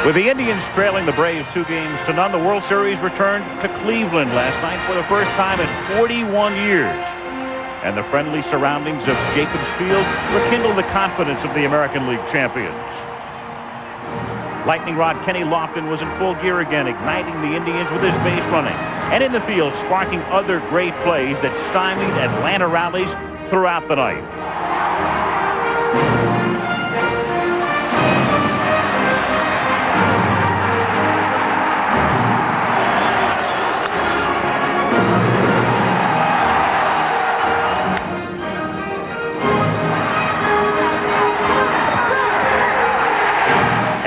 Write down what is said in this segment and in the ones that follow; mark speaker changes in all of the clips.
Speaker 1: With the Indians trailing the Braves 2-0, the World Series returned to Cleveland last night for the first time in 41 years. And the friendly surroundings of Jacobs Field rekindle the confidence of the American League champions. Lightning rod Kenny Lofton was in full gear again, igniting the Indians with his base running. And in the field, sparking other great plays that stymied Atlanta rallies throughout the night.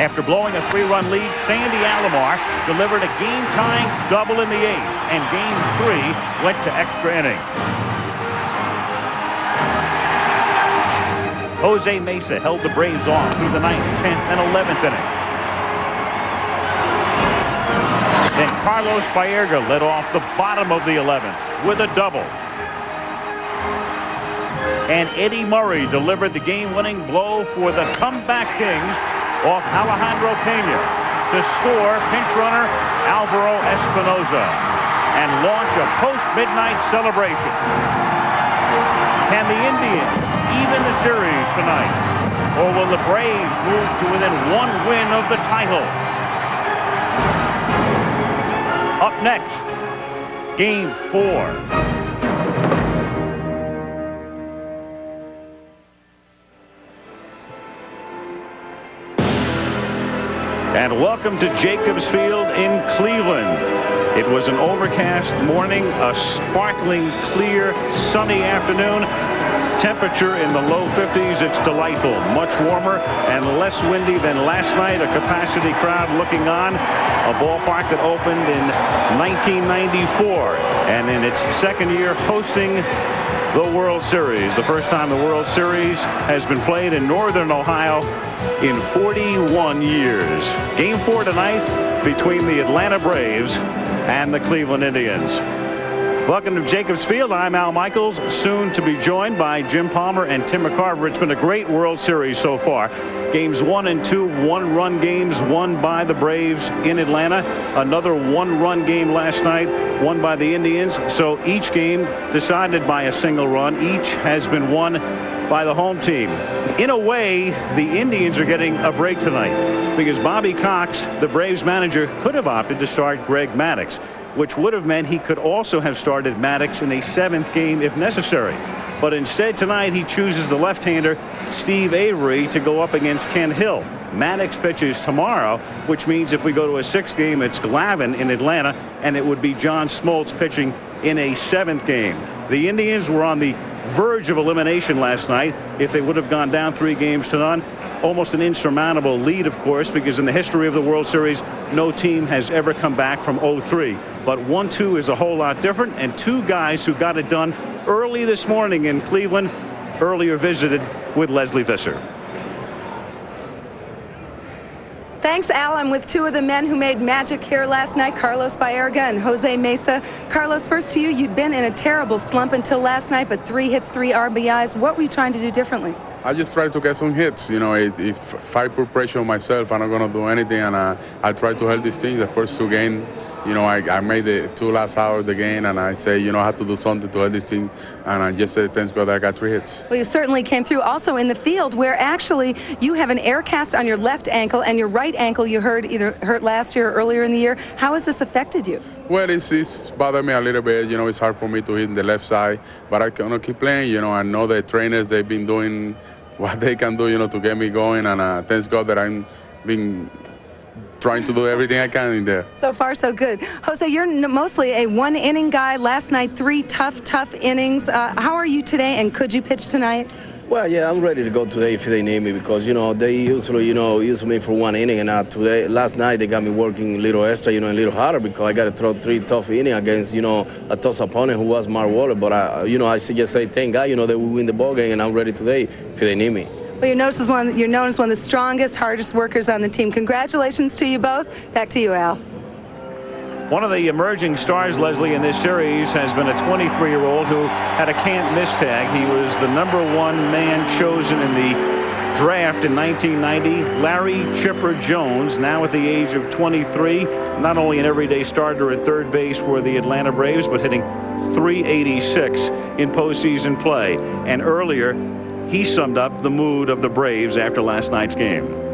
Speaker 1: After blowing a 3-run lead, Sandy Alomar delivered a game-tying double in the 8th, and Game 3 went to extra innings. Jose Mesa held the Braves off through the 9th, 10th, and 11th innings. Then Carlos Baerga led off the bottom of the 11th with a double. And Eddie Murray delivered the game-winning blow for the comeback Kings off Alejandro Pena to score pinch runner Alvaro Espinoza and launch a post-midnight celebration. Can the Indians even the series tonight, or will the Braves move to within one win of the title? Up next, Game 4. And welcome to Jacobs Field in Cleveland. It was an overcast morning, a sparkling, clear, sunny afternoon. Temperature in the low 50s. It's delightful. Much warmer and less windy than last night. A capacity crowd looking on. A ballpark that opened in 1994 and in its second year hosting the World Series. The first time the World Series has been played in Northern Ohio in 41 years. Game 4 tonight between the Atlanta Braves and the Cleveland Indians. Welcome to Jacobs Field. I'm Al Michaels, soon to be joined by Jim Palmer and Tim McCarver. It's been a great World Series so far. Games 1 and 2, one-run games won by the Braves in Atlanta. Another one-run game last night, won by the Indians. So each game decided by a single run. Each has been won by the home team. In a way, the Indians are getting a break tonight because Bobby Cox, the Braves manager, could have opted to start Greg Maddux, which would have meant he could also have started Maddux in a 7th game if necessary. But instead tonight he chooses the left-hander Steve Avery to go up against Ken Hill. Maddux pitches tomorrow, which means if we go to a 6th game, it's Glavine in Atlanta, and it would be John Smoltz pitching in a 7th game. The Indians were on the verge of elimination last night if they would have gone down 3-0. Almost an insurmountable lead, of course, because in the history of the World Series, no team has ever come back from 0-3. But 1-2 is a whole lot different, and two guys who got it done early this morning in Cleveland, earlier visited with Leslie Visser.
Speaker 2: Thanks, Al. I'm with two of the men who made magic here last night, Carlos Baerga and Jose Mesa. Carlos, first to you. You'd been in a terrible slump until last night, but 3 hits, 3 RBIs. What were you trying to do differently?
Speaker 3: I just try to get some hits. You know, if I put pressure on myself, I'm not going to do anything. And I try to help this team. The first 2 games, you know, I made the 2 last hours of the game, and I say, you know, I have to do something to help this team. And I just said, thanks God I got 3 hits.
Speaker 2: Well, you certainly came through also in the field, where actually you have an air cast on your left ankle, and your right ankle you either hurt last year or earlier in the year. How has this affected you?
Speaker 3: Well, it's bothered me a little bit. You know, it's hard for me to hit in the left side, but I can keep playing. You know, I know the trainers, they've been doing what they can do, you know, to get me going, and thanks God that I'm been trying to do everything I can in there.
Speaker 2: So far, so good. Jose, you're mostly a 1-inning guy. Last night, 3 tough innings. How are you today, and could you pitch tonight?
Speaker 4: Well, yeah, I'm ready to go today if they need me because, you know, they usually, use me for 1 inning. And last night, they got me working a little extra, a little harder because I got to throw 3 tough innings against, a tough opponent who was Mark Waller. But, I should just say thank God, that we win the ball game, and I'm ready today if they need me.
Speaker 2: Well, you're known as one of the strongest, hardest workers on the team. Congratulations to you both. Back to you, Al.
Speaker 1: One of the emerging stars, Leslie, in this series has been a 23-year-old who had a can't-miss tag. He was the #1 man chosen in the draft in 1990, Larry Chipper Jones, now at the age of 23, not only an everyday starter at third base for the Atlanta Braves, but hitting .386 in postseason play. And earlier, he summed up the mood of the Braves after last night's game.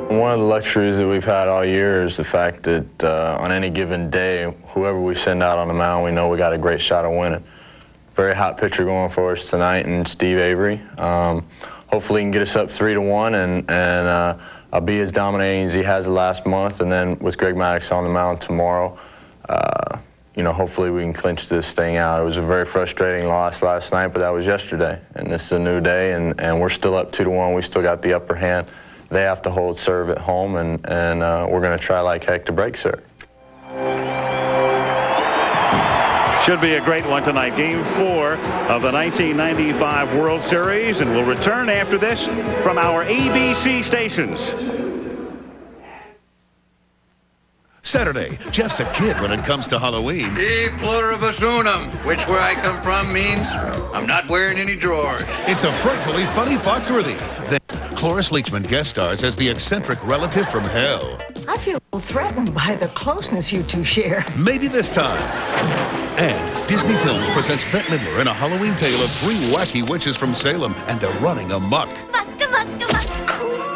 Speaker 5: One of the luxuries that we've had all year is the fact that on any given day, whoever we send out on the mound, we know we got a great shot of winning. Very hot pitcher going for us tonight, and Steve Avery. Hopefully he can get us up 3-1 and I'll be as dominating as he has the last month. And then with Greg Maddux on the mound tomorrow, you know, hopefully we can clinch this thing out. It was a very frustrating loss last night, but that was yesterday. And this is a new day, and we're still up 2-1. We still got the upper hand. They have to hold serve at home, and we're going to try like heck to break serve.
Speaker 1: Should be a great one tonight. Game 4 of the 1995 World Series, and we'll return after this from our ABC stations.
Speaker 6: Saturday, Jeff's a kid when it comes to Halloween.
Speaker 7: E pluribus unum, which where I come from means I'm not wearing any drawers.
Speaker 6: It's a frightfully funny Foxworthy. Then Cloris Leachman guest stars as the eccentric relative from hell.
Speaker 8: I feel threatened by the closeness you two share.
Speaker 6: Maybe this time. And Disney Films presents Bette Midler in a Halloween tale of 3 wacky witches from Salem, and they're running amok.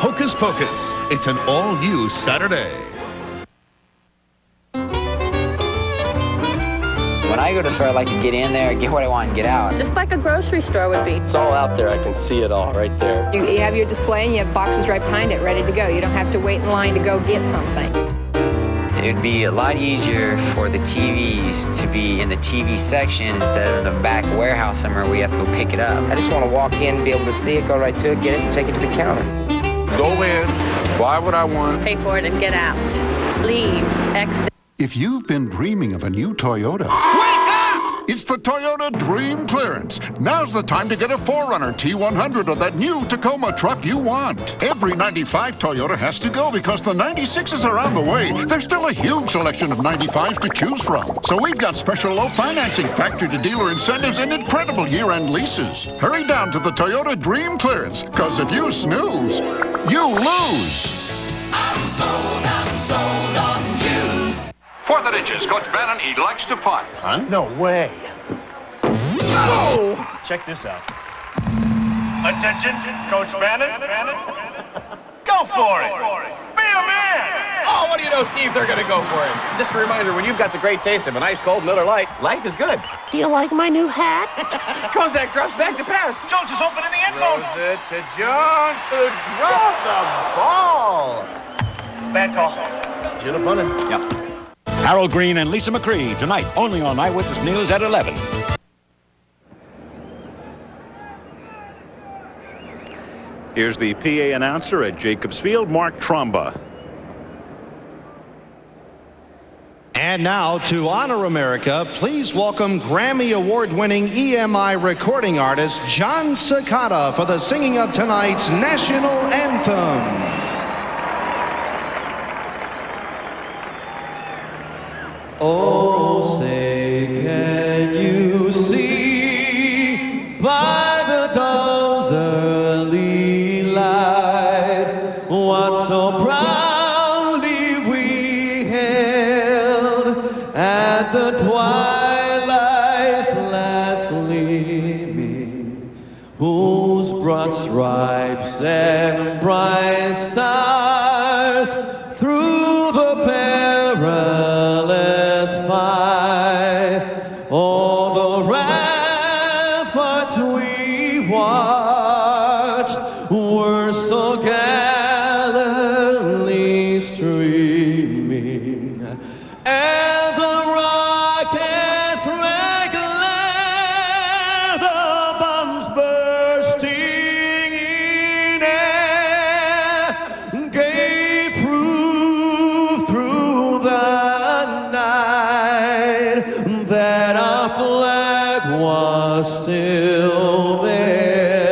Speaker 6: Hocus Pocus. It's an all-new Saturday.
Speaker 9: When I go to the store, I like to get in there, get what I want, and get out.
Speaker 10: Just like a grocery store would be.
Speaker 11: It's all out there. I can see it all right there.
Speaker 10: You have your display and you have boxes right behind it ready to go. You don't have to wait in line to go get something.
Speaker 9: It would be a lot easier for the TVs to be in the TV section instead of in the back warehouse somewhere where you have to go pick it up.
Speaker 11: I just want to walk in, be able to see it, go right to it, get it, and take it to the counter.
Speaker 7: Go in, buy what I want.
Speaker 10: Pay for it and get out. Leave. Exit.
Speaker 12: If you've been dreaming of a new Toyota,
Speaker 7: Wake up!
Speaker 12: it's the Toyota Dream Clearance. Now's the time to get a 4Runner T100 or that new Tacoma truck you want. Every 95 Toyota has to go because the 96s are on the way. There's still a huge selection of 95s to choose from. So we've got special low financing, factory-to-dealer incentives, and incredible year-end leases. Hurry down to the Toyota Dream Clearance, because if you snooze, you lose.
Speaker 7: I'm sold on you. 4th and inches, Coach Bannon elects to punt.
Speaker 11: Huh? No way.
Speaker 7: No!
Speaker 11: Check this out.
Speaker 13: Attention, Coach Bannon. Go for it. Be a man.
Speaker 11: Oh, what do you know, Steve? They're going to go for it. Just a reminder, when you've got the great taste of an ice cold Miller Lite, life is good.
Speaker 8: Do you like my new hat?
Speaker 11: Kozak drops back to pass.
Speaker 13: Jones is open in the end zone.
Speaker 11: Throws it to Jones, who drops the ball.
Speaker 13: Bad call.
Speaker 11: Should have punted.
Speaker 13: Yep.
Speaker 14: Harold Green and Lisa McCree tonight only on Eyewitness News at 11.
Speaker 1: Here's the PA announcer at Jacobs Field, Mark Tromba.
Speaker 15: And now, to honor America, please welcome Grammy Award-winning EMI recording artist John Cicada for the singing of tonight's national anthem.
Speaker 16: Oh, say, can you see by the dawn's early light what so proudly we hailed at the twilight's last gleaming, whose broad stripes and bright stars through the perilous fight, all the ramparts we watched were so gallantly streaming, and the rockets red glare, the bombs bursting in air, gave proof through the night that our flag was still there.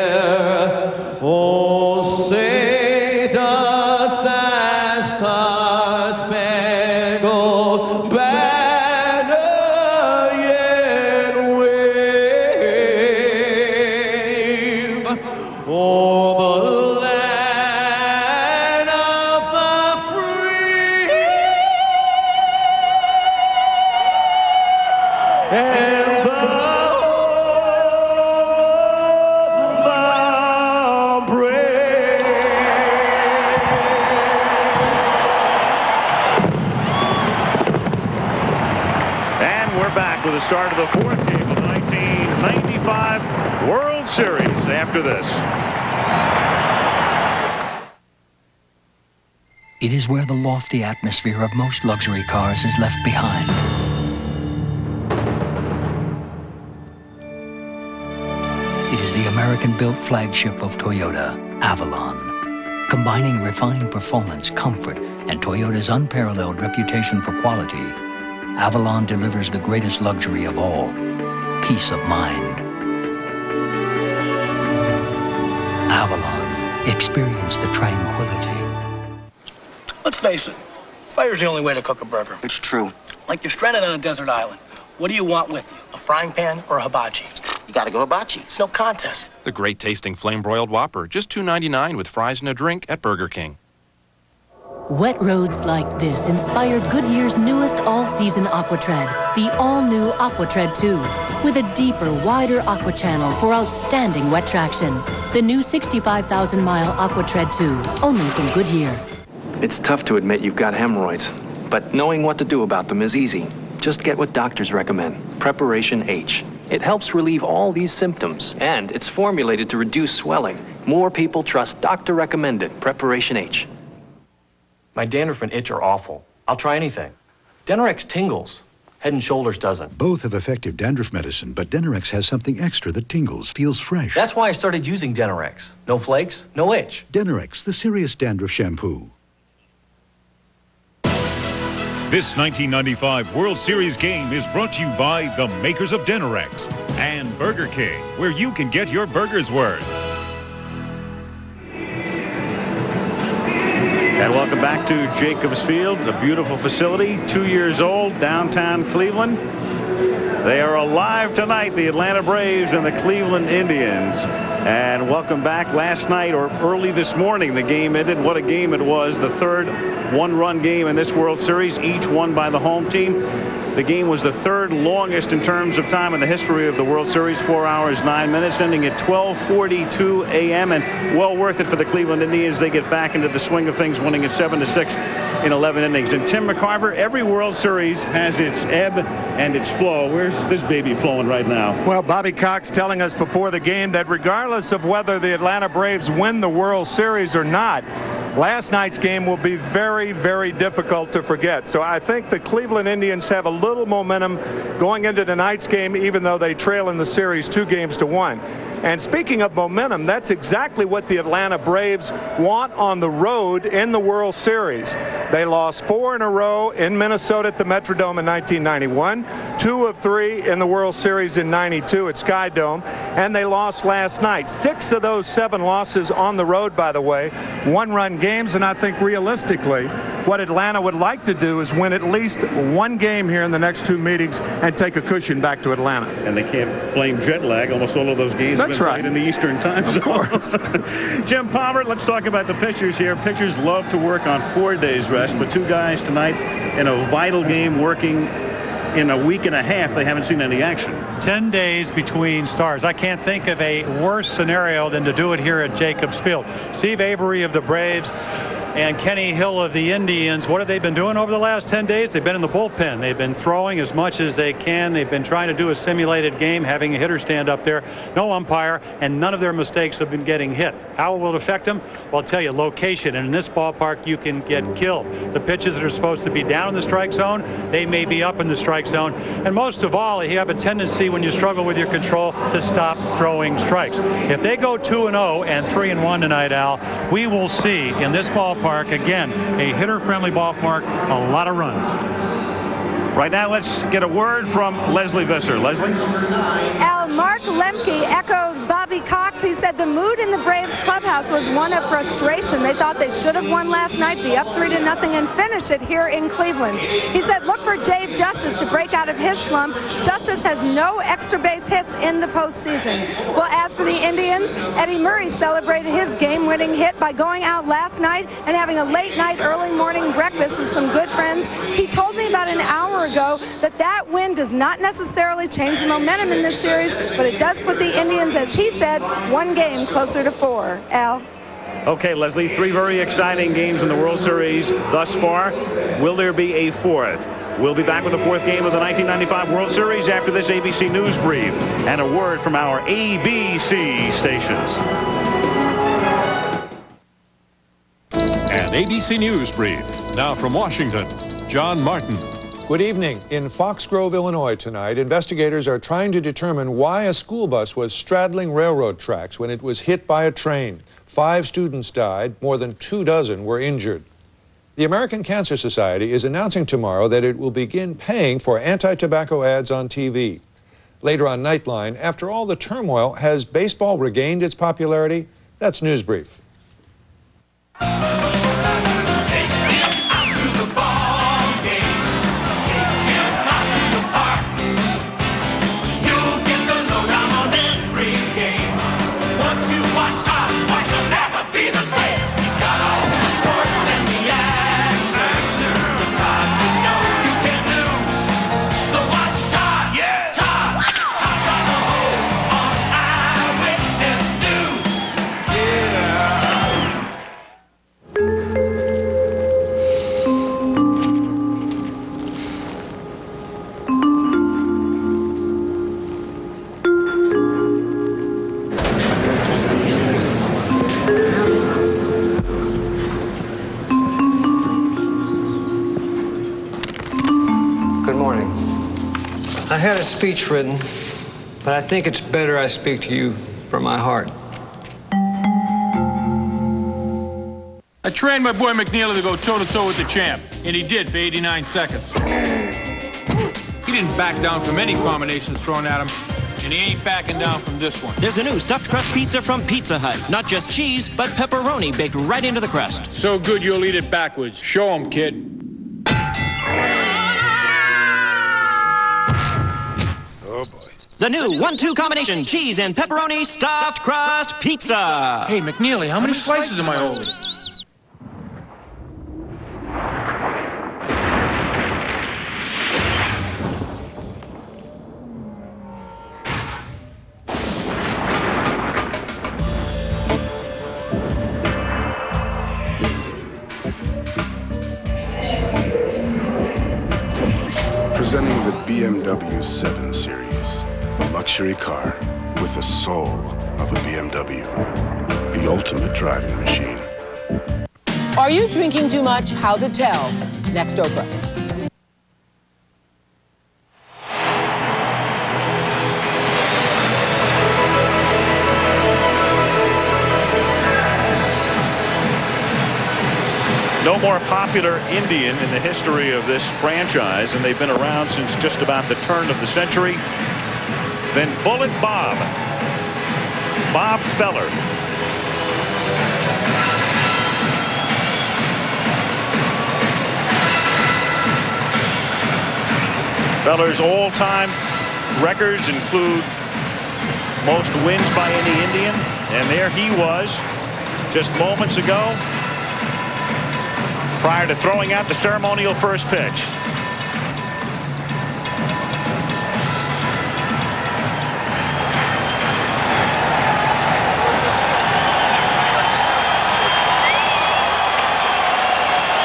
Speaker 16: Oh, say does that star-spangled banner yet wave o'er the land
Speaker 1: start of the fourth game of the 1995 World Series after this.
Speaker 17: It is where the lofty atmosphere of most luxury cars is left behind. It is the American-built flagship of Toyota, Avalon. Combining refined performance, comfort, and Toyota's unparalleled reputation for quality, Avalon delivers the greatest luxury of all, peace of mind. Avalon, experience the tranquility.
Speaker 18: Let's face it, fire's the only way to cook a burger.
Speaker 19: It's true.
Speaker 18: Like you're stranded on a desert island. What do you want with you, a frying pan or a hibachi?
Speaker 19: You gotta go hibachi.
Speaker 18: It's no contest.
Speaker 20: The great tasting flame-broiled Whopper, just $2.99 with fries and a drink at Burger King.
Speaker 21: Wet roads like this inspired Goodyear's newest all-season AquaTread, the all-new AquaTread 2, with a deeper, wider aqua channel for outstanding wet traction. The new 65,000-mile AquaTread 2, only from Goodyear.
Speaker 22: It's tough to admit you've got hemorrhoids, but knowing what to do about them is easy. Just get what doctors recommend, Preparation H. It helps relieve all these symptoms, and it's formulated to reduce swelling. More people trust doctor-recommended Preparation H.
Speaker 11: My dandruff and itch are awful. I'll try anything. Denorex tingles. Head and Shoulders doesn't.
Speaker 23: Both have effective dandruff medicine, but Denorex has something extra that tingles, feels fresh.
Speaker 11: That's why I started using Denorex. No flakes, no itch.
Speaker 23: Denorex, the serious dandruff shampoo.
Speaker 24: This 1995 World Series game is brought to you by the makers of Denorex and Burger King, where you can get your burger's worth.
Speaker 1: And welcome back to Jacobs Field, a beautiful facility, 2 years old, downtown Cleveland. They are alive tonight, the Atlanta Braves and the Cleveland Indians. And welcome back. Last night, or early this morning, the game ended. What a game it was. The third one-run game in this World Series, each won by the home team. The game was the third longest in terms of time in the history of the World Series, 4 hours, 9 minutes, ending at 12:42 a.m. and well worth it for the Cleveland Indians. They get back into the swing of things, winning at 7-6 in 11 innings. And Tim McCarver, every World Series has its ebb and its flow. Where's this baby flowing right now?
Speaker 25: Well, Bobby Cox telling us before the game that regardless of whether the Atlanta Braves win the World Series or not, last night's game will be very, very difficult to forget. So I think the Cleveland Indians have a little momentum going into tonight's game, even though they trail in the series 2-1. And speaking of momentum, that's exactly what the Atlanta Braves want on the road in the World Series. They lost 4 in a row in Minnesota at the Metrodome in 1991, 2 of 3 in the World Series in '92 at Sky Dome, and they lost last night. 6 of those 7 losses on the road, by the way, one-run games. And I think realistically, what Atlanta would like to do is win at least one game here in the next 2 meetings and take a cushion back to Atlanta.
Speaker 1: And they can't blame jet lag. Almost all of those games have been played in the Eastern time zone. Of course. Jim Palmer, let's talk about the pitchers here. Pitchers love to work on 4 days rest, but 2 guys tonight in a vital game working in a week and a half. They haven't seen any action.
Speaker 26: 10 days between starts. I can't think of a worse scenario than to do it here at Jacobs Field. Steve Avery of the Braves and Kenny Hill of the Indians, what have they been doing over the last 10 days? They've been in the bullpen. They've been throwing as much as they can. They've been trying to do a simulated game, having a hitter stand up there, no umpire, and none of their mistakes have been getting hit. How will it affect them? Well, I'll tell you, location. And in this ballpark, you can get killed. The pitches that are supposed to be down in the strike zone, they may be up in the strike zone. And most of all, you have a tendency when you struggle with your control to stop throwing strikes. If they go 2-0 and 3-1 tonight, Al, we will see in this ballpark, again, a hitter-friendly ballpark, a lot of runs.
Speaker 1: Right now, let's get a word from Leslie Visser. Leslie?
Speaker 2: Al, Mark Lemke echoed Bobby Cox. He said the mood in the Braves clubhouse was one of frustration. They thought they should have won last night, be up 3-0, and finish it here in Cleveland. He said, look for Dave Justice to break out of his slump. Justice has no extra base hits in the postseason. Well, as for the Indians, Eddie Murray celebrated his game-winning hit by going out last night and having a late-night, early-morning breakfast with some good friends. He told me about an hour ago that win does not necessarily change the momentum in this series, but it does put the Indians, as he said, 1 game closer to 4. Al?
Speaker 1: Okay, Leslie, 3 very exciting games in the World Series thus far. Will there be a 4th? We'll be back with the 4th game of the 1995 World Series after this ABC News Brief and a word from our ABC stations.
Speaker 3: An ABC News Brief. Now from Washington, John Martin.
Speaker 4: Good evening. In Fox Grove, Illinois tonight, investigators are trying to determine why a school bus was straddling railroad tracks when it was hit by a train. 5 students died, more than 24 were injured. The American Cancer Society is announcing tomorrow that it will begin paying for anti-tobacco ads on TV. Later on Nightline, after all the turmoil, has baseball regained its popularity? That's News Brief.
Speaker 5: I had a speech written, but I think it's better I speak to you from my heart.
Speaker 6: I trained my boy McNeely to go toe-to-toe with the champ, and he did for 89 seconds. He didn't back down from any combinations thrown at him, and he ain't backing down from this one.
Speaker 9: There's a new stuffed crust pizza from Pizza Hut. Not just cheese, but pepperoni baked right into the crust.
Speaker 6: So good you'll eat it backwards. Show 'em, kid.
Speaker 9: The new 1-2 combination cheese and pepperoni stuffed crust pizza.
Speaker 6: Hey, McNeely, how many slices am I holding?
Speaker 19: Presenting the BMW 7 Series. A luxury car with the soul of a BMW. The ultimate driving machine.
Speaker 27: Are you drinking too much? How to tell. Next, Oprah.
Speaker 1: No more popular Indian in the history of this franchise, and they've been around since just about the turn of the century. Then Bullet Bob. Bob Feller. Feller's all-time records include most wins by any Indian, and there he was just moments ago prior to throwing out the ceremonial first pitch.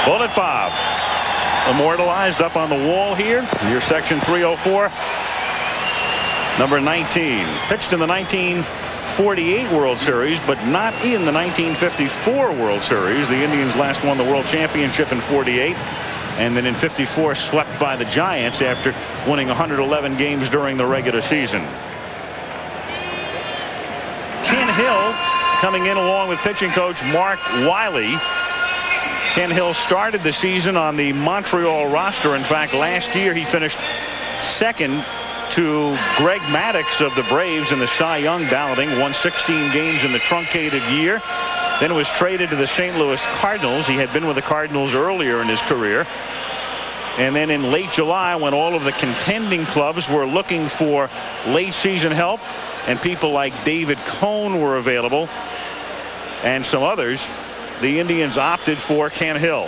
Speaker 1: Bullet Bob, immortalized up on the wall here. Your section 304. Number 19. Pitched in the 1948 World Series, but not in the 1954 World Series. The Indians last won the World Championship in '48. And then in '54 swept by the Giants after winning 111 games during the regular season. Ken Hill coming in along with pitching coach Mark Wiley. Ken Hill started the season on the Montreal roster. In fact, last year he finished second to Greg Maddux of the Braves in the Cy Young balloting. Won 16 games in the truncated year. Then was traded to the St. Louis Cardinals. He had been with the Cardinals earlier in his career. And then in late July, when all of the contending clubs were looking for late season help, and people like David Cohn were available and some others, the Indians opted for Ken Hill.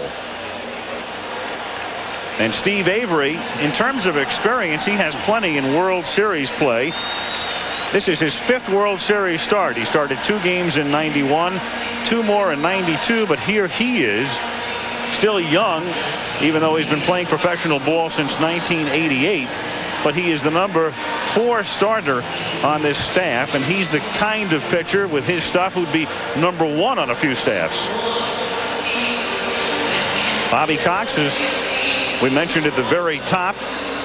Speaker 1: And Steve Avery, in terms of experience, he has plenty in World Series play. This is his 5th World Series start. He started 2 games in '91, 2 more in '92, but here he is, still young, even though he's been playing professional ball since 1988. But he is the number 4 starter on this staff, and he's the kind of pitcher with his stuff who'd be number 1 on a few staffs. Bobby Cox, as we mentioned at the very top,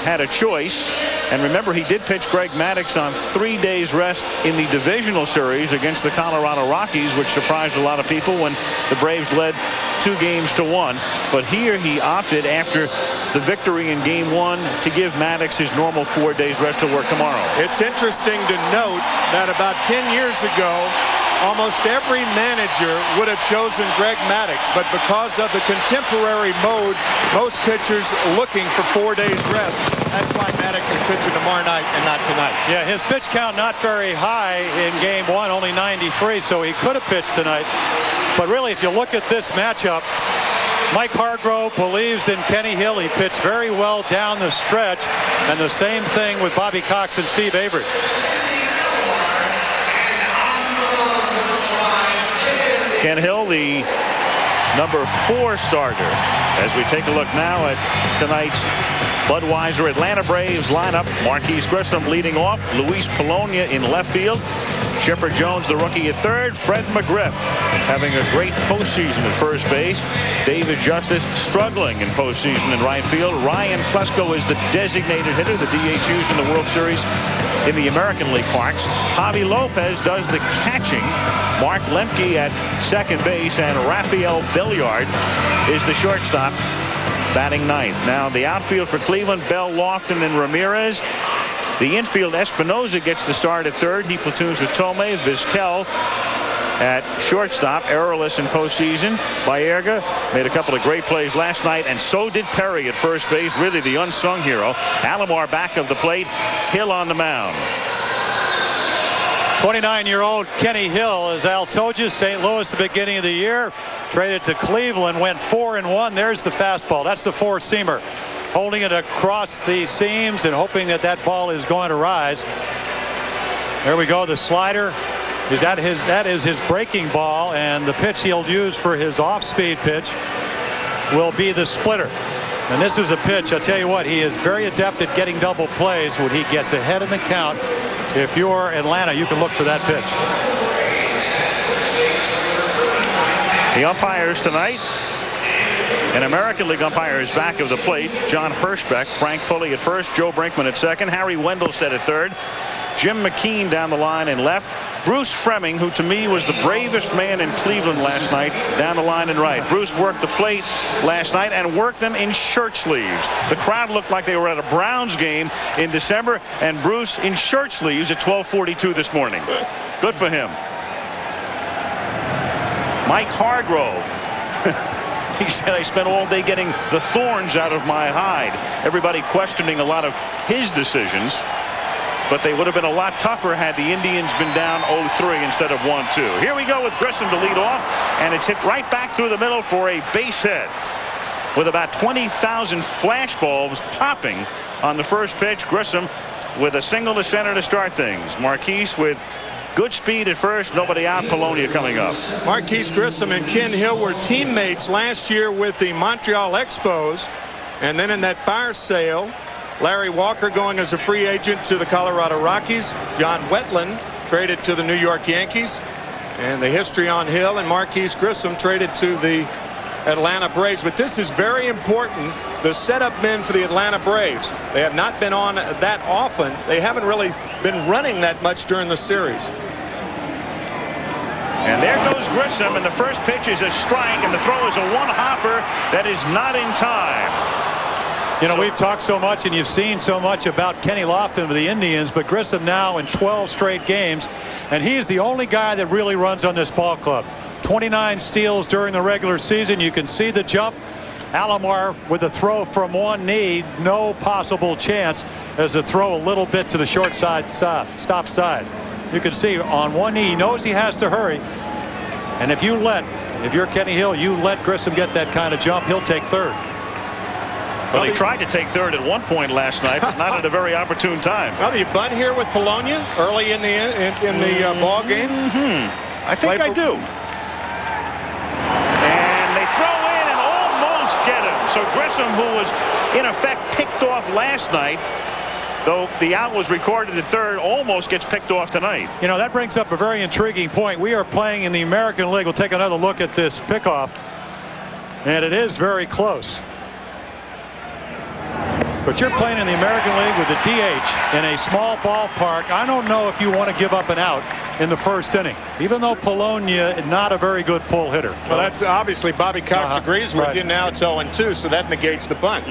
Speaker 1: had a choice. And remember, he did pitch Greg Maddux on 3 days rest in the divisional series against the Colorado Rockies, which surprised a lot of people when the Braves led 2-1. But here he opted, after the victory in Game 1, to give Maddux his normal 4 days rest to work tomorrow.
Speaker 25: It's interesting to note that about 10 years ago, almost every manager would have chosen Greg Maddux, but because of the contemporary mode, most pitchers looking for 4 days rest. That's why Maddux is pitching tomorrow night and not tonight.
Speaker 26: Yeah, his pitch count not very high in Game 1, only 93, so he could have pitched tonight. But really, if you look at this matchup, Mike Hargrove believes in Kenny Hill. He pitched very well down the stretch, and the same thing with Bobby Cox and Steve Avery.
Speaker 1: Ken Hill, the number 4 starter, as we take a look now at tonight's Budweiser Atlanta Braves lineup. Marquise Grissom leading off, Luis Polonia in left field, Chipper Jones, the rookie, at third, Fred McGriff having a great postseason at first base, David Justice struggling in postseason in right field, Ryan Klesko is the designated hitter, the DH used in the World Series in the American League parks. Javi Lopez does the catching, Mark Lemke at second base, and Rafael Belliard is the shortstop, batting 9th. Now the outfield for Cleveland, Belle, Lofton, and Ramirez. The infield, Espinoza gets the start at third. He platoons with Tomei. Vizquel at shortstop, errorless in postseason. Baerga made a couple of great plays last night, and so did Perry at first base, really the unsung hero. Alomar back of the plate, Hill on the mound.
Speaker 26: 29-year-old Kenny Hill, as Al told you, St. Louis at the beginning of the year, traded to Cleveland, went 4-1. There's the fastball. That's the 4-seamer. Holding it across the seams and hoping that that ball is going to rise. There we go. The slider is that is his breaking ball, and the pitch he'll use for his off-speed pitch will be the splitter. And this is a pitch, I'll tell you what, he is very adept at getting double plays when he gets ahead in the count. If you're Atlanta, you can look for that pitch.
Speaker 1: The umpires tonight, an American League umpire is back of the plate. John Hirschbeck, Frank Pulley at first, Joe Brinkman at second, Harry Wendelstedt at third, Jim McKean down the line in left, Bruce Fremming, who to me was the bravest man in Cleveland last night, down the line in right. Bruce worked the plate last night and worked them in shirt sleeves. The crowd looked like they were at a Browns game in December, and Bruce in shirt sleeves at 12:42 this morning. Good for him. Mike Hargrove. He said, I spent all day getting the thorns out of my hide. Everybody questioning a lot of his decisions, but they would have been a lot tougher had the Indians been down 0-3 instead of 1-2. Here we go with Grissom to lead off, and it's hit right back through the middle for a base hit, with about 20,000 flash bulbs popping on the first pitch. Grissom with a single to center to start things. Marquise with good speed at first, nobody out. Polonia coming up.
Speaker 25: Marquise Grissom and Ken Hill were teammates last year with the Montreal Expos, and then in that fire sale, Larry Walker going as a free agent to the Colorado Rockies. John Wetland traded to the New York Yankees, and the history on Hill and Marquise Grissom traded to the Atlanta Braves. But this is very important. The setup men for the Atlanta Braves, they have not been on that often. They haven't really been running that much during the series.
Speaker 1: And there goes Grissom, and the first pitch is a strike, and the throw is a one-hopper that is not in time.
Speaker 26: You know, we've talked so much and you've seen so much about Kenny Lofton of the Indians, but Grissom now in 12 straight games, and he is the only guy that really runs on this ball club. 29 steals during the regular season. You can see the jump. Alomar with a throw from one knee, no possible chance, as a throw a little bit to the short side, stop side. You can see on one knee, he knows he has to hurry, and if you're Kenny Hill, you let Grissom get that kind of jump, he'll take third.
Speaker 1: Well, he tried to take third at one point last night, but not at a very opportune time.
Speaker 25: Well, do you bunt here with Polonia early in the ball game?
Speaker 1: I think I do. And they throw in and almost get him. So Grissom, who was in effect picked off last night, though the out was recorded at third, almost gets picked off tonight.
Speaker 26: You know, that brings up a very intriguing point. We are playing in the American League. We'll take another look at this pickoff, and it is very close. But you're playing in the American League with the DH in a small ballpark. I don't know if you want to give up an out in the first inning, even though Polonia is not a very good pull hitter.
Speaker 25: Well, that's obviously Bobby Cox agrees with you. Now it's 0-2, so that negates the bunt.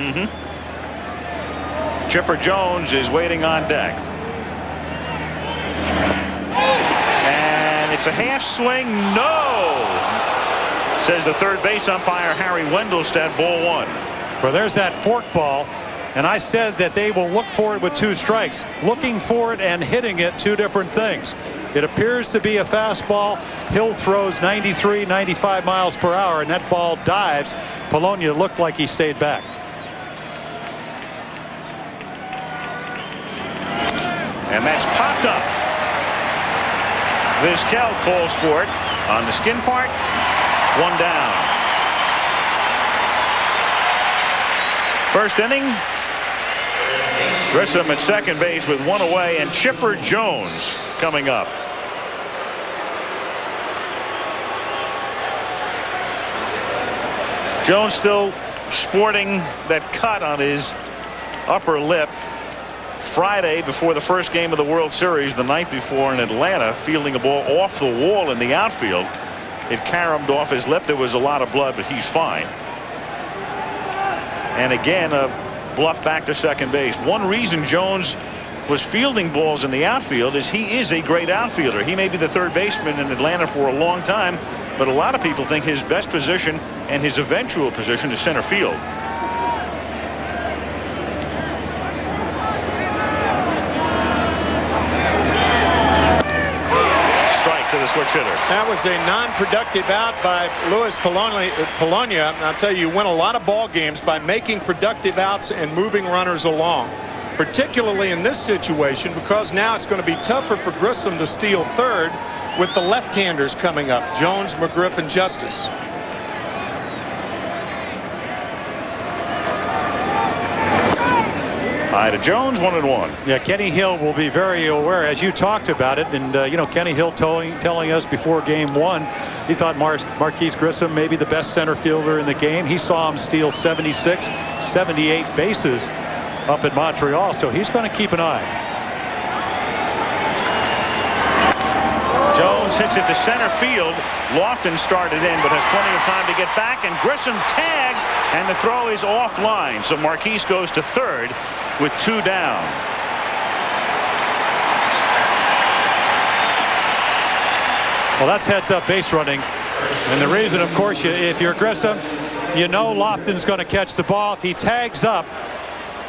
Speaker 1: Chipper Jones is waiting on deck. And it's a half swing. No, says the third base umpire Harry Wendelstedt. Ball one.
Speaker 26: Well, there's that fork ball. And I said that they will look for it with 2 strikes. Looking for it and hitting it, 2 different things. It appears to be a fastball. Hill throws 93, 95 miles per hour, and that ball dives. Polonia looked like he stayed back.
Speaker 1: And that's popped up. Vizquel calls for it on the skin part. 1 down. First inning. Grissom at second base with 1 away, and Chipper Jones coming up. Jones still sporting that cut on his upper lip. Friday, before the first game of the World Series, the night before in Atlanta, fielding a ball off the wall in the outfield. It caromed off his lip. There was a lot of blood, but he's fine. And again, a bluff back to second base. One reason Jones was fielding balls in the outfield is he is a great outfielder. He may be the third baseman in Atlanta for a long time, but a lot of people think his best position and his eventual position is center field. Strike to the switch hitter.
Speaker 25: That was a non-productive out by Luis Polonia. I'll tell you, you win a lot of ball games by making productive outs and moving runners along, particularly in this situation, because now it's going to be tougher for Grissom to steal third with the left-handers coming up, Jones, McGriff, and Justice.
Speaker 1: High to Jones, 1-1.
Speaker 26: Yeah, Kenny Hill will be very aware, as you talked about it, and you know, Kenny Hill telling us before game 1 he thought Marquise Grissom may be the best center fielder in the game. He saw him steal 76, 78 bases up in Montreal, so he's going to keep an eye.
Speaker 1: Jones hits it to center field. Lofton started in, but has plenty of time to get back, and Grissom tags, and the throw is offline. So Marquise goes to third with 2 down.
Speaker 26: Well, that's heads-up base running, and the reason, of course, if you're Grissom, you know Lofton's going to catch the ball. If he tags up,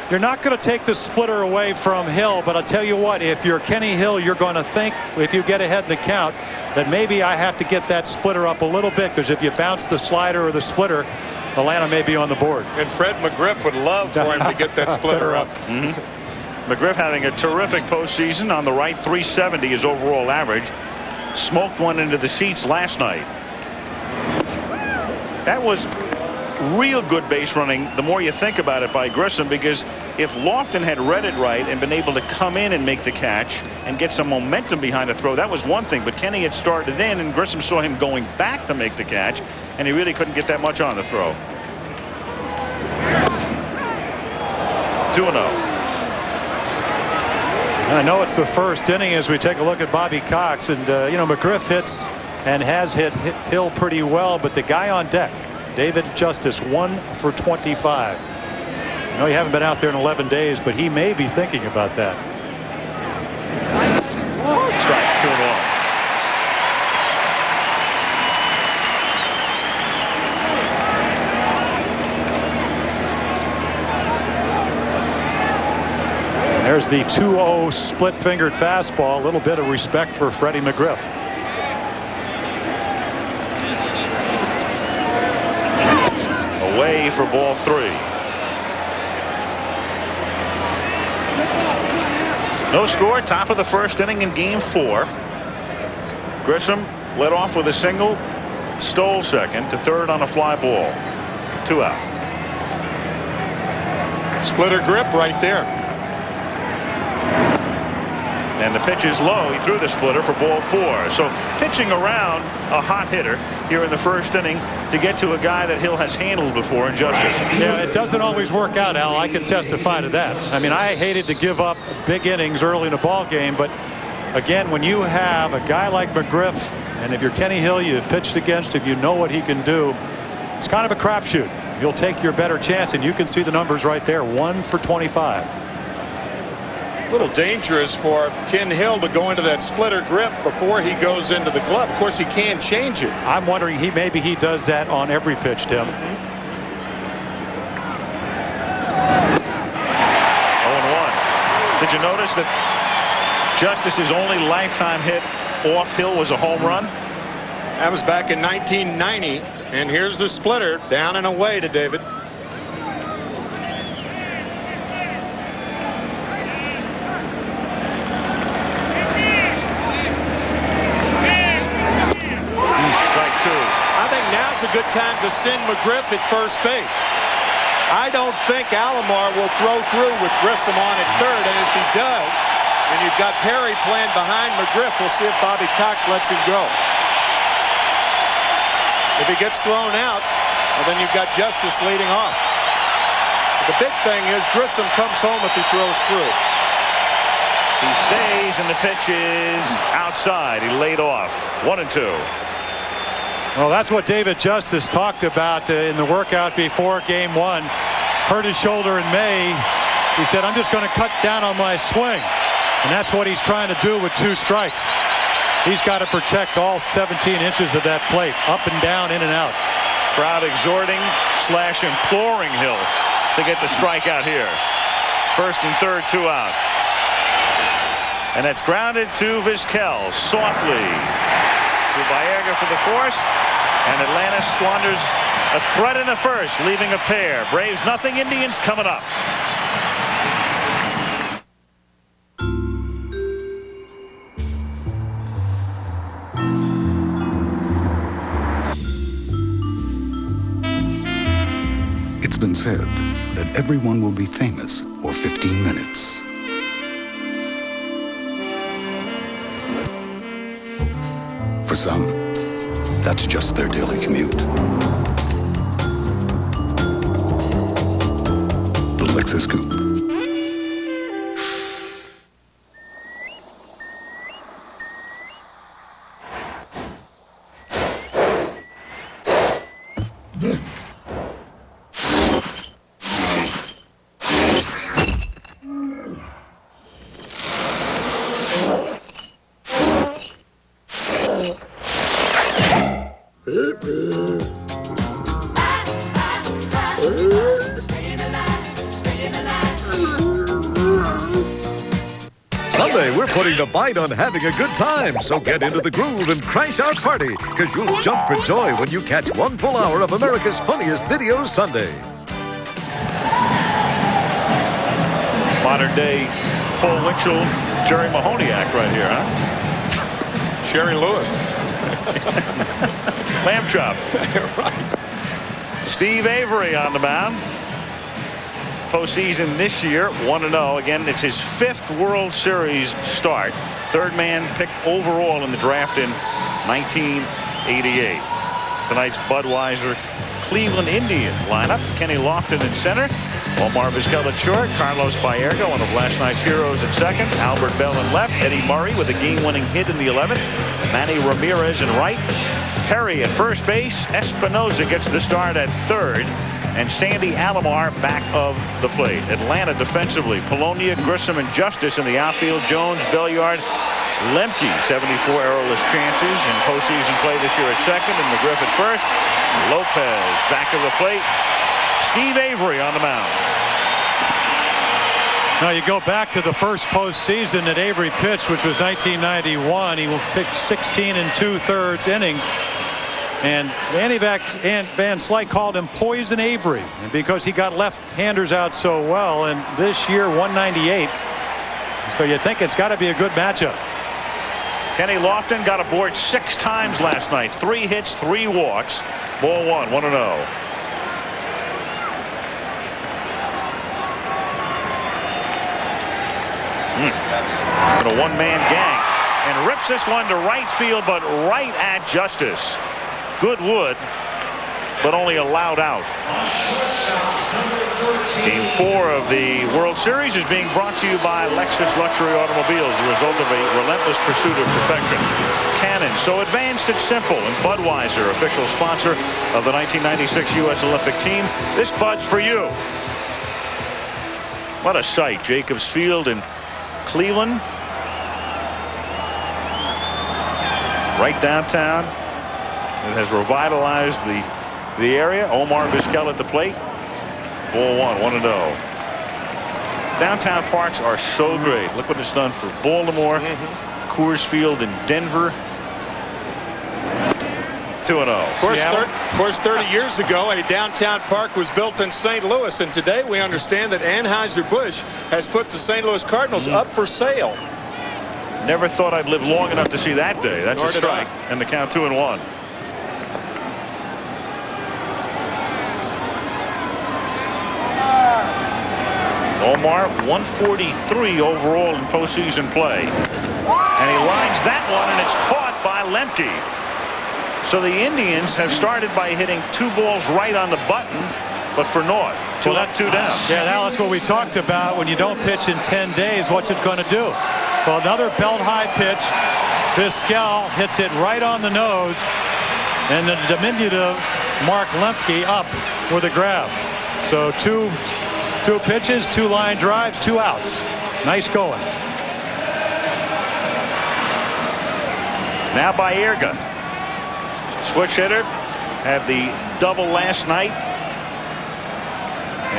Speaker 26: you're not going to take the splitter away from Hill, but I'll tell you what, if you're Kenny Hill, you're going to think, if you get ahead in the count, that maybe I have to get that splitter up a little bit, because if you bounce the slider or the splitter, Atlanta may be on the board.
Speaker 25: And Fred McGriff would love for him to get that splitter up.
Speaker 1: McGriff having a terrific postseason. On the right, 370 is overall average. Smoked one into the seats last night. That was real good base running, the more you think about it, by Grissom, because if Lofton had read it right and been able to come in and make the catch and get some momentum behind the throw, that was one thing. But Kenny had started in, and Grissom saw him going back to make the catch, and he really couldn't get that much on the throw. 2-0.
Speaker 26: I know it's the first inning as we take a look at Bobby Cox, and you know, McGriff hits and has hit Hill pretty well, but the guy on deck, David Justice, 1 for 25. I know you haven't been out there in 11 days, but he may be thinking about that.
Speaker 1: Strike, 2-1.
Speaker 26: There's the 2-0 split-fingered fastball. A little bit of respect for Freddie McGriff.
Speaker 1: Away for ball 3. No score, top of the first inning in game 4. Grissom led off with a single, stole second to third on a fly ball. 2 out.
Speaker 25: Splitter grip right there.
Speaker 1: And the pitch is low. He threw the splitter for ball 4. So pitching around a hot hitter here in the first inning to get to a guy that Hill has handled before in Justice.
Speaker 26: Yeah, it doesn't always work out, Al. I can testify to that. I mean, I hated to give up big innings early in a ball game, but again, when you have a guy like McGriff, and if you're Kenny Hill, you've pitched against him, you know what he can do. It's kind of a crapshoot. You'll take your better chance, and you can see the numbers right there. 1 for 25.
Speaker 25: A little dangerous for Ken Hill to go into that splitter grip before he goes into the glove. Of course, he can change it.
Speaker 26: I'm wondering maybe he does that on every pitch, Tim.
Speaker 1: 0-1. Did you notice that Justice's only lifetime hit off Hill was a home run?
Speaker 25: That was back in 1990. And here's the splitter down and away to David. A good time to send McGriff at first base. I don't think Alomar will throw through with Grissom on at third, and if he does, and you've got Perry playing behind McGriff, we'll see if Bobby Cox lets him go. If he gets thrown out, well, then you've got Justice leading off. But the big thing is Grissom comes home if he throws through.
Speaker 1: He stays, and the pitch is outside. He laid off. 1-2.
Speaker 26: Well, that's what David Justice talked about in the workout before game 1. Hurt his shoulder in May. He said, I'm just going to cut down on my swing. And that's what he's trying to do with 2 strikes. He's got to protect all 17 inches of that plate, up and down, in and out.
Speaker 1: Crowd exhorting / imploring Hill to get the strikeout here. First and third, 2 out. And that's grounded to Vizquel softly. To Baerga for the force, and Atlanta squanders a threat in the first, leaving a pair. Braves nothing, Indians coming up.
Speaker 23: It's been said that everyone will be famous for 15 minutes. For some, that's just their daily commute. The Lexus Coupe.
Speaker 7: Sunday, we're putting the bite on having a good time, so get into the groove and crash our party, because you'll jump for joy when you catch 1 full hour of America's funniest videos Sunday.
Speaker 1: Modern day Paul Winchell, Jerry Mahoniak right here, huh?
Speaker 25: Sherry Lewis.
Speaker 1: Lamb chop.
Speaker 25: Right.
Speaker 1: Steve Avery on the mound. Postseason this year, 1-0. Again, it's his 5th World Series start. 3rd man picked overall in the draft in 1988. Tonight's Budweiser Cleveland Indian lineup. Kenny Lofton in center. Omar Vizquel at short. Carlos Baerga, one of last night's heroes, at second. Albert Belle in left. Eddie Murray with a game-winning hit in the 11th. Manny Ramirez in right. Perry at first base. Espinoza gets the start at third. And Sandy Alomar back of the plate. Atlanta defensively. Polonia, Grissom, and Justice in the outfield. Jones, Belliard, Lemke, 74 errorless chances in postseason play this year at second. And McGriff at first. Lopez back of the plate. Steve Avery on the mound.
Speaker 26: Now you go back to the first postseason that Avery pitched, which was 1991. He pitched 16 2/3 innings. And Van Slyke called him Poison Avery because he got left-handers out so well. And this year, 198. So you think it's got to be a good matchup.
Speaker 1: Kenny Lofton got aboard 6 times last night. 3 hits, 3 walks. Ball 1, 1-0. And a one-man gang. And rips this one to right field, but right at Justice. Good wood, but only allowed out. Game 4 of the World Series is being brought to you by Lexus Luxury Automobiles, the result of a relentless pursuit of perfection. Canon, so advanced it's simple, and Budweiser, official sponsor of the 1996 U.S. Olympic team. This Bud's for you. What a sight. Jacobs Field in Cleveland. Right downtown. It has revitalized the area. Omar Vizquel at the plate. Ball 1, 1-0. Downtown parks are so great. Look what it's done for Baltimore. Coors Field in Denver. 2-0.
Speaker 25: Of course, 30 years ago, a downtown park was built in St. Louis, and today we understand that Anheuser-Busch has put the St. Louis Cardinals up for sale.
Speaker 1: Never thought I'd live long enough to see that day. That's a strike, and the count 2-1. Omar 143 overall in postseason play, and he lines that one, and it's caught by Lemke. So the Indians have started by hitting 2 balls right on the button, but for naught. 2 up, 2 down.
Speaker 26: Yeah, that's what we talked about. When you don't pitch in 10 days, what's it going to do? Well, another belt high pitch. Vizquel hits it right on the nose, and the diminutive Mark Lemke up with a grab. So two pitches, 2 line drives, 2 outs. Nice going.
Speaker 1: Now Baerga. Switch hitter. Had the double last night.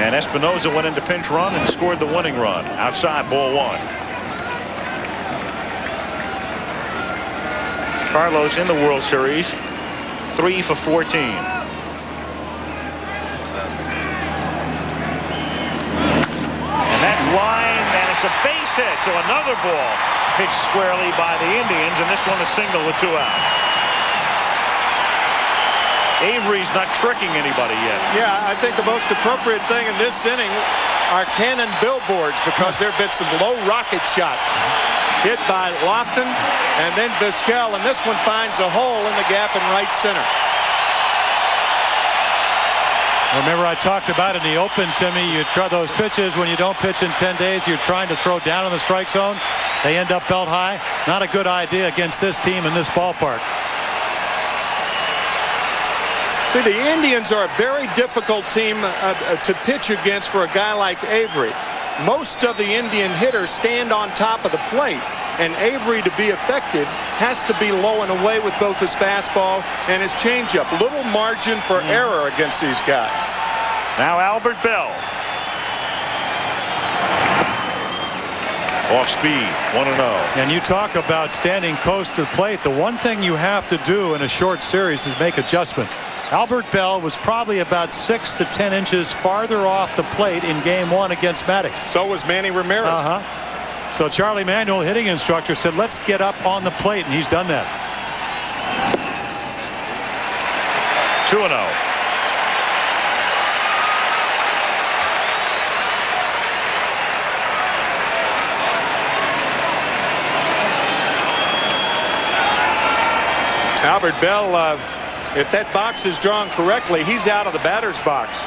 Speaker 1: And Espinosa went into pinch run and scored the winning run. Outside, ball 1. Carlos in the World Series. 3 for 14. That's lined, and it's a base hit. So another ball pitched squarely by the Indians, and this one a single with 2 out. Avery's not tricking anybody yet.
Speaker 25: Yeah, I think the most appropriate thing in this inning are cannon billboards, because there have been some low rocket shots hit by Lofton and then Vizquel, and this one finds a hole in the gap in right center.
Speaker 26: Remember, I talked about in the open, Timmy, you try those pitches when you don't pitch in 10 days, you're trying to throw down in the strike zone. They end up belt high. Not a good idea against this team in this ballpark.
Speaker 25: See, the Indians are a very difficult team to pitch against for a guy like Avery. Most of the Indian hitters stand on top of the plate, and Avery, to be effective, has to be low and away with both his fastball and his changeup. Little margin for error against these guys.
Speaker 1: Now Albert Belle. Off speed, 1-0.
Speaker 26: And you talk about standing close to the plate. The one thing you have to do in a short series is make adjustments. Albert Belle was probably about 6 to 10 inches farther off the plate in game 1 against Maddox.
Speaker 25: So was Manny Ramirez.
Speaker 26: So Charlie Manuel, hitting instructor, said, let's get up on the plate, and he's done that.
Speaker 1: 2-0.
Speaker 25: Albert Belle, if that box is drawn correctly, he's out of the batter's box.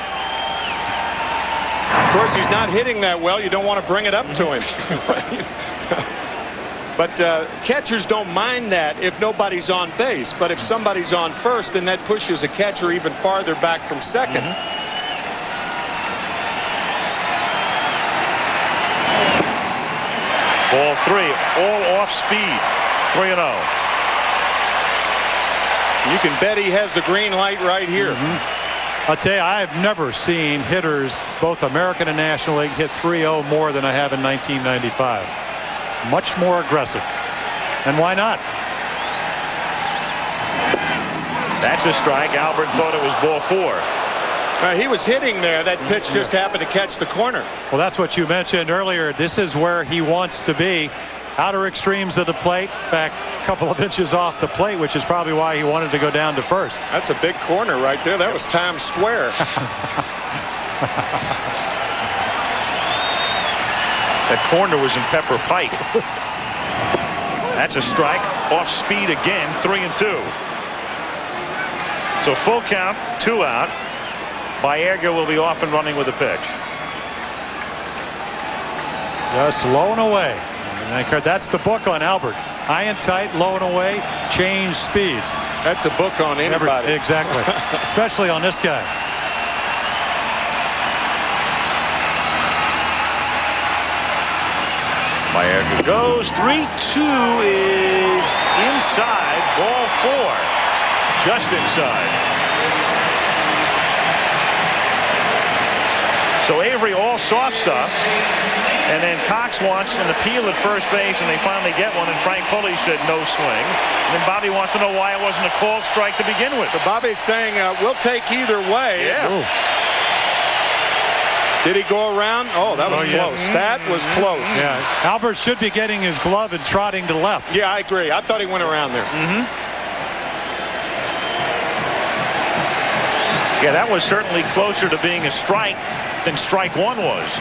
Speaker 25: Of course, he's not hitting that well. You don't want to bring it up to him. But catchers don't mind that if nobody's on base. But if somebody's on first, then that pushes a catcher even farther back from second.
Speaker 1: Ball 3, all off speed. 3-0.
Speaker 25: You can bet he has the green light right here.
Speaker 26: I'll tell you, I've never seen hitters, both American and National League, hit 3-0 more than I have in 1995. Much more aggressive. And why not?
Speaker 1: That's a strike. Albert thought it was ball 4.
Speaker 25: He was hitting there. That pitch just happened to catch the corner.
Speaker 26: Well, that's what you mentioned earlier. This is where he wants to be. Outer extremes of the plate. In fact, a couple of inches off the plate, which is probably why he wanted to go down to first.
Speaker 25: That's a big corner right there. That was Times Square.
Speaker 1: That corner was in Pepper Pike. That's a strike. Off speed again. 3-2. So full count, 2 out. Baerga will be off and running with a pitch.
Speaker 26: Just low and away. And that's the book on Albert. High and tight, low and away, change speeds.
Speaker 25: That's a book on anybody.
Speaker 26: Exactly. Especially on this guy.
Speaker 1: Baerga goes. 3-2 is inside. Ball 4. Just inside. So Avery all soft stuff. And then Cox wants an appeal at first base, and they finally get one, and Frank Pulley said no swing. And then Bobby wants to know why it wasn't a called strike to begin with.
Speaker 25: But Bobby's saying we'll take either way.
Speaker 1: Yeah.
Speaker 25: Ooh. Did he go around? Oh, that was close.
Speaker 26: Yes.
Speaker 25: That was close.
Speaker 26: Yeah, Albert should be getting his glove and trotting to left.
Speaker 25: Yeah, I agree. I thought he went around there.
Speaker 1: Yeah, that was certainly closer to being a strike than strike 1 was.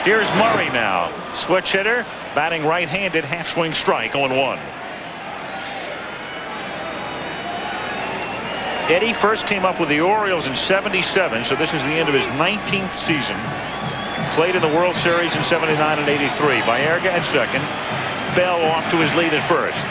Speaker 1: Here's Murray now. Switch hitter, batting right-handed, half-swing strike, 0-1. Eddie first came up with the Orioles in '77, so this is the end of his 19th season. Played in the World Series in '79 and '83. Baerga at second. Belle off to his lead at first.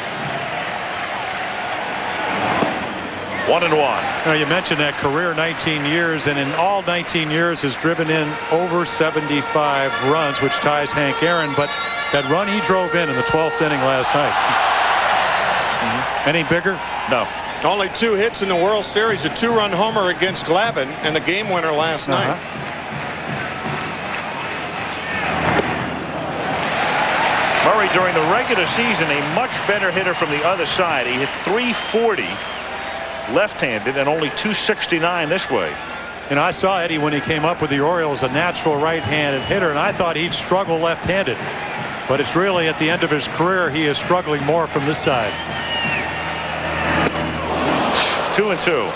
Speaker 1: 1-1.
Speaker 26: You mentioned that career 19 years, and in all 19 years has driven in over 75 runs, which ties Hank Aaron. But that run he drove in the 12th inning last night. Any bigger?
Speaker 1: No.
Speaker 25: Only 2 hits in the World Series, a 2-run homer against Glavine, and the game winner last night.
Speaker 1: Murray, during the regular season, a much better hitter from the other side. He hit .340 left-handed and only .269 this way.
Speaker 26: And I saw Eddie when he came up with the Orioles, a natural right-handed hitter, and I thought he'd struggle left-handed. But it's really at the end of his career he is struggling more from this side.
Speaker 1: 2-2.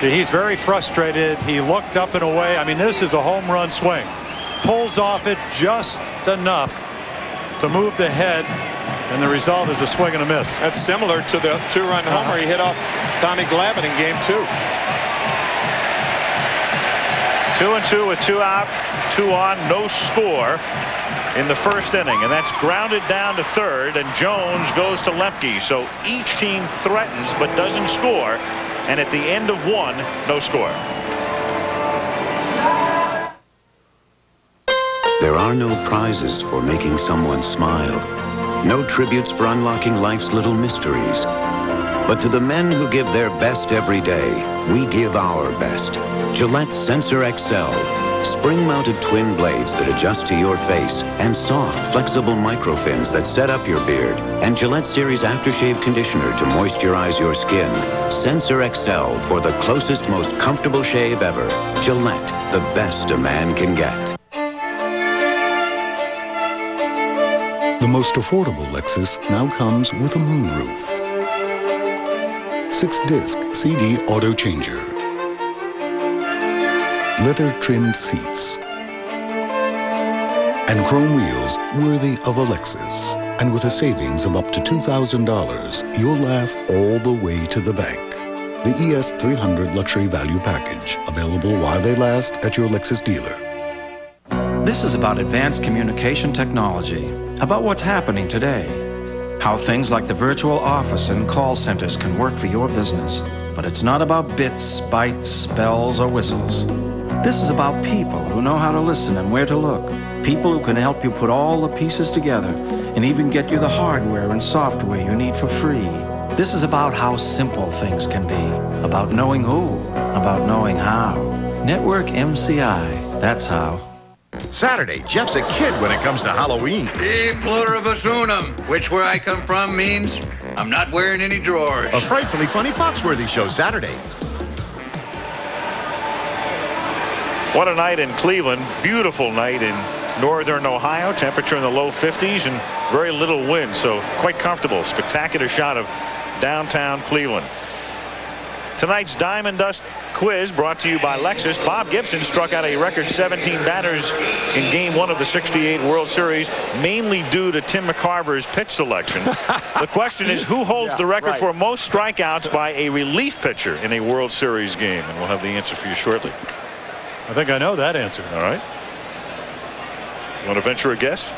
Speaker 26: He's very frustrated. He looked up and away. I mean, this is a home run swing. Pulls off it just enough to move the head, and the result is a swing and a miss.
Speaker 25: That's similar to the 2-run homer he hit off Tommy Glavine in game 2.
Speaker 1: 2-2 with 2 out, 2 on, no score in the first inning, and that's grounded down to third, and Jones goes to Lemke. So each team threatens but doesn't score, and at the end of 1, no score.
Speaker 8: There are no prizes for making someone smile, no tributes for unlocking life's little mysteries. But to the men who give their best every day, we give our best. Gillette Sensor XL. Spring-mounted twin blades that adjust to your face, and soft, flexible microfins that set up your beard, and Gillette Series aftershave conditioner to moisturize your skin. Sensor XL for the closest, most comfortable shave ever. Gillette, the best a man can get.
Speaker 23: The most affordable Lexus now comes with a moonroof, 6-disc CD auto changer, leather-trimmed seats, and chrome wheels worthy of a Lexus. And with a savings of up to $2,000, you'll laugh all the way to the bank. The ES300 Luxury Value Package, available while they last at your Lexus dealer.
Speaker 10: This is about advanced communication technology, about what's happening today, how things like the virtual office and call centers can work for your business. But it's not about bits, bytes, bells, or whistles. This is about people who know how to listen and where to look. People who can help you put all the pieces together and even get you the hardware and software you need for free. This is about how simple things can be. About knowing who, about knowing how. Network MCI, that's how.
Speaker 12: Saturday, Jeff's a kid when it comes to Halloween.
Speaker 13: E pluribus unum, which where I come from means
Speaker 12: I'm not wearing any drawers. A frightfully funny Foxworthy show Saturday.
Speaker 1: What a night in Cleveland. Beautiful night in northern Ohio. Temperature in the low 50s and very little wind, so quite comfortable. Spectacular shot of downtown Cleveland. Tonight's Diamond Dust quiz brought to you by Lexus. Bob Gibson struck out a record 17 batters in Game 1 of the '68 World Series, mainly due to Tim McCarver's pitch selection. The question is, who holds the record for most strikeouts by a relief pitcher in a World Series game? And we'll have the answer for you shortly.
Speaker 26: I think I know that answer.
Speaker 1: All right. You want to venture a guess?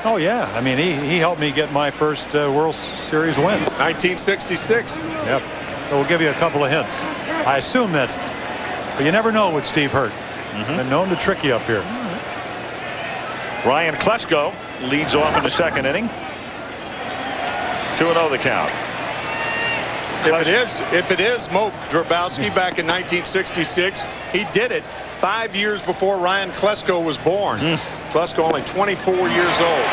Speaker 26: Oh, yeah. I mean, he helped me get my first World Series win.
Speaker 25: 1966.
Speaker 26: Yep. So we'll give you a couple of hints. I assume that's, but you never know with Steve Hurt. Been known to trick you up here.
Speaker 1: Ryan Klesko leads off in the second inning. 2-0 the count.
Speaker 25: If it is Mo Grabowski back in 1966, he did it 5 years before Ryan Klesko was born. Klesko only 24 years old.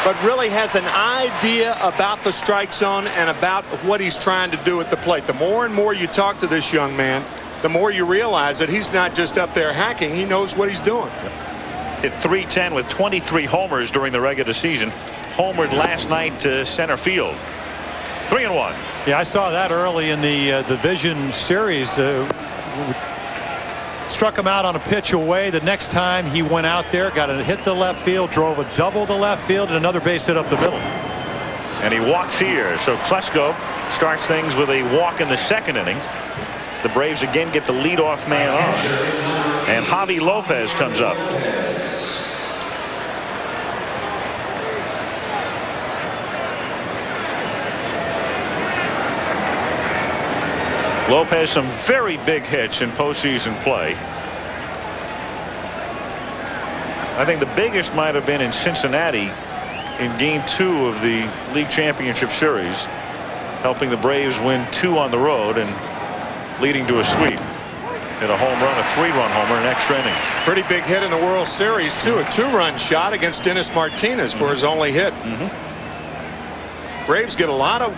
Speaker 25: But really has an idea about the strike zone and about what he's trying to do at the plate. The more and more you talk to this young man, the more you realize that he's not just up there hacking. He knows what he's doing.
Speaker 1: Hit .310 with 23 homers during the regular season. Homered last night to center field. 3-1.
Speaker 26: Yeah, I saw that early in the division series. Struck him out on a pitch away. The next time he went out there, got a hit to left field, drove a double to left field, and another base hit up the middle.
Speaker 1: And he walks here. So Klesko starts things with a walk in the second inning. The Braves again get the leadoff man on. And Javi Lopez comes up. Lopez, some very big hits in postseason play. I think the biggest might have been in Cincinnati in Game 2 of the League Championship Series, helping the Braves win 2 on the road and leading to a sweep. Hit a home run, a 3-run homer in extra innings.
Speaker 25: Pretty big hit in the World Series, too. A 2-run shot against Dennis Martinez for his only hit. Braves get a lot of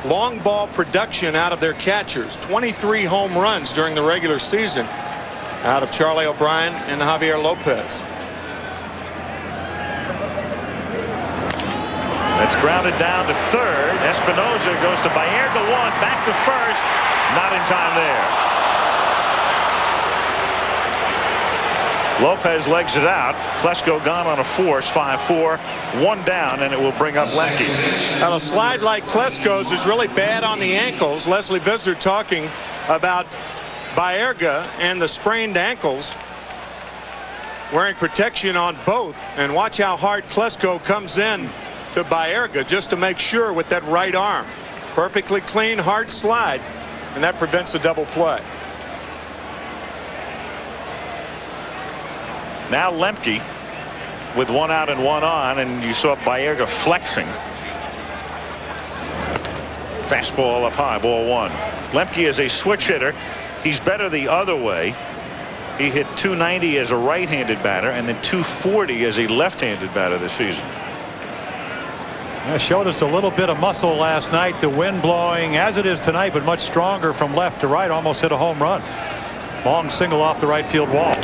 Speaker 25: long ball production out of their catchers. 23 home runs during the regular season out of Charlie O'Brien and Javier Lopez.
Speaker 1: That's grounded down to third. Espinosa goes to Baerga, one, back to first. Not in time there. Lopez legs it out. Klesko gone on a force. 5-4, 1 down, and it will bring up Lemke.
Speaker 25: Now, a slide like Klesko's is really bad on the ankles. Leslie Visser talking about Baerga and the sprained ankles, wearing protection on both. And watch how hard Klesko comes in to Baerga just to make sure with that right arm. Perfectly clean, hard slide, and that prevents a double play.
Speaker 1: Now Lemke with 1 out and 1 on, and you saw Baerga flexing. Fastball up high, ball 1. Lemke is a switch hitter. He's better the other way. He hit .290 as a right-handed batter and then .240 as a left-handed batter this season.
Speaker 26: Yeah, showed us a little bit of muscle last night. The wind blowing as it is tonight, but much stronger from left to right. Almost hit a home run. Long single off the right field wall.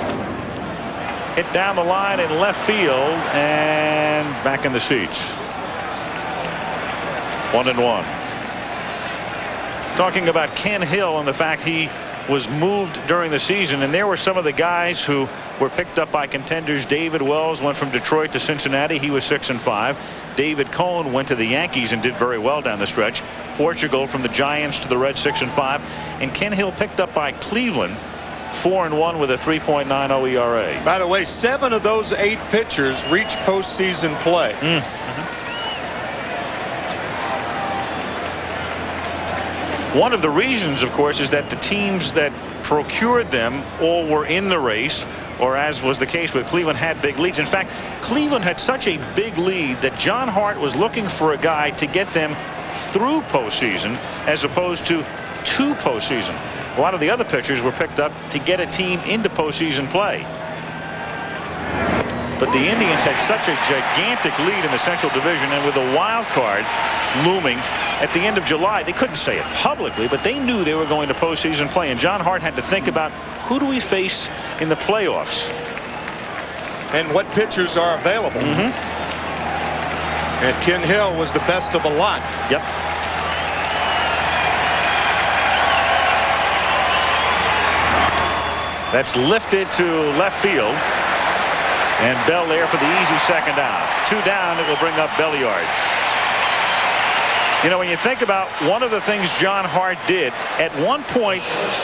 Speaker 1: Hit down the line in left field and back in the seats. 1-1. Talking about Ken Hill and the fact he was moved during the season, and there were some of the guys who were picked up by contenders. David Wells went from Detroit to Cincinnati. He was 6-5. David Cohn went to the Yankees and did very well down the stretch. Portugal from the Giants to the Reds, 6-5. And Ken Hill picked up by Cleveland, 4-1 with a 3.90 ERA.
Speaker 25: By the way, 7 of those 8 pitchers reached postseason play.
Speaker 1: One of the reasons, of course, is that the teams that procured them all were in the race, or as was the case with Cleveland, had big leads. In fact, Cleveland had such a big lead that John Hart was looking for a guy to get them through postseason as opposed to postseason. A lot of the other pitchers were picked up to get a team into postseason play. But the Indians had such a gigantic lead in the Central Division, and with a wild card looming at the end of July, they couldn't say it publicly, but they knew they were going to postseason play. And John Hart had to think about, who do we face in the playoffs?
Speaker 13: And what pitchers are available. And Ken Hill was the best of the lot.
Speaker 1: Yep. That's lifted to left field. And Belle there for the easy second out. 2 down, it will bring up Belliard. You know, when you think about one of the things John Hart did, at one point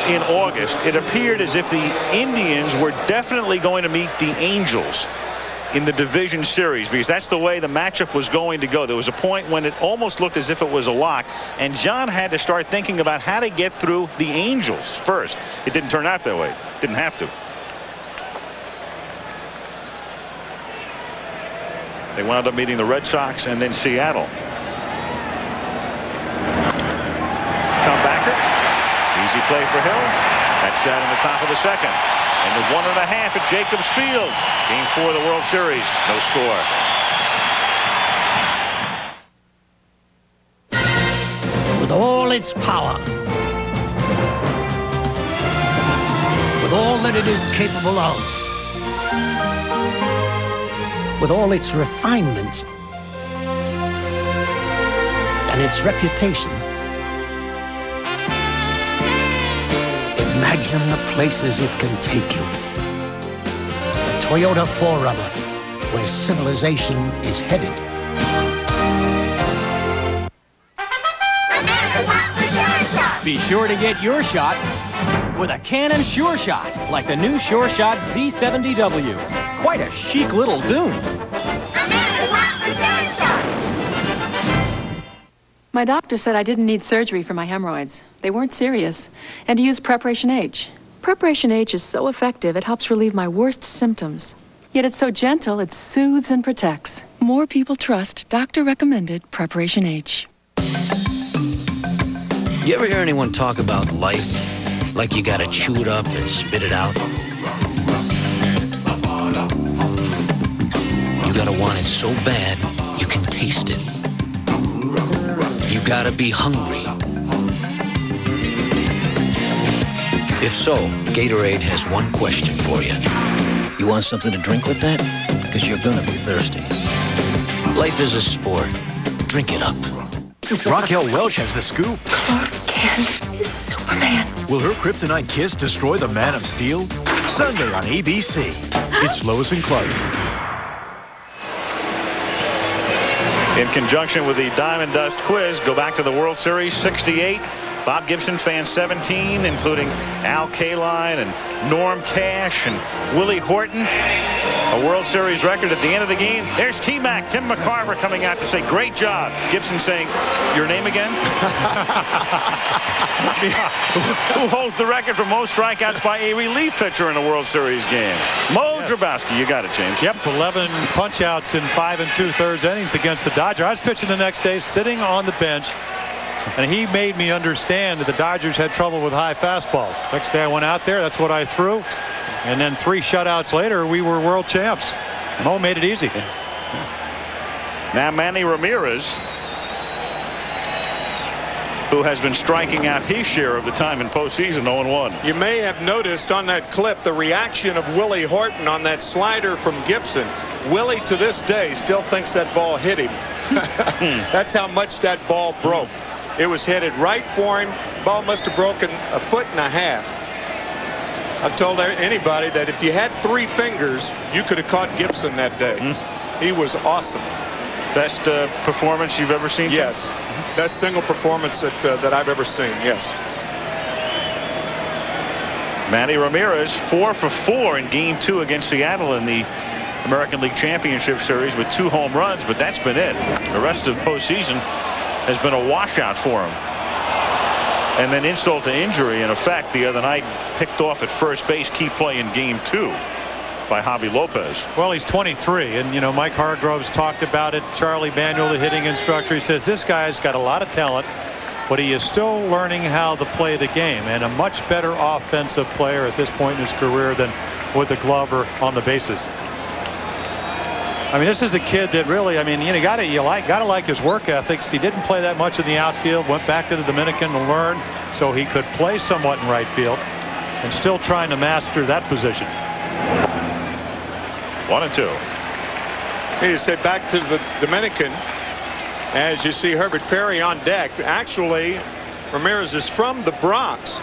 Speaker 1: in August, it appeared as if the Indians were definitely going to meet the Angels in the division series, because that's the way the matchup was going to go. There was a point when it almost looked as if it was a lock, and John had to start thinking about how to get through the Angels first. It didn't turn out that way. Didn't have to. They wound up meeting the Red Sox and then Seattle. Comebacker. Easy play for Hill. That's down in the top of the second. And the 1.5 at Jacobs Field. Game 4 of the World Series. No score.
Speaker 14: With all its power, with all that it is capable of, with all its refinements and its reputation, imagine the places it can take you. The Toyota 4Runner, where civilization is headed.
Speaker 15: Be sure to get your shot with a Canon Sure Shot, like the new Sure Shot Z70W. Quite a chic little zoom.
Speaker 16: My doctor said I didn't need surgery for my hemorrhoids. They weren't serious. And to use Preparation H. Preparation H is so effective, it helps relieve my worst symptoms. Yet it's so gentle, it soothes and protects. More people trust doctor-recommended Preparation H.
Speaker 17: You ever hear anyone talk about life like you gotta chew it up and spit it out? You gotta want it so bad you can taste it. You gotta be hungry. If so, Gatorade has one question for you. You want something to drink with that? Because you're gonna be thirsty. Life is a sport. Drink it up.
Speaker 18: Raquel Welch has the scoop.
Speaker 16: Clark Kent is Superman.
Speaker 18: Will her kryptonite kiss destroy the Man of Steel? Sunday on ABC. It's Lois and Clark.
Speaker 1: In conjunction with the Diamond Dust Quiz, go back to the World Series 68. Bob Gibson fans 17, including Al Kaline and Norm Cash and Willie Horton. A World Series record at the end of the game. There's T-Mac, Tim McCarver, coming out to say, great job. Gibson saying, your name again? Who holds the record for most strikeouts by a relief pitcher in a World Series game? Mo Grabowski. You got it, James.
Speaker 26: Yep, 11 punch-outs in 5 2/3 innings against the Dodgers. I was pitching the next day, sitting on the bench, and he made me understand that the Dodgers had trouble with high fastballs. Next day I went out there, that's what I threw. And then 3 shutouts later, we were world champs. Mo made it easy.
Speaker 1: Now Manny Ramirez, who has been striking out his share of the time in postseason, 0-1.
Speaker 13: You may have noticed on that clip the reaction of Willie Horton on that slider from Gibson. Willie, to this day, still thinks that ball hit him. That's how much that ball broke. It was headed right for him. Ball must have broken 1.5 feet. I've told anybody that if you had 3 fingers, you could have caught Gibson that day. He was awesome.
Speaker 1: Best performance you've ever seen?
Speaker 13: Yes. Best single performance that I've ever seen, yes.
Speaker 1: Manny Ramirez 4 for 4 in Game 2 against Seattle in the American League Championship Series with 2 home runs, but that's been it. The rest of postseason has been a washout for him. And then insult to injury, in effect, the other night, picked off at first base, key play in Game 2 by Javi Lopez.
Speaker 26: Well, he's 23, and, you know, Mike Hargroves talked about it. Charlie Manuel, the hitting instructor, he says this guy's got a lot of talent, but he is still learning how to play the game, and a much better offensive player at this point in his career than with the glove or on the bases. I mean, this is a kid that really, I mean, you gotta like his work ethics. He didn't play that much in the outfield, went back to the Dominican to learn so he could play somewhat in right field, and still trying to master that position.
Speaker 1: 1-2.
Speaker 13: You say back to the Dominican as you see Herbert Perry on deck. Actually, Ramirez is from the Bronx,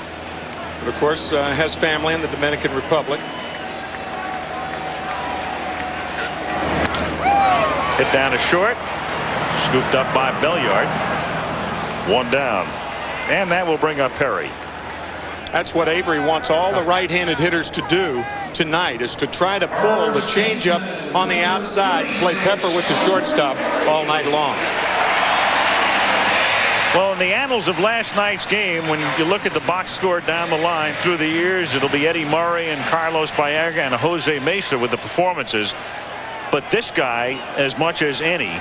Speaker 13: but of course has family in the Dominican Republic.
Speaker 1: Hit down to short, scooped up by Belliard. 1 down, and that will bring up Perry.
Speaker 13: That's what Avery wants all the right-handed hitters to do tonight, is to try to pull the changeup on the outside, play Pepper with the shortstop all night long.
Speaker 1: Well, in the annals of last night's game, when you look at the box score down the line through the years, it'll be Eddie Murray and Carlos Baerga and Jose Mesa with the performances. But this guy, as much as any,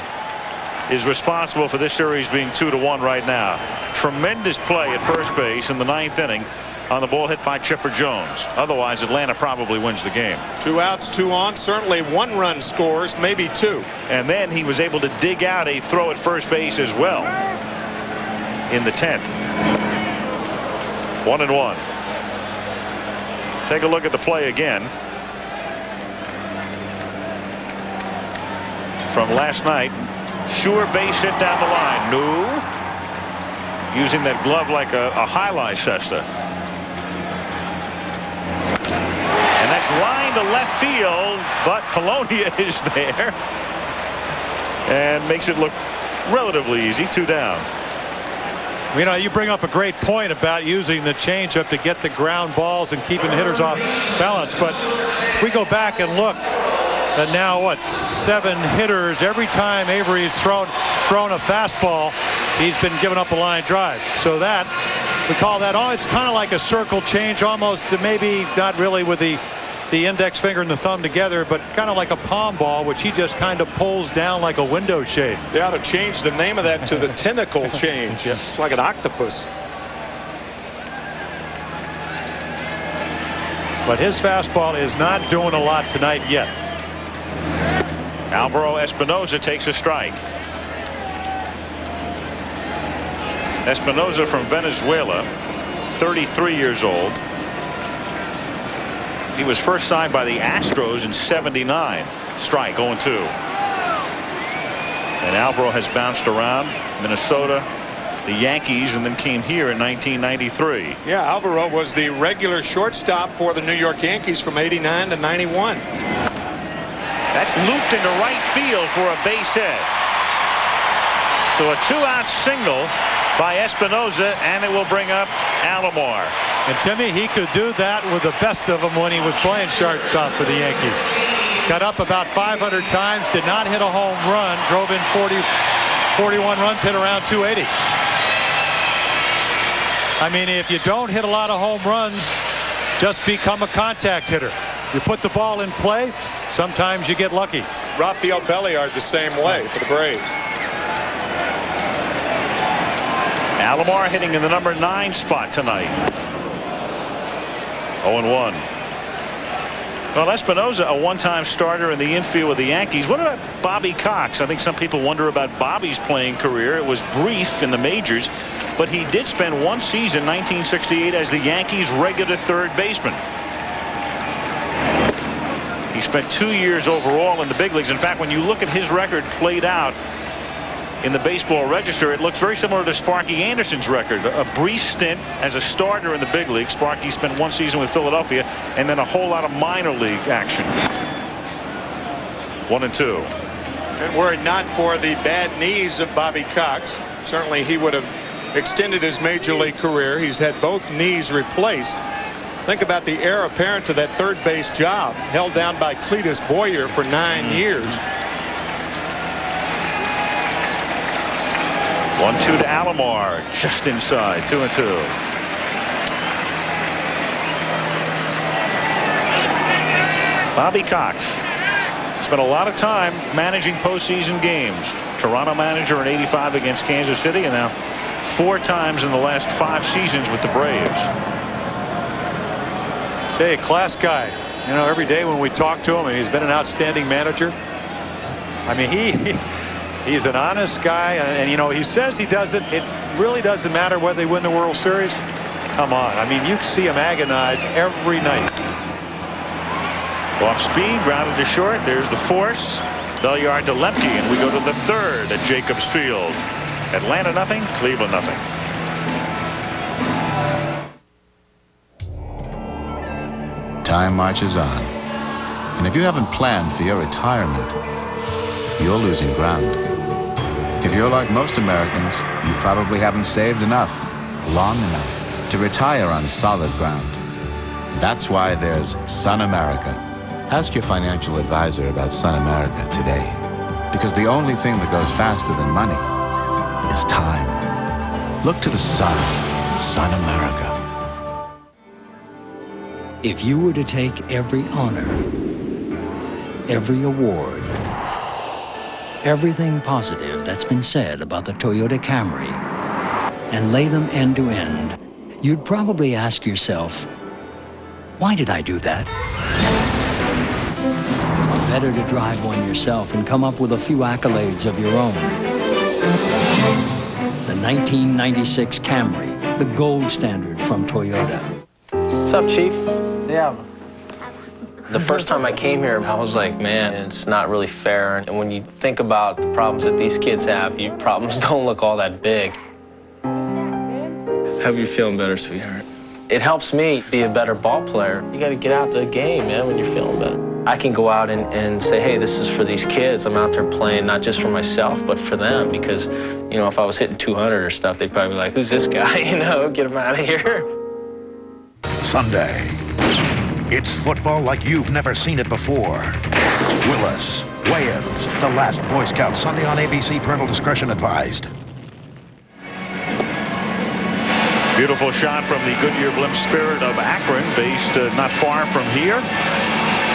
Speaker 1: is responsible for this series being 2-1 right now. Tremendous play at first base in the 9th inning on the ball hit by Chipper Jones. Otherwise, Atlanta probably wins the game. 2
Speaker 13: outs, 2 on. Certainly 1-run scores, maybe 2.
Speaker 1: And then he was able to dig out a throw at first base as well in the 10th. 1-1. Take a look at the play again from last night. Sure base hit down the line. No. Using that glove like a highlight cesta. And that's line to left field, but Polonia is there and makes it look relatively easy. 2 down.
Speaker 26: You know, you bring up a great point about using the changeup to get the ground balls and keeping the hitters off balance. But if we go back and look at now, what, 7 hitters, every time Avery's thrown a fastball, he's been giving up a line drive. So that, we call that, it's kind of like a circle change, almost, maybe not really with the index finger and the thumb together, but kind of like a palm ball, which he just kind of pulls down like a window shade.
Speaker 13: They ought to change the name of that to the tentacle change.
Speaker 26: Yeah.
Speaker 13: It's like an octopus.
Speaker 26: But his fastball is not doing a lot tonight yet.
Speaker 1: Alvaro Espinoza takes a strike. Espinoza from Venezuela, 33 years old. He was first signed by the Astros in '79. Strike, 0-2. And Alvaro has bounced around Minnesota, the Yankees, and then came here in 1993.
Speaker 13: Yeah, Alvaro was the regular shortstop for the New York Yankees from '89 to '91.
Speaker 1: That's looped into right field for a base hit. So a 2-out single by Espinoza, and it will bring up Alomar.
Speaker 26: And Timmy, he could do that with the best of them when he was playing shortstop for the Yankees. Got up about 500 times, did not hit a home run, drove in 41 runs, hit around 280. I mean, if you don't hit a lot of home runs, just become a contact hitter. You put the ball in play, sometimes you get lucky.
Speaker 13: Rafael Belliard the same way for the Braves.
Speaker 1: Alomar hitting in the number 9 spot tonight. 0-1. Well, Espinoza, a one-time starter in the infield with the Yankees. What about Bobby Cox? I think some people wonder about Bobby's playing career. It was brief in the majors, but he did spend one season, 1968, as the Yankees' regular third baseman. He spent 2 years overall in the big leagues. In fact, when you look at his record played out in the baseball register, it looks very similar to Sparky Anderson's record. A brief stint as a starter in the big league. Sparky spent one season with Philadelphia and then a whole lot of minor league action. 1-2.
Speaker 13: And were it not for the bad knees of Bobby Cox, certainly he would have extended his major league career. He's had both knees replaced. Think about the heir apparent to that third base job, held down by Cletus Boyer for 9 years.
Speaker 1: 1-2 to Alomar, just inside. 2-2. Bobby Cox spent a lot of time managing postseason games. Toronto manager in '85 against Kansas City, and now 4 times in the last 5 seasons with the Braves.
Speaker 26: Hey, class guy. You know, every day when we talk to him, he's been an outstanding manager. I mean, he's an honest guy, and you know, he says he does it. It really doesn't matter whether they win the World Series. Come on. I mean, you see him agonize every night.
Speaker 1: Off speed, grounded to short. There's the force. Belliard to Lemke, and we go to the third at Jacobs Field. Atlanta nothing, Cleveland nothing.
Speaker 2: Time marches on. And if you haven't planned for your retirement, you're losing ground. If you're like most Americans, you probably haven't saved enough, long enough, to retire on solid ground. That's why there's Sun America. Ask your financial advisor about Sun America today. Because the only thing that goes faster than money is time. Look to the sun. Sun America.
Speaker 3: If you were to take every honor, every award, everything positive that's been said about the Toyota Camry, and lay them end to end, you'd probably ask yourself, why did I do that? Better to drive one yourself and come up with a few accolades of your own. The 1996 Camry, the gold standard from Toyota.
Speaker 11: What's up, Chief? Yeah. The first time I came here, I was like, man, it's not really fair. And when you think about the problems that these kids have, your problems don't look all that big. Hope you're feeling better, sweetheart. It helps me be a better ball player. You got to get out to the game, man, when you're feeling better. I can go out and say, hey, this is for these kids. I'm out there playing not just for myself, but for them. Because, you know, if I was hitting 200 or stuff, they'd probably be like, who's this guy? You know, get him out of here.
Speaker 12: Sunday. It's football like you've never seen it before. Willis, Wayans, The Last Boy Scout, Sunday on ABC. Parental discretion advised.
Speaker 1: Beautiful shot from the Goodyear Blimp Spirit of Akron, based not far from here.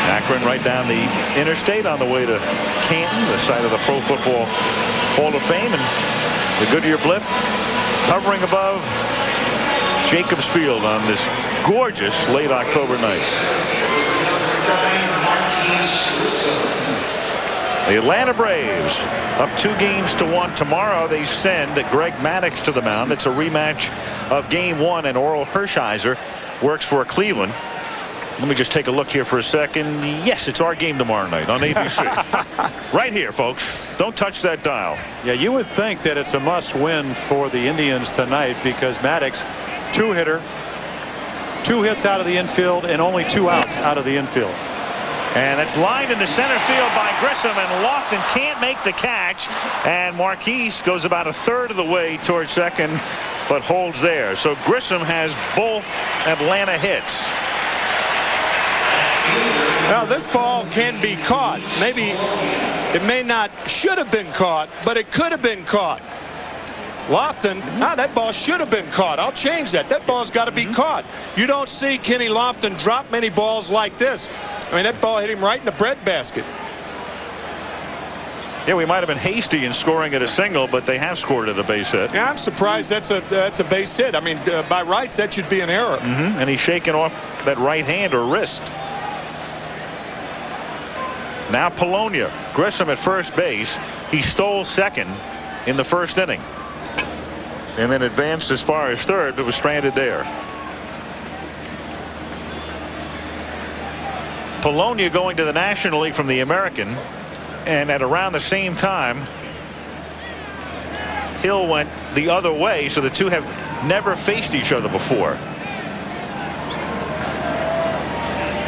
Speaker 1: Akron right down the interstate on the way to Canton, the site of the Pro Football Hall of Fame. And the Goodyear Blimp hovering above Jacobs Field on this gorgeous late October night. The Atlanta Braves up 2-1 tomorrow. They send Greg Maddux to the mound. It's a rematch of Game 1, and Oral Hershiser works for Cleveland. Let me just take a look here for a second. Yes, it's our game tomorrow night on ABC. Right here, folks. Don't touch that dial.
Speaker 26: Yeah, you would think that it's a must-win for the Indians tonight because Maddux, two-hitter, 2 hits out of the infield and only 2 outs out of the infield.
Speaker 1: And it's lined into center field by Grissom, and Lofton can't make the catch. And Marquise goes about a third of the way towards second, but holds there. So Grissom has both Atlanta hits.
Speaker 13: Now this ball can be caught. Maybe it may not should have been caught, but it could have been caught. Lofton, that ball should have been caught. I'll change that. That ball's got to be caught. You don't see Kenny Lofton drop many balls like this. I mean, that ball hit him right in the breadbasket.
Speaker 1: Yeah, we might have been hasty in scoring at a single, but they have scored at a base hit.
Speaker 13: Yeah, I'm surprised that's a base hit. I mean, by rights, that should be an error.
Speaker 1: And he's shaking off that right hand or wrist. Now Polonia. Grissom at first base. He stole second in the first inning, and then advanced as far as third, but was stranded there. Polonia going to the National League from the American, and at around the same time Hill went the other way, so the two have never faced each other before.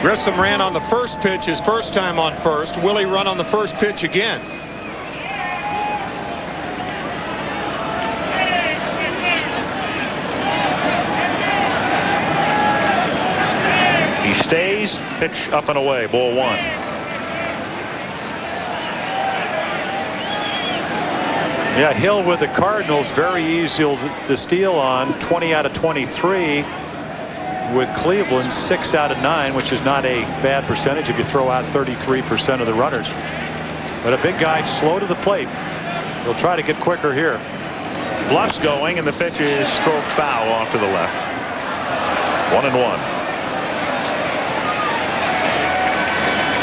Speaker 13: Grissom ran on the first pitch his first time on first. Willie run on the first pitch again.
Speaker 1: He stays, pitch up and away, ball 1.
Speaker 26: Yeah, Hill with the Cardinals, very easy to steal on. 20 out of 23. With Cleveland, 6 out of 9, which is not a bad percentage if you throw out 33% of the runners. But a big guy slow to the plate. He'll try to get quicker here.
Speaker 1: Bluff's going, and the pitch is stroked foul off to the left. 1-1.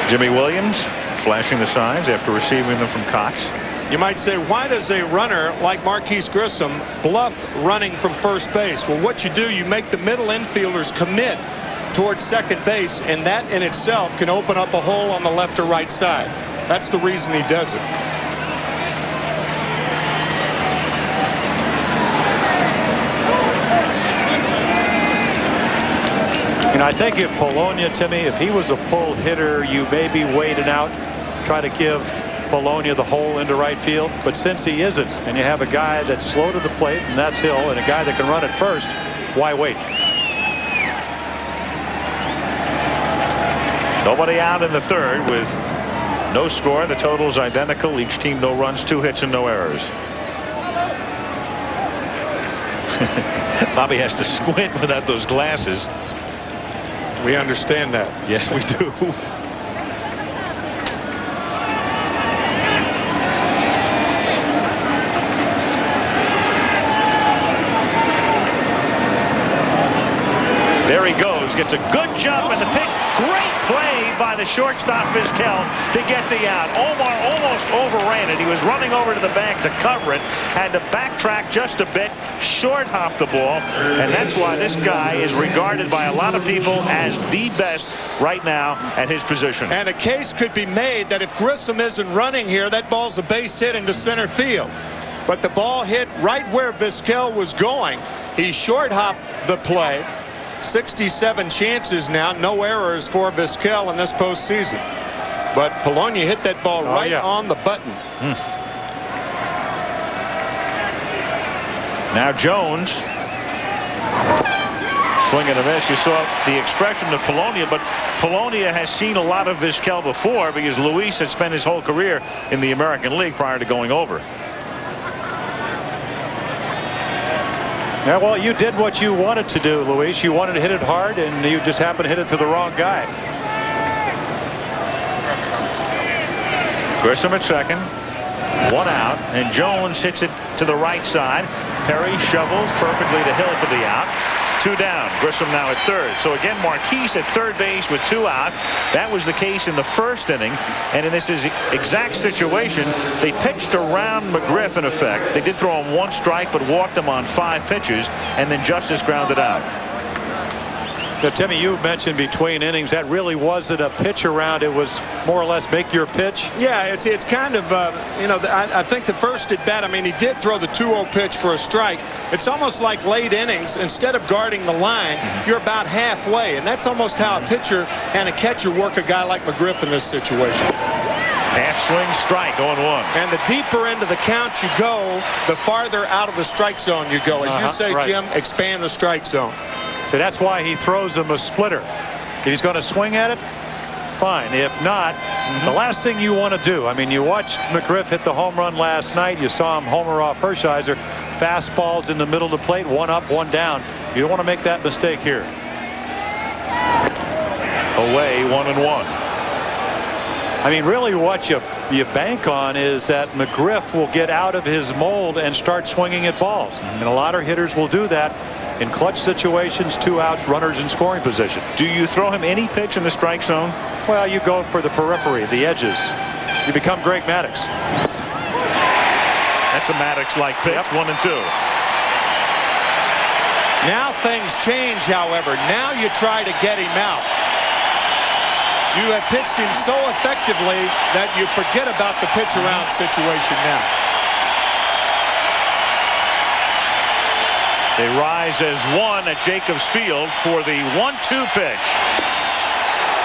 Speaker 1: Jimmy Williams, flashing the signs after receiving them from Cox.
Speaker 13: You might say, why does a runner like Marquise Grissom bluff running from first base? Well, what you do, you make the middle infielders commit towards second base, and that in itself can open up a hole on the left or right side. That's the reason he does it.
Speaker 26: And I think if Polonia, Timmy, if he was a pull hitter, you maybe waited out, try to give Polonia the hole into right field. But since he isn't, and you have a guy that's slow to the plate, and that's Hill, and a guy that can run it first, why wait?
Speaker 1: Nobody out in the third with no score. The total's identical. Each team no runs, 2 hits, and no errors. Bobby has to squint without those glasses.
Speaker 13: We understand that.
Speaker 1: Yes, we do. There he goes. Gets a good jump and the pitch. Great play by the shortstop Vizquel to get the out. Omar almost overran it. He was running over to the bag to cover it. Had to backtrack just a bit. Short hop the ball. And that's why this guy is regarded by a lot of people as the best right now at his position.
Speaker 13: And a case could be made that if Grissom isn't running here, that ball's a base hit into center field. But the ball hit right where Vizquel was going. He short hopped the play. 67 chances now, no errors for Vizquel in this postseason. But Polonia hit that ball right on the button.
Speaker 1: Now Jones. Swing and a miss. You saw the expression of Polonia, but Polonia has seen a lot of Vizquel before because Luis had spent his whole career in the American League prior to going over.
Speaker 26: Yeah, well, you did what you wanted to do, Luis. You wanted to hit it hard, and you just happened to hit it to the wrong guy.
Speaker 1: Grissom at second. 1 out, and Jones hits it to the right side. Perry shovels perfectly to Hill for the out. 2 down. Grissom now at third. So again, Marquise at third base with 2 out. That was the case in the first inning. And in this exact situation, they pitched around McGriff in effect. They did throw him 1 strike, but walked him on 5 pitches, and then Justice grounded out.
Speaker 26: Now, Timmy, you mentioned between innings that really wasn't a pitch around. It was more or less make your pitch.
Speaker 13: Yeah, it's kind of you know, I think the first at bat, I mean, he did throw the 2-0 pitch for a strike. It's almost like late innings. Instead of guarding the line, you're about halfway, and that's almost how a pitcher and a catcher work a guy like McGriff in this situation.
Speaker 1: Half swing strike, 0-1.
Speaker 13: And the deeper into the count you go, the farther out of the strike zone you go. As you say,
Speaker 26: right.
Speaker 13: Jim, expand the strike zone.
Speaker 26: So that's why he throws him a splitter. If he's going to swing at it, fine. If not, the last thing you want to do, I mean, you watched McGriff hit the home run last night. You saw him homer off Hershiser. Fastballs in the middle of the plate, 1 up, 1 down. You don't want to make that mistake here.
Speaker 1: Away, 1-1.
Speaker 26: I mean, really what you bank on is that McGriff will get out of his mold and start swinging at balls. And a lot of hitters will do that. In clutch situations, 2 outs, runners in scoring position.
Speaker 1: Do you throw him any pitch in the strike zone?
Speaker 26: Well, you go for the periphery, the edges. You become Greg Maddux.
Speaker 1: That's a Maddux-like pitch, 1-2.
Speaker 13: Now things change, however. Now you try to get him out. You have pitched him so effectively that you forget about the pitch around situation now.
Speaker 1: They rise as 1 at Jacobs Field for the 1-2 pitch.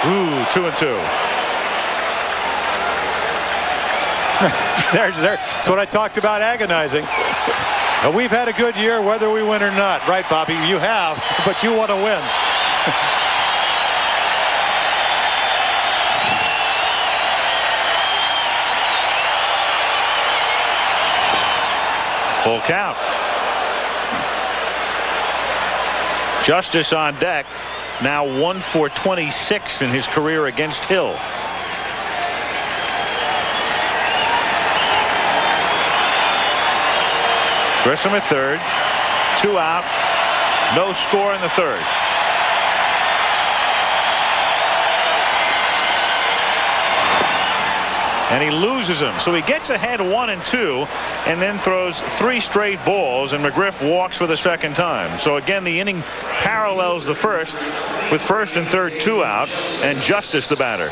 Speaker 1: Ooh, 2-2.
Speaker 26: That's what I talked about, agonizing. We've had a good year whether we win or not. Right, Bobby? You have, but you want to win.
Speaker 1: Full count. Justice on deck. Now 1 for 26 in his career against Hill. Grissom at third. 2 out. No score in the third. And he loses them. So he gets ahead 1-2 and then throws 3 straight balls, and McGriff walks for the second time. So again, the inning parallels the first, with first and third 2 out, and Justice the batter.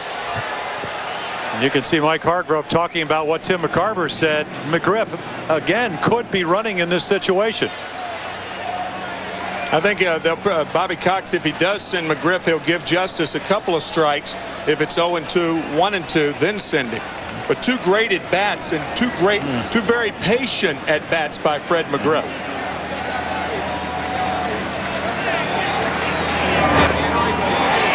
Speaker 26: And you can see Mike Hargrove talking about what Tim McCarver said. McGriff again could be running in this situation.
Speaker 13: I think Bobby Cox, if he does send McGriff, he'll give Justice a couple of strikes. If it's 0-2, 1-2, then send him. But 2 great at bats and 2 very patient at bats by Fred McGriff.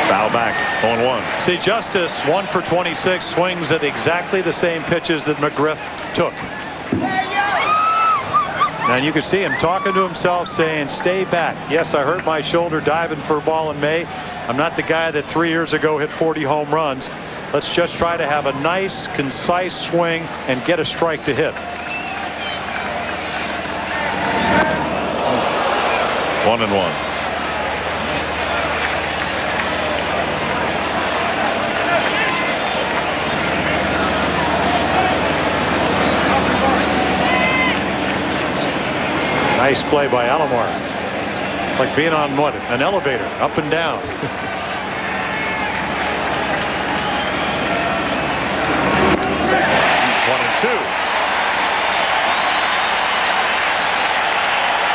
Speaker 1: Foul back, 0-1.
Speaker 26: See, Justice 1 for 26, swings at exactly the same pitches that McGriff took. And you can see him talking to himself, saying, stay back. Yes, I hurt my shoulder diving for a ball in May. I'm not the guy that 3 years ago hit 40 home runs. Let's just try to have a nice, concise swing and get a strike to hit.
Speaker 1: 1-1.
Speaker 26: Nice play by Alomar. It's like being on what? An elevator, up and down.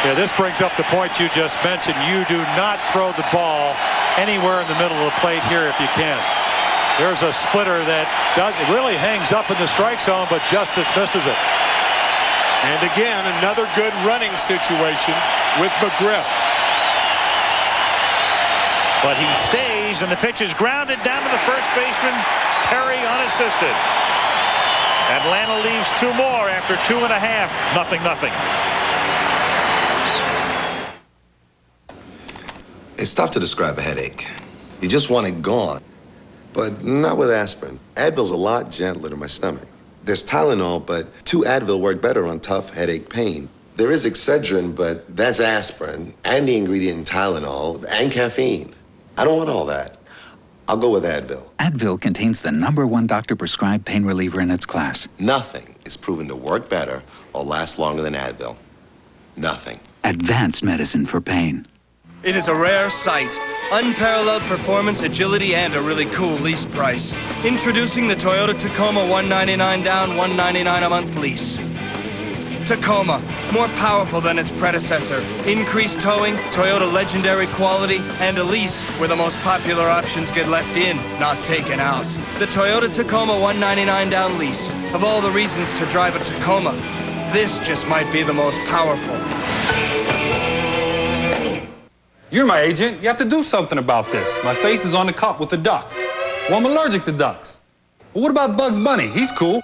Speaker 26: Yeah, this brings up the point you just mentioned. You do not throw the ball anywhere in the middle of the plate here if you can. There's a splitter that it really hangs up in the strike zone, but Justice misses it.
Speaker 13: And again, another good running situation with McGriff.
Speaker 1: But he stays, and the pitch is grounded down to the first baseman, Perry, unassisted. Atlanta leaves 2 more after 2.5. 0-0.
Speaker 4: It's tough to describe a headache. You just want it gone. But not with aspirin. Advil's a lot gentler to my stomach. There's Tylenol, but 2 Advil work better on tough headache pain. There is Excedrin, but that's aspirin, and the ingredient Tylenol, and caffeine. I don't want all that. I'll go with Advil.
Speaker 5: Advil contains the #1 doctor-prescribed pain reliever in its class.
Speaker 4: Nothing is proven to work better or last longer than Advil. Nothing.
Speaker 5: Advanced medicine for pain.
Speaker 9: It is a rare sight. Unparalleled performance, agility, and a really cool lease price. Introducing the Toyota Tacoma $199 down, $199 a month lease. Tacoma, more powerful than its predecessor. Increased towing, Toyota legendary quality, and a lease where the most popular options get left in, not taken out. The Toyota Tacoma $199 down lease. Of all the reasons to drive a Tacoma, this just might be the most powerful.
Speaker 20: You're my agent. You have to do something about this. My face is on the cup with a duck. Well, I'm allergic to ducks. But what about Bugs Bunny? He's cool.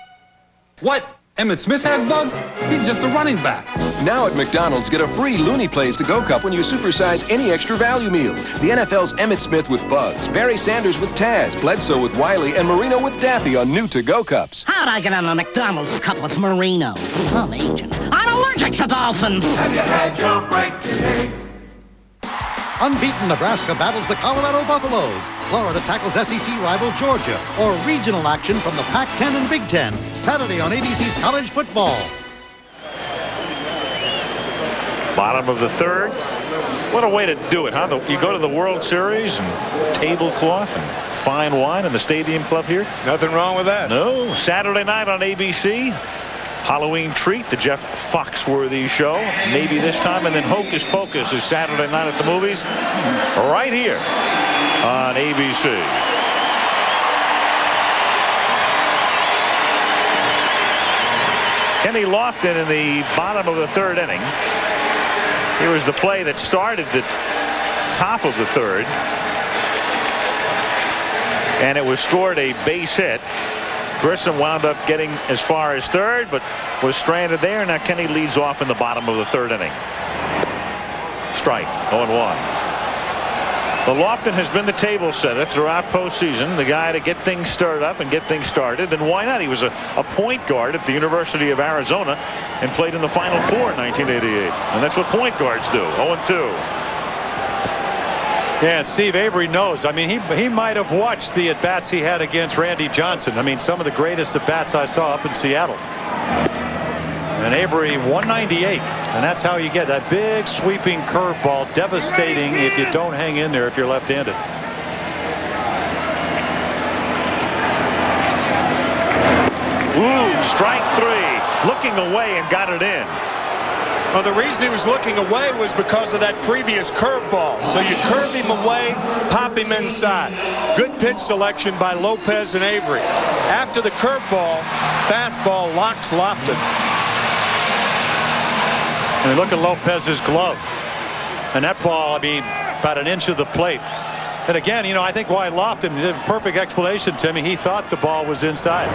Speaker 20: What? Emmitt Smith has bugs? He's just a running back.
Speaker 21: Now at McDonald's, get a free Looney Plays to-go cup when you supersize any extra value meal. The NFL's Emmitt Smith with Bugs, Barry Sanders with Taz, Bledsoe with Wiley, and Marino with Daffy on new to-go cups.
Speaker 22: How'd I get on a McDonald's cup with Marino? Some agent. I'm allergic to dolphins.
Speaker 24: Have you had your break today?
Speaker 28: Unbeaten Nebraska battles the Colorado Buffaloes. Florida tackles SEC rival Georgia. Or regional action from the Pac-10 and Big Ten. Saturday on ABC's College Football.
Speaker 1: Bottom of the third. What a way to do it, huh? You go to the World Series and tablecloth and fine wine in the Stadium Club here.
Speaker 13: Nothing wrong with that.
Speaker 1: No. Saturday night on ABC. Halloween treat, the Jeff Foxworthy show, maybe this time, and then Hocus Pocus is Saturday night at the movies, right here on ABC. Kenny Lofton in the bottom of the third inning. Here was the play that started the top of the third, and it was scored a base hit. Grissom wound up getting as far as third, but was stranded there. Now Kenny leads off in the bottom of the third inning. Strike, 0-1. The Lofton has been the table setter throughout postseason, the guy to get things stirred up and get things started. And why not? He was a point guard at the University of Arizona and played in the Final Four in 1988. And that's what point guards do. 0-2.
Speaker 26: Yeah, and Steve Avery knows. I mean, he might have watched the at-bats he had against Randy Johnson. I mean, some of the greatest at-bats I saw up in Seattle. And Avery 198, and that's how you get that big sweeping curveball, devastating if you don't hang in there if you're left-handed.
Speaker 1: Ooh, strike 3, looking away and got it in.
Speaker 13: Well, the reason he was looking away was because of that previous curveball. So you curve him away, pop him inside. Good pitch selection by Lopez and Avery. After the curveball, fastball locks Lofton.
Speaker 26: And look at Lopez's glove. And that ball, I mean, about an inch of the plate. And again, you know, I think why Lofton did a perfect explanation, Timmy. He thought the ball was inside.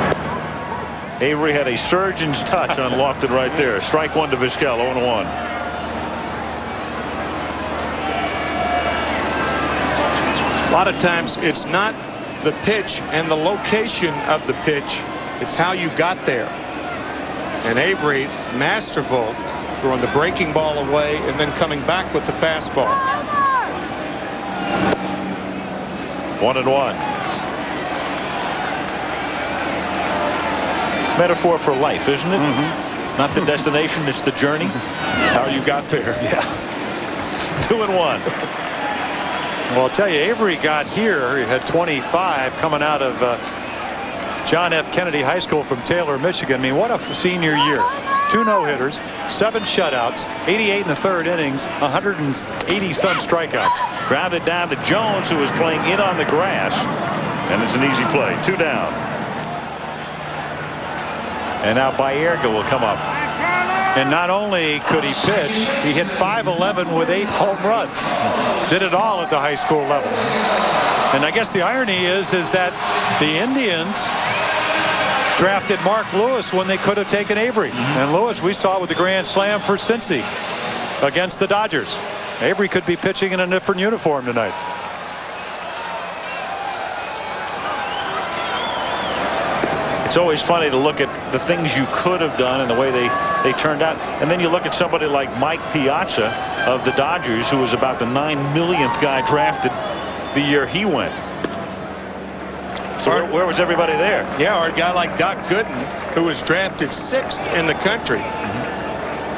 Speaker 1: Avery had a surgeon's touch on Lofton right there. Strike 1 to Vizquel, 0-1.
Speaker 13: A lot of times it's not the pitch and the location of the pitch. It's how you got there. And Avery, masterful, throwing the breaking ball away and then coming back with the fastball.
Speaker 1: 1-1. Metaphor for life, isn't it? Not the destination, it's the journey.
Speaker 13: It's how you got there.
Speaker 1: Yeah. 2-1.
Speaker 26: Well, I'll tell you, Avery got here. He had 25 coming out of John F. Kennedy High School from Taylor, Michigan. I mean, what a senior year. 2 no-hitters, 7 shutouts, 88 in the 3rd innings, 180-some strikeouts.
Speaker 1: Grounded down to Jones, who was playing in on the grass. And it's an easy play. 2 down. And now Baerga will come up.
Speaker 26: And not only could he pitch, he hit .511 with 8 home runs. Did it all at the high school level. And I guess the irony is that the Indians drafted Mark Lewis when they could have taken Avery. And Lewis, we saw with the grand slam for Cincy against the Dodgers. Avery could be pitching in a different uniform tonight.
Speaker 1: It's always funny to look at the things you could have done and the way they turned out. And then you look at somebody like Mike Piazza of the Dodgers, who was about the 9 millionth guy drafted the year he went. So where was everybody there?
Speaker 13: Yeah, or a guy like Doc Gooden, who was drafted 6th in the country.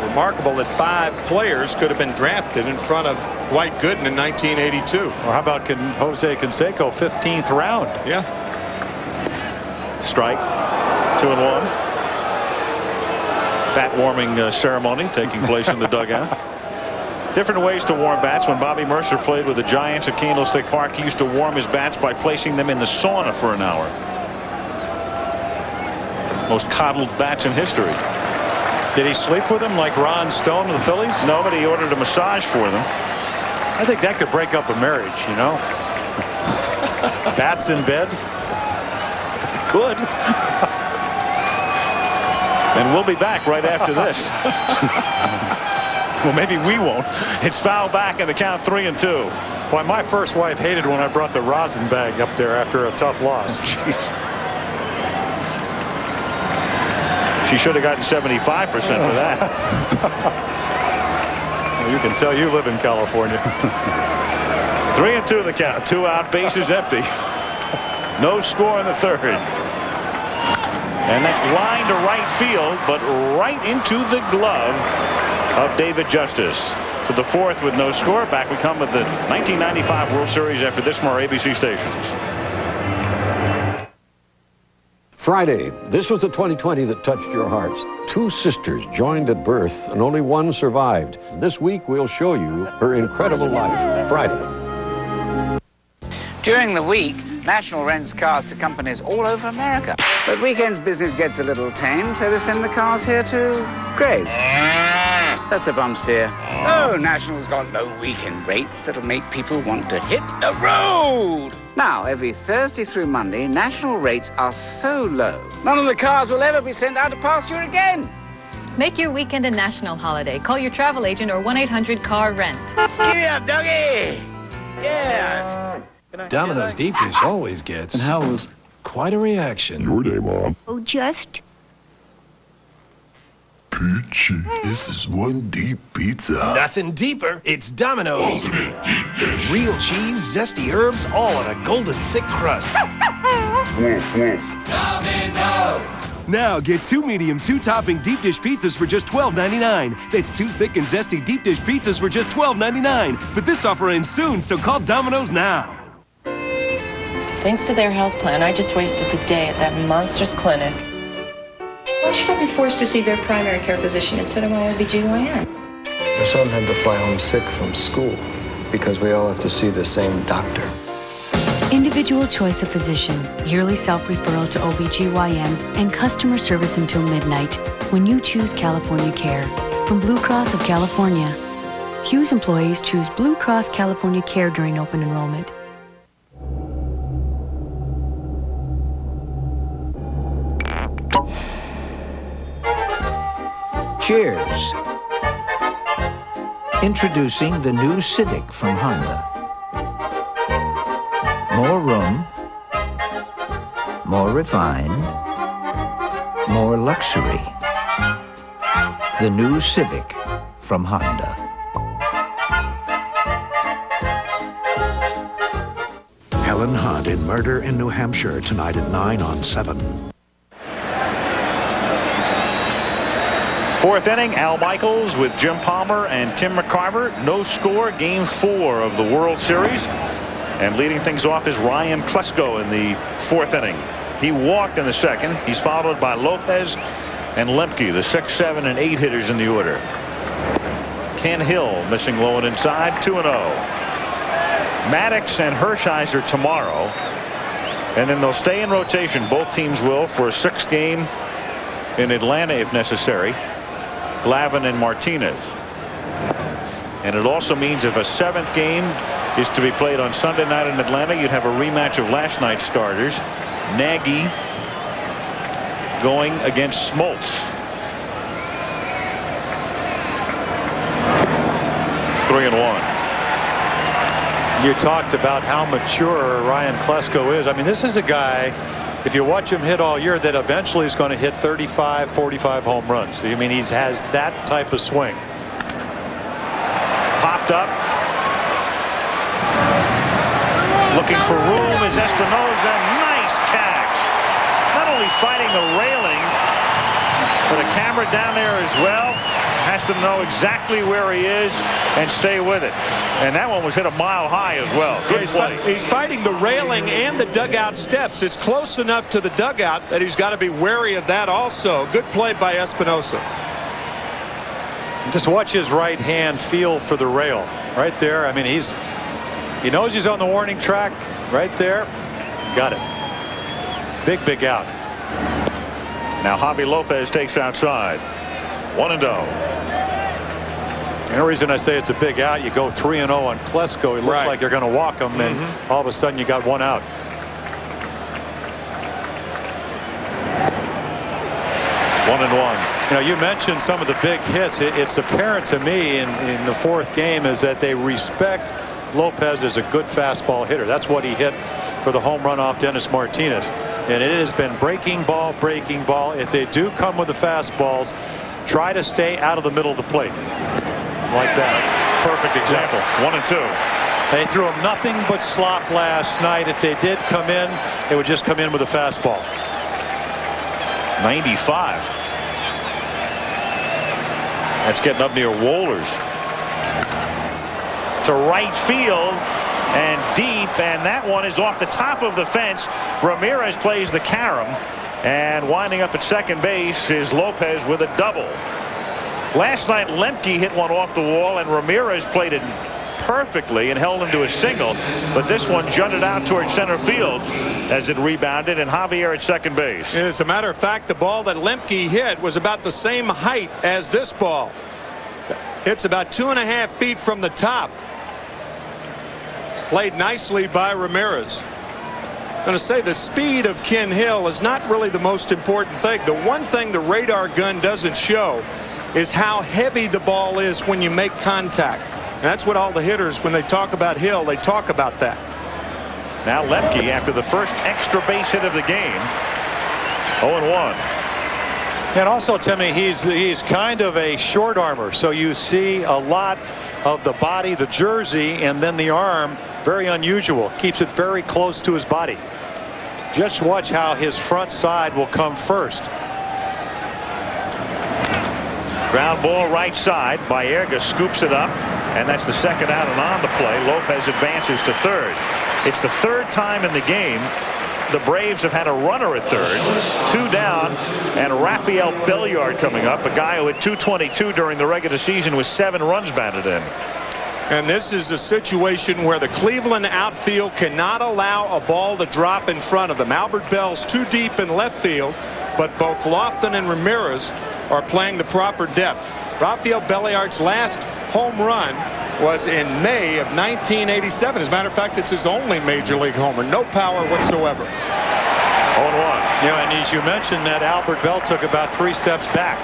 Speaker 13: Remarkable that 5 players could have been drafted in front of Dwight Gooden in 1982.
Speaker 26: Or how about Jose Canseco, 15th round?
Speaker 13: Yeah.
Speaker 1: Strike. 2-1. Bat warming ceremony taking place in the dugout. Different ways to warm bats. When Bobby Mercer played with the Giants at Candlestick Park, he used to warm his bats by placing them in the sauna for an hour. Most coddled bats in history.
Speaker 26: Did he sleep with them like Ron Stone of the Phillies?
Speaker 1: No, but he ordered a massage for them.
Speaker 26: I think that could break up a marriage, you know. Bats in bed.
Speaker 1: Good. And we'll be back right after this. Well, maybe we won't. It's foul back and the count 3-2.
Speaker 26: Boy, my first wife hated when I brought the rosin bag up there after a tough loss.
Speaker 1: She should have gotten 75% for that.
Speaker 26: Well, you can tell you live in California.
Speaker 1: 3-2 the count. 2 out, bases empty. No score in the 3rd. And that's line to right field, but right into the glove of David Justice. To the 4th with no score. Back we come with the 1995 World Series after this from our ABC stations.
Speaker 6: Friday, this was the 2020 that touched your hearts. 2 sisters joined at birth and only one survived. This week we'll show you her incredible life. Friday.
Speaker 7: During the week, National rents cars to companies all over America. But weekends business gets a little tame, so they send the cars here to Grays. That's a bum steer. So National's got low weekend rates that'll make people want to hit the road. Now, every Thursday through Monday, National rates are so low, none of the cars will ever be sent out to pasture again.
Speaker 8: Make your weekend a national holiday. Call your travel agent or 1-800-CAR-RENT.
Speaker 7: Giddy up, doggy! Yes!
Speaker 18: Domino's deep dish always gets.
Speaker 10: And how was
Speaker 18: quite a reaction.
Speaker 10: your day, Mom?
Speaker 19: Oh, just
Speaker 10: Peachy. This is one deep pizza.
Speaker 14: Nothing deeper. It's Domino's.
Speaker 10: Ultimate deep dish.
Speaker 14: Real cheese, zesty herbs, all on a golden thick crust.
Speaker 10: Woof, woof.
Speaker 14: Domino's.
Speaker 21: Now get 2 medium, 2-topping deep dish pizzas for just $12.99. That's 2 thick and zesty deep dish pizzas for just $12.99. But this offer ends soon, so call Domino's now.
Speaker 15: Thanks to their health plan, I just wasted the day at that monstrous clinic.
Speaker 17: I should probably be forced to see their primary care physician instead of my OB/GYN.
Speaker 19: Your son had to fly home sick from school because we all have to see the same doctor.
Speaker 23: Individual choice of physician, yearly self-referral to OB/GYN, and customer service until midnight when you choose California Care from Blue Cross of California. Hughes employees choose Blue Cross California Care during open enrollment.
Speaker 25: Cheers. Introducing the new Civic from Honda. More room, more refined, more luxury. The new Civic from Honda.
Speaker 12: Helen Hunt in Murder in New Hampshire tonight at 9 on 7.
Speaker 1: Fourth inning, Al Michaels with Jim Palmer and Tim McCarver. No score, game 4 of the World Series. And leading things off is Ryan Klesko in the fourth inning. He walked in the second. He's followed by Lopez and Lemke, the 6, 7, and 8 hitters in the order. Ken Hill missing low and inside, 2-0. Maddox and Hershiser tomorrow. And then they'll stay in rotation. Both teams will for a 6th game in Atlanta if necessary. Glavine and Martinez. And it also means if a 7th game is to be played on Sunday night in Atlanta, you'd have a rematch of last night's starters. Nagy going against Smoltz. 3-1.
Speaker 26: You talked about how mature Ryan Klesko is. I mean, this is a guy, if you watch him hit all year, that eventually is going to hit 35, 45 home runs. I mean, he has that type of swing.
Speaker 1: Popped up. Looking for room is Espinosa. Nice catch. Not only fighting the railing, but a camera down there as well. Has to know exactly where he is and stay with it. And that one was hit a mile high as well. Good play.
Speaker 13: He's fighting the railing and the dugout steps. It's close enough to the dugout that he's got to be wary of that also. Good play by Espinosa.
Speaker 26: Just watch his right hand feel for the rail right there. I mean, he knows he's on the warning track right there. Got it. Big out.
Speaker 1: Now Javi Lopez takes outside. 1-0.
Speaker 26: The only reason I say it's a big out, you go 3-0 on Klesko. It looks like you're going to walk him, and all of a sudden you got 1 out.
Speaker 1: One and one.
Speaker 26: You know, you mentioned some of the big hits. It's apparent to me in the 4th game is that they respect Lopez as a good fastball hitter. That's what he hit for the home run off Dennis Martinez. And it has been breaking ball. If they do come with the fastballs, try to stay out of the middle of the plate. Like that.
Speaker 1: Perfect example. 1 and 2.
Speaker 26: They threw him nothing but slop last night. If they did come in, they would just come in with a fastball.
Speaker 1: 95. That's getting up near Wohlers. To right field and deep, and that one is off the top of the fence. Ramirez plays the carom, and winding up at second base is Lopez with a double. Last night Lemke hit one off the wall, and Ramirez played it perfectly and held him to a single, but this one jutted out towards center field as it rebounded, and Javier at second base.
Speaker 13: As a matter of fact, the ball that Lemke hit was about the same height as this ball. It's about 2.5 feet from the top. Played nicely by Ramirez. I'm going to say the speed of Ken Hill is not really the most important thing. The one thing the radar gun doesn't show is how heavy the ball is when you make contact. And that's what all the hitters, when they talk about Hill, they talk about that.
Speaker 1: Now Lemke, after the first extra base hit of the game, 0-1.
Speaker 26: And also, Timmy, he's kind of a short armor, so you see a lot of the body, the jersey, and then the arm. Very unusual. Keeps it very close to his body. Just watch how his front side will come first.
Speaker 1: Ground ball right side. Baerga scoops it up, and that's the second out and on the play. Lopez advances to third. It's the third time in the game the Braves have had a runner at third. 2 down, and Rafael Belliard coming up, a guy who had 222 during the regular season with 7 runs batted in.
Speaker 13: And this is a situation where the Cleveland outfield cannot allow a ball to drop in front of them. Albert Belle's too deep in left field, but both Lofton and Ramirez are playing the proper depth. Rafael Belliard's last home run was in May of 1987. As a matter of fact, it's his only major league homer. No power whatsoever.
Speaker 1: 0-1.
Speaker 26: Yeah, and as you mentioned, that Albert Belle took about 3 steps back.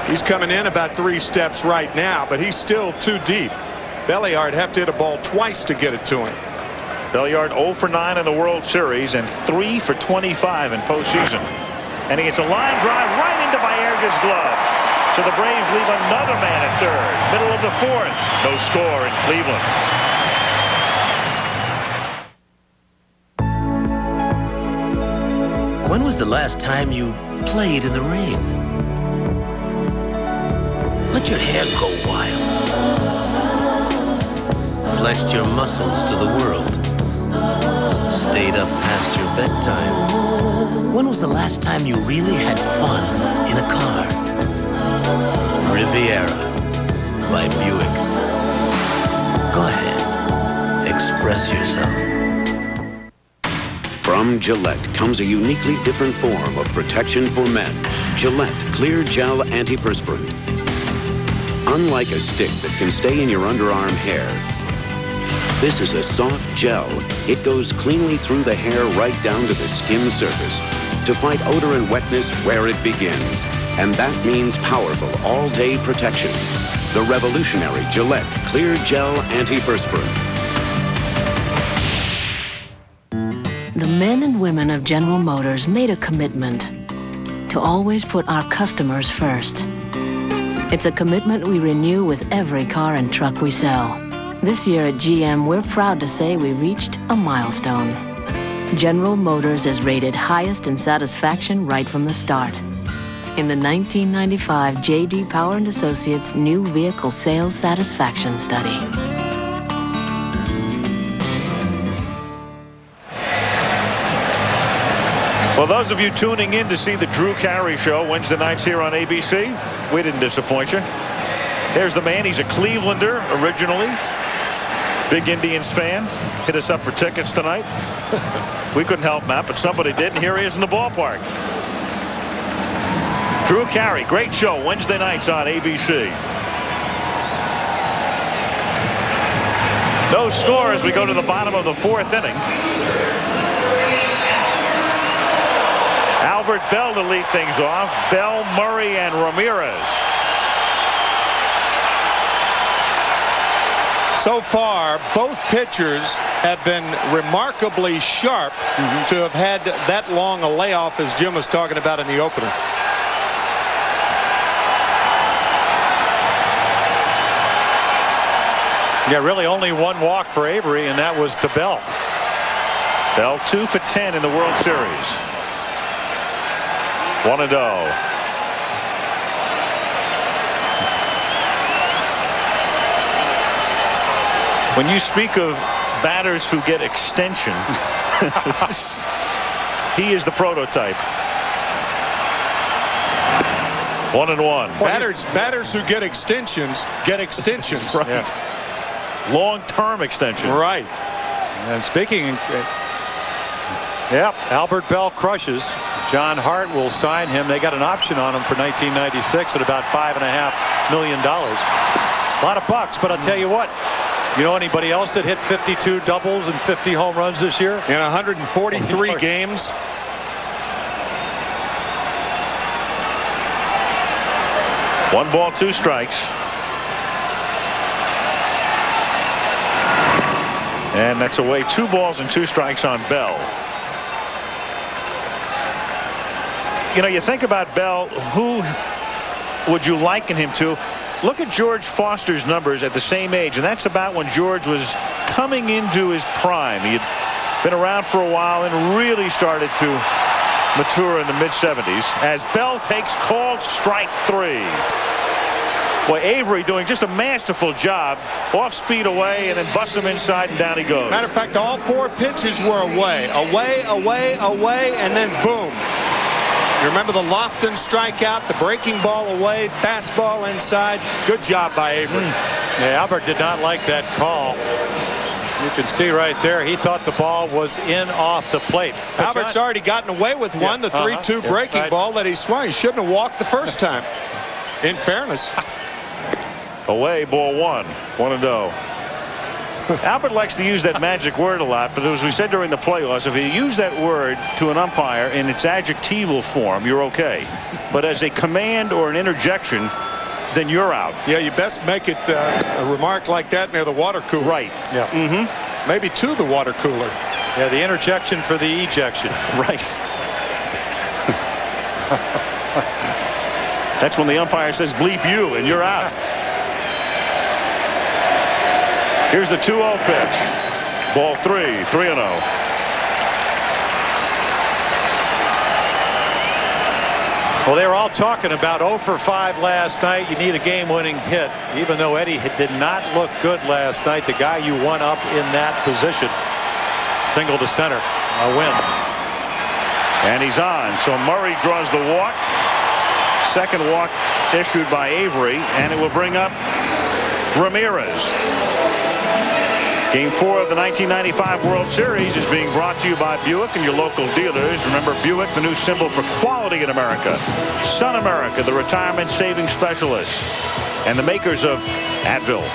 Speaker 13: He's coming in about 3 steps right now, but he's still too deep. Belliard have to hit a ball twice to get it to him.
Speaker 1: Belliard 0 for 9 in the World Series and 3 for 25 in postseason. And he gets a line drive right into Baerga's glove. So the Braves leave another man at third. Middle of the 4th. No score in Cleveland.
Speaker 2: When was the last time you played in the rain? Let your hair go wild. Flexed your muscles to the world. Stayed up past your bedtime. When was the last time you really had fun in a car? Riviera by Buick. Go ahead. Express yourself.
Speaker 3: From Gillette comes a uniquely different form of protection for men. Gillette Clear Gel Antiperspirant. Unlike a stick that can stay in your underarm hair, this is a soft gel. It goes cleanly through the hair right down to the skin surface to fight odor and wetness where it begins. And that means powerful all-day protection. The revolutionary Gillette Clear Gel Antiperspirant.
Speaker 23: The men and women of General Motors made a commitment to always put our customers first. It's a commitment we renew with every car and truck we sell. This year at GM, we're proud to say we reached a milestone. General Motors is rated highest in satisfaction right from the start. In the 1995 J.D. Power & Associates New Vehicle Sales Satisfaction Study.
Speaker 1: Well, those of you tuning in to see the Drew Carey Show Wednesday nights here on ABC, we didn't disappoint you. Here's the man. He's a Clevelander originally. Big Indians fan. Hit us up for tickets tonight. We couldn't help him out, but somebody did, and here he is in the ballpark. Drew Carey, great show Wednesday nights on ABC. No score as we go to the bottom of the 4th inning. Albert Belle to lead things off. Belle, Murray, and Ramirez.
Speaker 13: So far, both pitchers have been remarkably sharp to have had that long a layoff as Jim was talking about in the opener.
Speaker 26: Yeah, really only 1 walk for Avery, and that was to Belle.
Speaker 1: Belle 2 for 10 in the World Series. 1-0. When you speak of batters who get extension, he is the prototype. 1-1.
Speaker 13: Batters who get extensions get extensions.
Speaker 1: Right. Yeah. Long-term extensions.
Speaker 13: Right.
Speaker 26: And speaking, Albert Belle crushes. John Hart will sign him. They got an option on him for 1996 at about $5.5 million. A lot of bucks, but I'll tell you what. You know anybody else that hit 52 doubles and 50 home runs this year?
Speaker 13: In 143 games.
Speaker 1: One ball, 2 strikes. And that's away 2 balls and 2 strikes on Belle. You know, you think about Belle, who would you liken him to? Look at George Foster's numbers at the same age, and that's about when George was coming into his prime. He had been around for a while and really started to mature in the mid-70s as Belle takes called strike 3. Boy, Avery doing just a masterful job. Off speed away and then busts him inside and down he goes.
Speaker 13: Matter of fact, all 4 pitches were away, and then boom. You remember the Lofton strikeout, the breaking ball away, fastball inside. Good job by Avery.
Speaker 26: Yeah, Albert did not like that call. You can see right there, he thought the ball was in off the plate.
Speaker 13: Albert's already gotten away with one, the 3-2 breaking ball that he swung. He shouldn't have walked the first time, in fairness.
Speaker 1: Away, ball 1, 1-0. Albert likes to use that magic word a lot, but as we said during the playoffs, if you use that word to an umpire in its adjectival form, you're okay. But as a command or an interjection, then you're out.
Speaker 13: Yeah, you best make it a remark like that near the water cooler.
Speaker 1: Right.
Speaker 26: Yeah.
Speaker 13: Maybe to the water cooler.
Speaker 26: Yeah, the interjection for the ejection.
Speaker 1: Right. That's when the umpire says bleep you and you're out. Here's the 2-0 pitch. Ball 3, 3-0.
Speaker 26: Well, they were all talking about 0 for 5 last night. You need a game-winning hit. Even though Eddie did not look good last night, the guy you won up in that position, single to center, a win.
Speaker 1: And he's on. So Murray draws the walk. Second walk issued by Avery, and it will bring up Ramirez. Game 4 of the 1995 World Series is being brought to you by Buick and your local dealers. Remember, Buick, the new symbol for quality in America. Sun America, the retirement savings specialist. And the makers of Advil.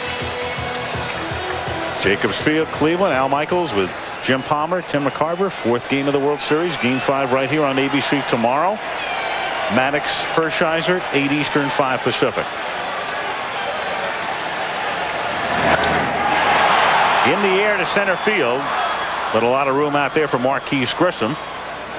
Speaker 1: Jacobs Field, Cleveland. Al Michaels with Jim Palmer, Tim McCarver. 4th game of the World Series. Game 5 right here on ABC tomorrow. Maddox, Hershiser, 8 Eastern, 5 Pacific. In the air to center field, but a lot of room out there for Marquise Grissom,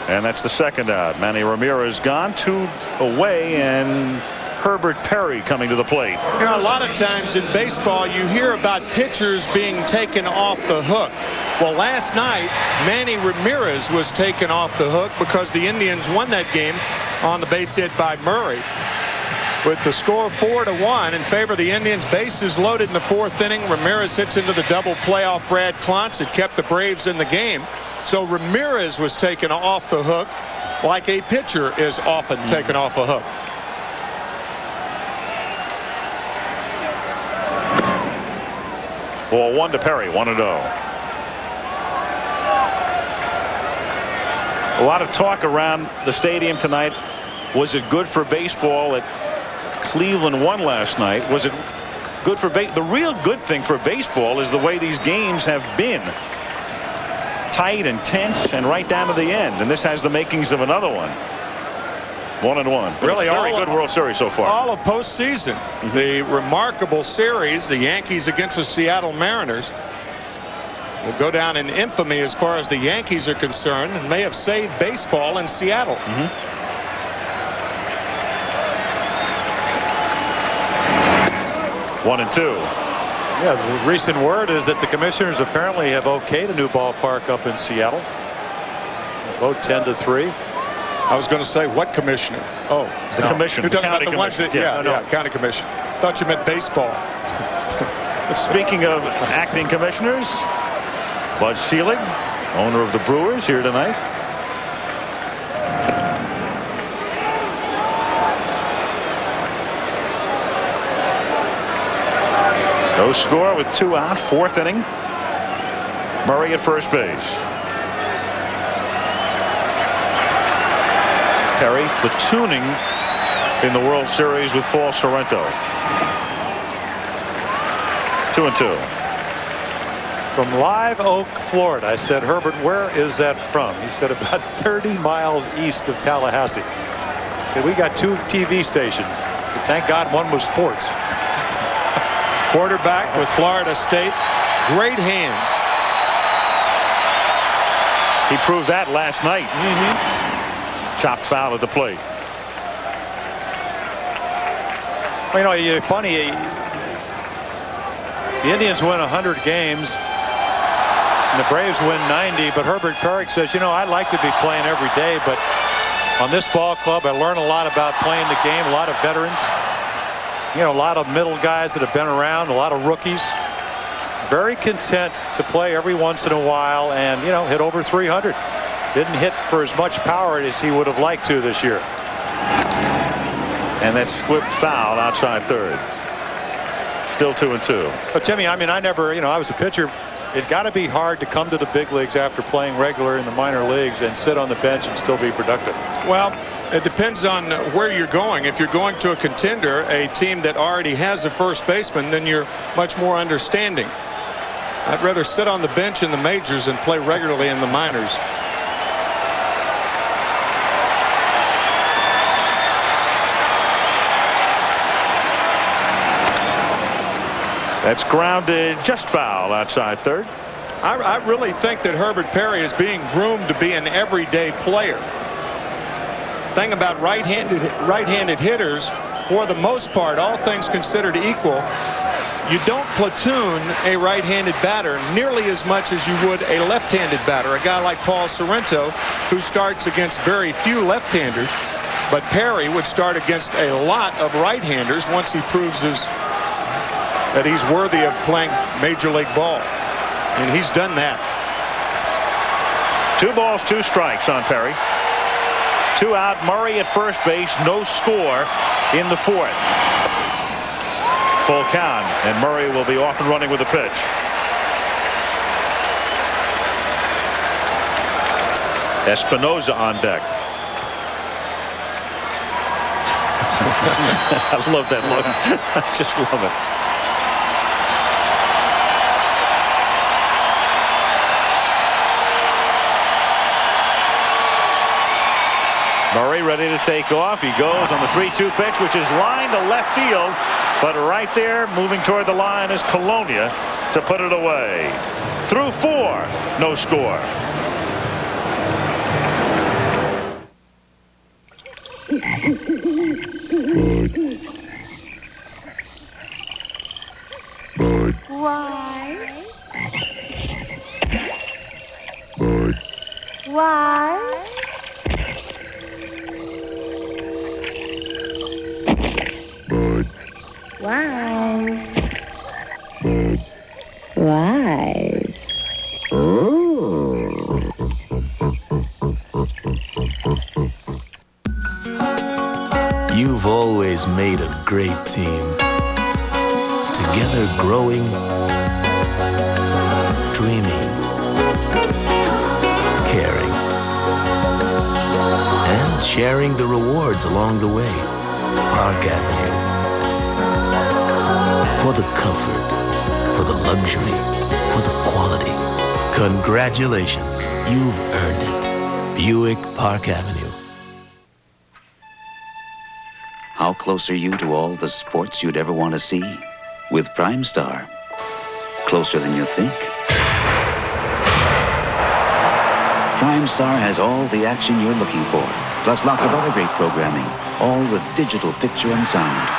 Speaker 1: and that's the second out. Manny Ramirez gone, 2 away, and Herbert Perry coming to the plate.
Speaker 13: You know, a lot of times in baseball you hear about pitchers being taken off the hook. Well, last night Manny Ramirez was taken off the hook because the Indians won that game on the base hit by Murray. With the score 4-1 in favor of the Indians, bases loaded in the 4th inning. Ramirez hits into the double play off Brad Klontz. It kept the Braves in the game. So Ramirez was taken off the hook like a pitcher is often taken off a hook.
Speaker 1: Ball 1 to Perry, 1-0. A lot of talk around the stadium tonight. Was it good for baseball that Cleveland won last night? Was it good for the real good thing for baseball is the way these games have been tight and tense and right down to the end, and this has the makings of another one. 1-1.
Speaker 13: Really,
Speaker 1: very good World Series so far.
Speaker 13: All of postseason. The remarkable series, the Yankees against the Seattle Mariners, will go down in infamy as far as the Yankees are concerned, and may have saved baseball in Seattle.
Speaker 1: 1-2.
Speaker 26: Yeah, the recent word is that the commissioners apparently have okayed a new ballpark up in Seattle. Vote 10-3.
Speaker 13: I was going to say, what commissioner? Oh,
Speaker 1: the commission.
Speaker 13: You're talking
Speaker 1: county
Speaker 13: about the ones that, county commission. Thought you meant baseball.
Speaker 1: Speaking of acting commissioners, Bud Selig, owner of the Brewers, here tonight. No score with 2 out, 4th inning. Murray at first base. Perry platooning in the World Series with Paul Sorrento. 2-2.
Speaker 26: From Live Oak, Florida. I said, Herbert, where is that from? He said, about 30 miles east of Tallahassee. I said, we got 2 TV stations. I said, thank God one was sports.
Speaker 13: Quarterback with Florida State. Great hands.
Speaker 1: He proved that last night. Chopped foul at the plate.
Speaker 26: Well, you know, funny, the Indians win 100 games and the Braves win 90, but Herbert Perry says, you know, I'd like to be playing every day, but on this ball club I learn a lot about playing the game. A lot of veterans, you know, a lot of middle guys that have been around, a lot of rookies. Very content to play every once in a while and, you know, hit over 300. Didn't hit for as much power as he would have liked to this year.
Speaker 1: And that squibbed foul outside third. Still 2-2.
Speaker 26: But Jimmy, I mean, I never, you know, I was a pitcher. It got to be hard to come to the big leagues after playing regular in the minor leagues and sit on the bench and still be productive.
Speaker 13: Well, it depends on where you're going. If you're going to a contender, a team that already has a first baseman, then you're much more understanding. I'd rather sit on the bench in the majors and play regularly in the minors.
Speaker 1: That's grounded, just foul outside third.
Speaker 13: I really think that Herbert Perry is being groomed to be an everyday player. Thing about right-handed hitters, for the most part, all things considered equal, you don't platoon a right-handed batter nearly as much as you would a left-handed batter. A guy like Paul Sorrento, who starts against very few left-handers, but Perry would start against a lot of right-handers once he proves that he's worthy of playing Major League ball. And he's done that.
Speaker 1: 2 balls, 2 strikes on Perry. 2 out. Murray at first base. No score in the 4th. Full count, and Murray will be off and running with a pitch. Espinosa on deck. I love that look. I just love it. Murray ready to take off. He goes on the 3-2 pitch, which is lined to left field. But right there, moving toward the line, is Polonia to put it away. Through 4, no score.
Speaker 4: Why? Why? Wise.
Speaker 2: You've always made a great team. Together growing, dreaming, caring, and sharing the rewards along the way. Park Avenue. For the comfort, for the luxury, for the quality. Congratulations, you've earned it. Buick Park Avenue.
Speaker 7: How close are you to all the sports you'd ever want to see? With Prime Star. Closer than you think. Prime Star has all the action you're looking for, plus lots of other great programming, all with digital picture and sound.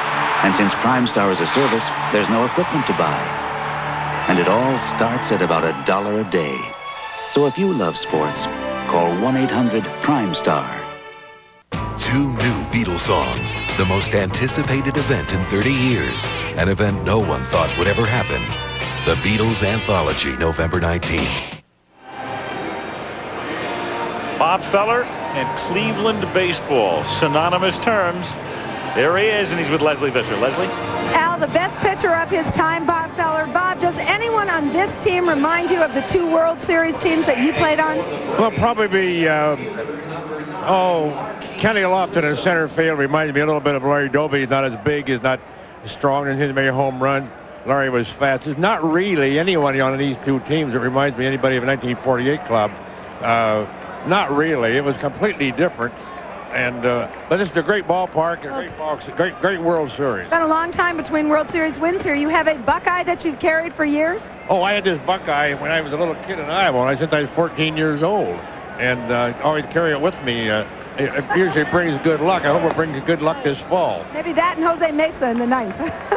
Speaker 7: And since Prime Star is a service, there's no equipment to buy. And it all starts at about $1 a day. So if you love sports, call 1-800-PRIME-STAR.
Speaker 5: 2 new Beatles songs, the most anticipated event in 30 years, an event no one thought would ever happen. The Beatles Anthology, November 19th.
Speaker 1: Bob Feller and Cleveland baseball, synonymous terms. There he is, and he's with Leslie Visser. Leslie?
Speaker 9: Al, the best pitcher of his time, Bob Feller. Bob, does anyone on this team remind you of the 2 World Series teams that you played on?
Speaker 11: Well, probably be, Kenny Lofton in center field reminds me a little bit of Larry Doby. He's not as big, he's not as strong, and he made home runs. Larry was fast. There's not really anyone on these 2 teams that reminds me of anybody of a 1948 club. Not really. It was completely different. And but it's a great ballpark, and great World Series.
Speaker 9: It's been a long time between World Series wins here. You have a Buckeye that you've carried for years?
Speaker 11: Oh, I had this Buckeye when I was a little kid in Iowa, since I was 14 years old. And always carry it with me It usually brings good luck. I hope it brings good luck this fall.
Speaker 9: Maybe that and Jose Mesa in the ninth.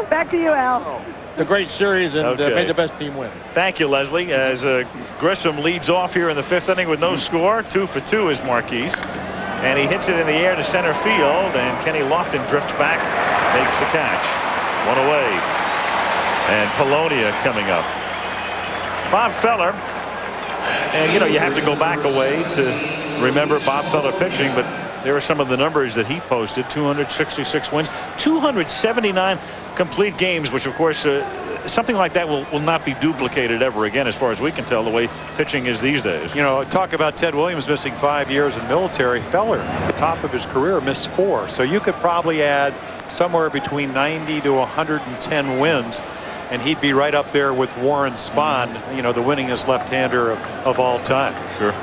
Speaker 9: Back to you, Al.
Speaker 11: It's a great series, and made the best team win.
Speaker 1: Thank you, Leslie. As Grissom leads off here in the 5th inning with no score. 2 for 2 is Marquise. And he hits it in the air to center field, and Kenny Lofton drifts back, makes the catch. 1 away. And Polonia coming up. Bob Feller. And, you know, you have to go back a way to remember Bob Feller pitching, but there are some of the numbers that he posted. 266 wins, 279 complete games, which, of course, something like that will not be duplicated ever again, as far as we can tell, the way pitching is these days.
Speaker 26: You know, talk about Ted Williams missing 5 years in the military. Feller, at the top of his career, missed 4. So you could probably add somewhere between 90 to 110 wins, and he'd be right up there with Warren Spahn, you know, the winningest left-hander of all time.
Speaker 1: Sure.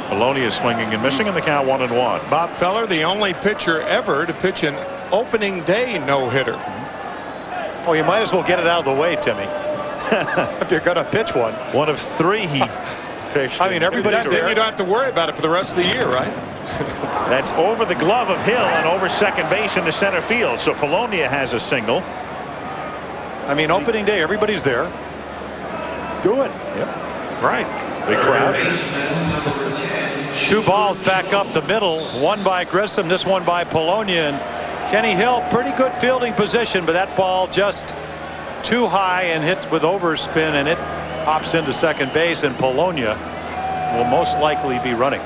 Speaker 1: Polonia swinging and missing in the count 1-1.
Speaker 13: Bob Feller, the only pitcher ever to pitch an opening day no-hitter.
Speaker 26: Oh, you might as well get it out of the way, Timmy. If you're going to pitch one.
Speaker 1: One of 3 he pitched.
Speaker 13: I mean, everybody's there. You don't have to worry about it for the rest of the year, right?
Speaker 1: That's over the glove of Hill and over second base into center field. So Polonia has a single.
Speaker 26: I mean, opening day, everybody's there. Do it.
Speaker 1: Yep.
Speaker 13: That's right.
Speaker 1: Big crowd.
Speaker 26: 2 balls back up the middle. One by Grissom, this one by Polonia. And Kenny Hill, pretty good fielding position, but that ball just too high and hit with overspin, and it hops into second base, and Polonia will most likely be running.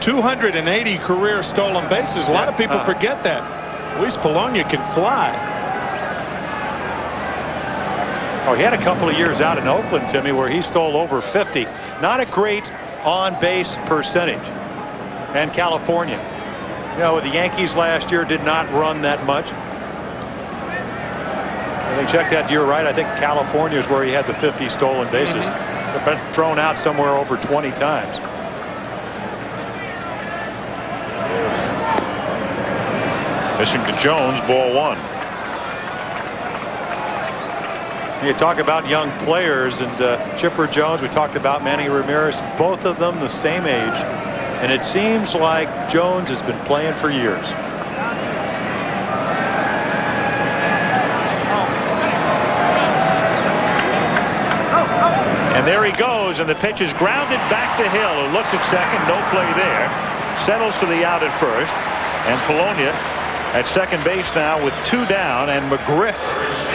Speaker 13: 280 career stolen bases. A lot of people forget that. At least Polonia can fly.
Speaker 26: Oh, he had a couple of years out in Oakland, Timmy, where he stole over 50. Not a great on-base percentage. And California. You know, the Yankees last year did not run that much. And they checked that year right. I think California is where he had the 50 stolen bases. Been thrown out somewhere over 20 times.
Speaker 1: Missing to Jones, ball 1.
Speaker 26: You talk about young players, and Chipper Jones, we talked about Manny Ramirez, both of them the same age, and it seems like Jones has been playing for years.
Speaker 1: And there he goes, and the pitch is grounded back to Hill, who looks at second, no play there, settles for the out at first, and Polonia at second base now with 2 down, and McGriff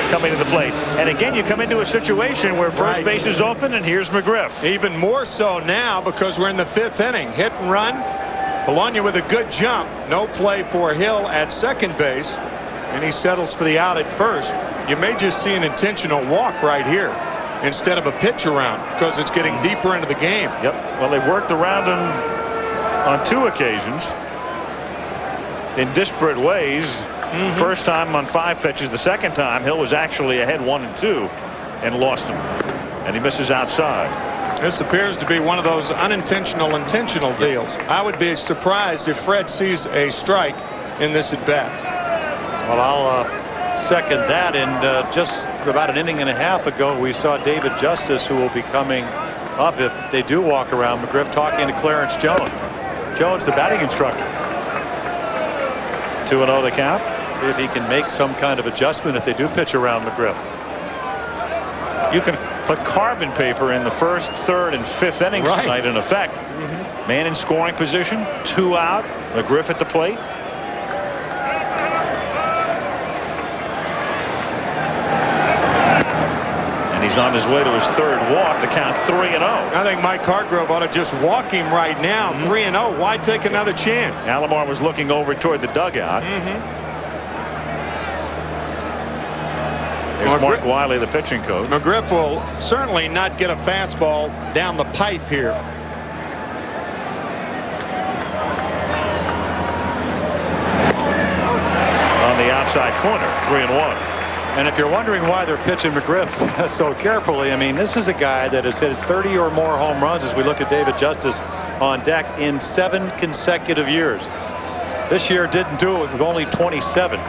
Speaker 1: coming to the plate. And again, you come into a situation where first base is open, and here's McGriff.
Speaker 13: Even more so now because we're in the 5th inning. Hit and run. Polonia with a good jump. No play for Hill at second base, and he settles for the out at first. You may just see an intentional walk right here instead of a pitch around, because it's getting deeper into the game.
Speaker 1: Yep. Well, they've worked around him on 2 occasions in disparate ways. First time on 5 pitches. The second time Hill was actually ahead 1-2 and lost him, and he misses outside.
Speaker 13: This appears to be one of those unintentional intentional deals. I would be surprised if Fred sees a strike in this at bat.
Speaker 26: Well, I'll second that. And just about an inning and a half ago, we saw David Justice, who will be coming up if they do walk around McGriff, talking to Clarence Jones. Jones, the batting instructor.
Speaker 1: 2-0 the count.
Speaker 26: See if he can make some kind of adjustment if they do pitch around McGriff.
Speaker 1: You can put carbon paper in the 1st, 3rd, and 5th innings tonight in effect. Man in scoring position, 2 out, McGriff at the plate. And he's on his way to his 3rd walk. The count 3-0.
Speaker 13: I think Mike Hargrove ought to just walk him right now. 3-0. Why take another chance?
Speaker 1: Alomar was looking over toward the dugout. There's Mark Wiley, the pitching coach.
Speaker 13: McGriff will certainly not get a fastball down the pipe here.
Speaker 1: On the outside corner, 3-1.
Speaker 26: And if you're wondering why they're pitching McGriff so carefully, I mean, this is a guy that has hit 30 or more home runs as we look at David Justice on deck in 7 consecutive years. This year didn't do it with only 27.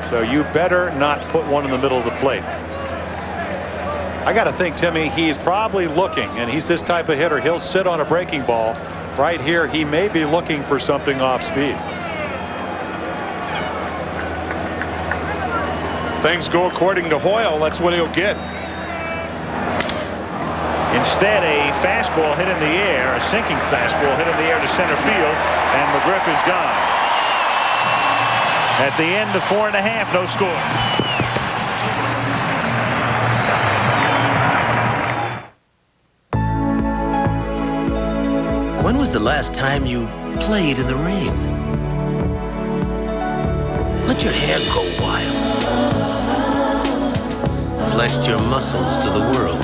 Speaker 26: So you better not put one in the middle of the plate. I got to think, Timmy, he's probably looking, and he's this type of hitter. He'll sit on a breaking ball right here, he may be looking for something off speed.
Speaker 13: Things go according to Hoyle, that's what he'll get.
Speaker 1: Instead, a fastball hit in the air, a sinking fastball hit in the air to center field, and McGriff is gone. At the end of 4.5, no score.
Speaker 2: When was the last time you played in the rain? Let your hair go wild. Flexed your muscles to the world.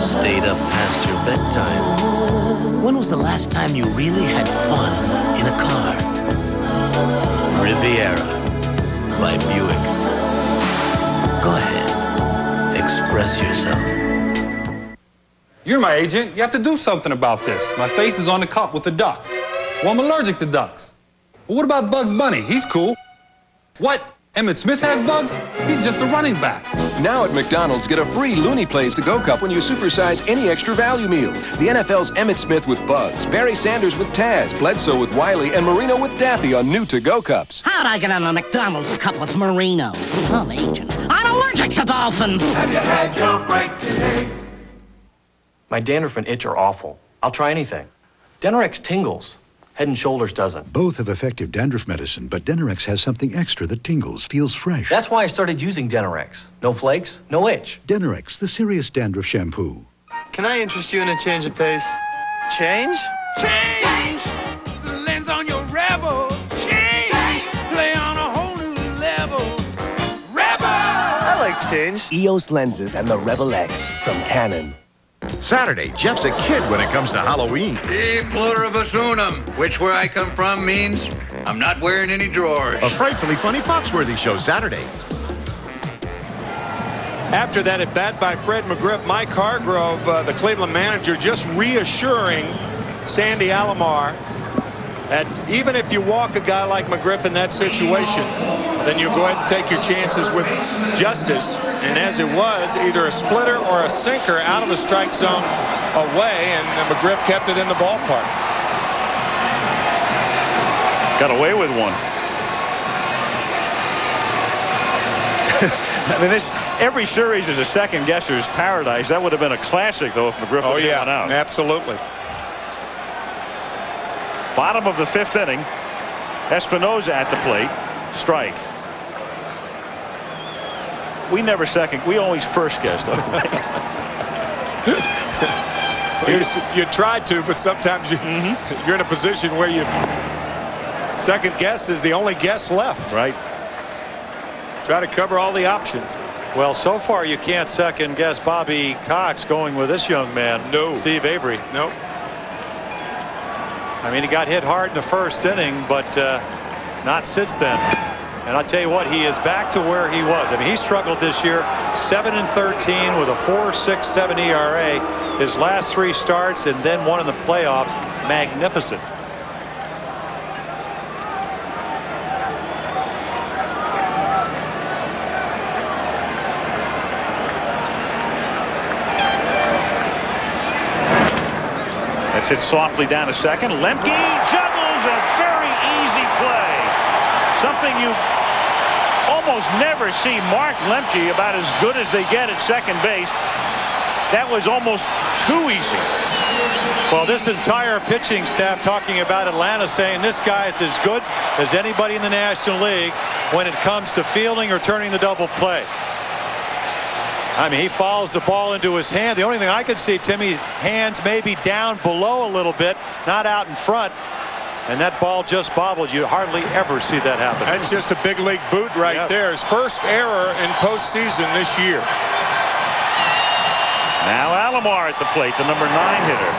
Speaker 2: Stayed up past your bedtime. When was the last time you really had fun in a car? Riviera by Buick. Go ahead. Express yourself.
Speaker 6: You're my agent. You have to do something about this. My face is on the cup with a duck. Well, I'm allergic to ducks. But what about Bugs Bunny? He's cool. What? Emmitt Smith has bugs? He's just a running back.
Speaker 21: Now at McDonald's, get a free Looney Plays to-go cup when you supersize any extra value meal. The NFL's Emmitt Smith with Bugs, Barry Sanders with Taz, Bledsoe with Wiley, and Marino with Daffy on new to-go cups.
Speaker 8: How'd I get on a McDonald's cup with Marino? Some agent. I'm allergic to dolphins.
Speaker 16: Have you had your break today?
Speaker 20: My dandruff and itch are awful. I'll try anything. Denorex tingles. Head and Shoulders doesn't.
Speaker 22: Both have effective dandruff medicine, but Denorex has something extra that tingles, feels fresh.
Speaker 20: That's why I started using Denorex. No flakes, no itch.
Speaker 22: Denorex, the serious dandruff shampoo.
Speaker 24: Can I interest you in a change of pace? Change?
Speaker 16: Change! The lens on your Rebel. Change! Play on a whole new level. Rebel!
Speaker 24: I like change.
Speaker 27: EOS lenses and the Rebel X from Canon.
Speaker 28: Saturday, Jeff's a kid when it comes to Halloween.
Speaker 29: E pluribus unum, which where I come from means I'm not wearing any drawers.
Speaker 28: A frightfully funny Foxworthy show Saturday.
Speaker 13: After that at bat by Fred McGriff, Mike Hargrove, the Cleveland manager, just reassuring Sandy Alomar that even if you walk a guy like McGriff in that situation, then you go ahead and take your chances with Justice. And as it was, either a splitter or a sinker out of the strike zone away, and McGriff kept it in the ballpark.
Speaker 1: Got away with one. I mean, every series is a second guesser's paradise. That would have been a classic, though, if McGriff would have gone out.
Speaker 13: Absolutely.
Speaker 1: Bottom of the 5th inning. Espinosa at the plate. Strike. We never second. We always first guess, though.
Speaker 13: You tried to, but sometimes you're in a position where you second guess is the only guess left.
Speaker 1: Right.
Speaker 13: Try to cover all the options.
Speaker 26: Well, so far you can't second guess Bobby Cox going with this young man.
Speaker 13: No.
Speaker 26: Steve Avery.
Speaker 13: Nope.
Speaker 26: I mean, he got hit hard in the 1st inning, but not since then. And I'll tell you what, he is back to where he was. I mean, he struggled this year, 7-13 with a 4.67 ERA. His last 3 starts and then one in the playoffs. Magnificent.
Speaker 1: That's hit softly down to second. Lemke juggles a very easy play. Something you almost never see Mark Lemke about as good as they get at second base. That was almost too easy.
Speaker 26: Well, this entire pitching staff talking about Atlanta, saying this guy is as good as anybody in the National League when it comes to fielding or turning the double play. I mean, he follows the ball into his hand. The only thing I could see, Timmy, hands maybe down below a little bit, not out in front. And that ball just bobbled. You hardly ever see that happen.
Speaker 13: That's just a big league boot right there. His first error in postseason this year.
Speaker 1: Now Alomar at the plate, the number 9 hitter.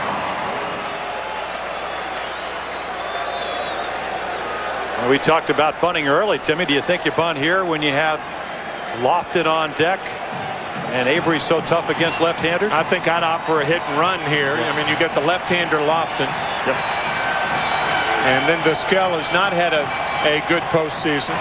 Speaker 26: Well, we talked about bunting early, Timmy. Do you think you bunt here when you have Lofton on deck? And Avery's so tough against left-handers?
Speaker 13: I think I'd opt for a hit and run here. I mean, you get the left-hander Lofton.
Speaker 1: Yep.
Speaker 13: And then Vizquel has not had a good postseason.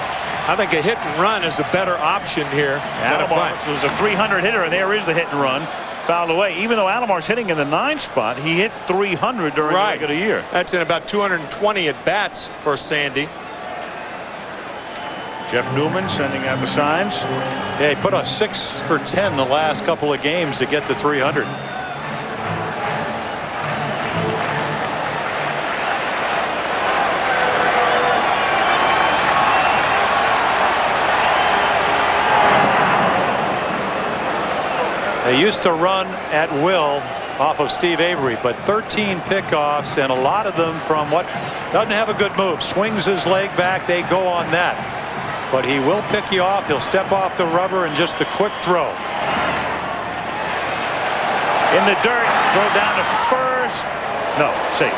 Speaker 13: I think a hit and run is a better option here than a bunt.
Speaker 1: Was a 300 hitter, and there is the hit and run. fouled away. Even though Alomar's hitting in the 9 spot, he hit 300 during the regular year.
Speaker 13: That's in about 220 at bats for Sandy.
Speaker 1: Jeff Newman sending out the signs.
Speaker 26: Yeah, he put on 6 for 10 the last couple of games to get to 300. They used to run at will off of Steve Avery, but 13 pickoffs, and a lot of them from what doesn't have a good move. Swings his leg back, they go on that. But he will pick you off. He'll step off the rubber and just a quick throw.
Speaker 1: In the dirt, throw down to first. No, safe.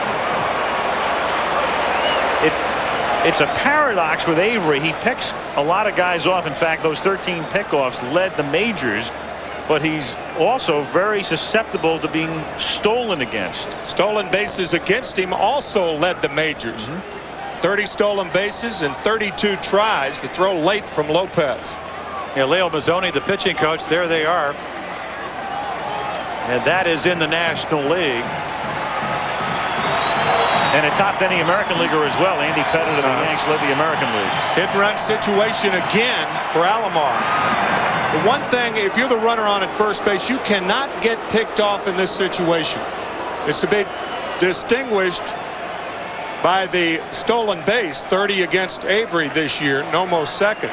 Speaker 1: It's a paradox with Avery. He picks a lot of guys off. In fact, those 13 pickoffs led the majors. But he's also very susceptible to being stolen against.
Speaker 13: Stolen bases against him also led the majors. 30 stolen bases and 32 tries to throw late from Lopez.
Speaker 26: Yeah, Leo Mazzoni, the pitching coach, there they are. And that is in the National League.
Speaker 1: And a top any American leaguer as well. Andy Pettit of the Yanks led the American League.
Speaker 13: Hit and run situation again for Alomar. The one thing, if you're the runner on at first base, you cannot get picked off in this situation. It's to be distinguished by the stolen base. 30 against Avery this year, Nomo second.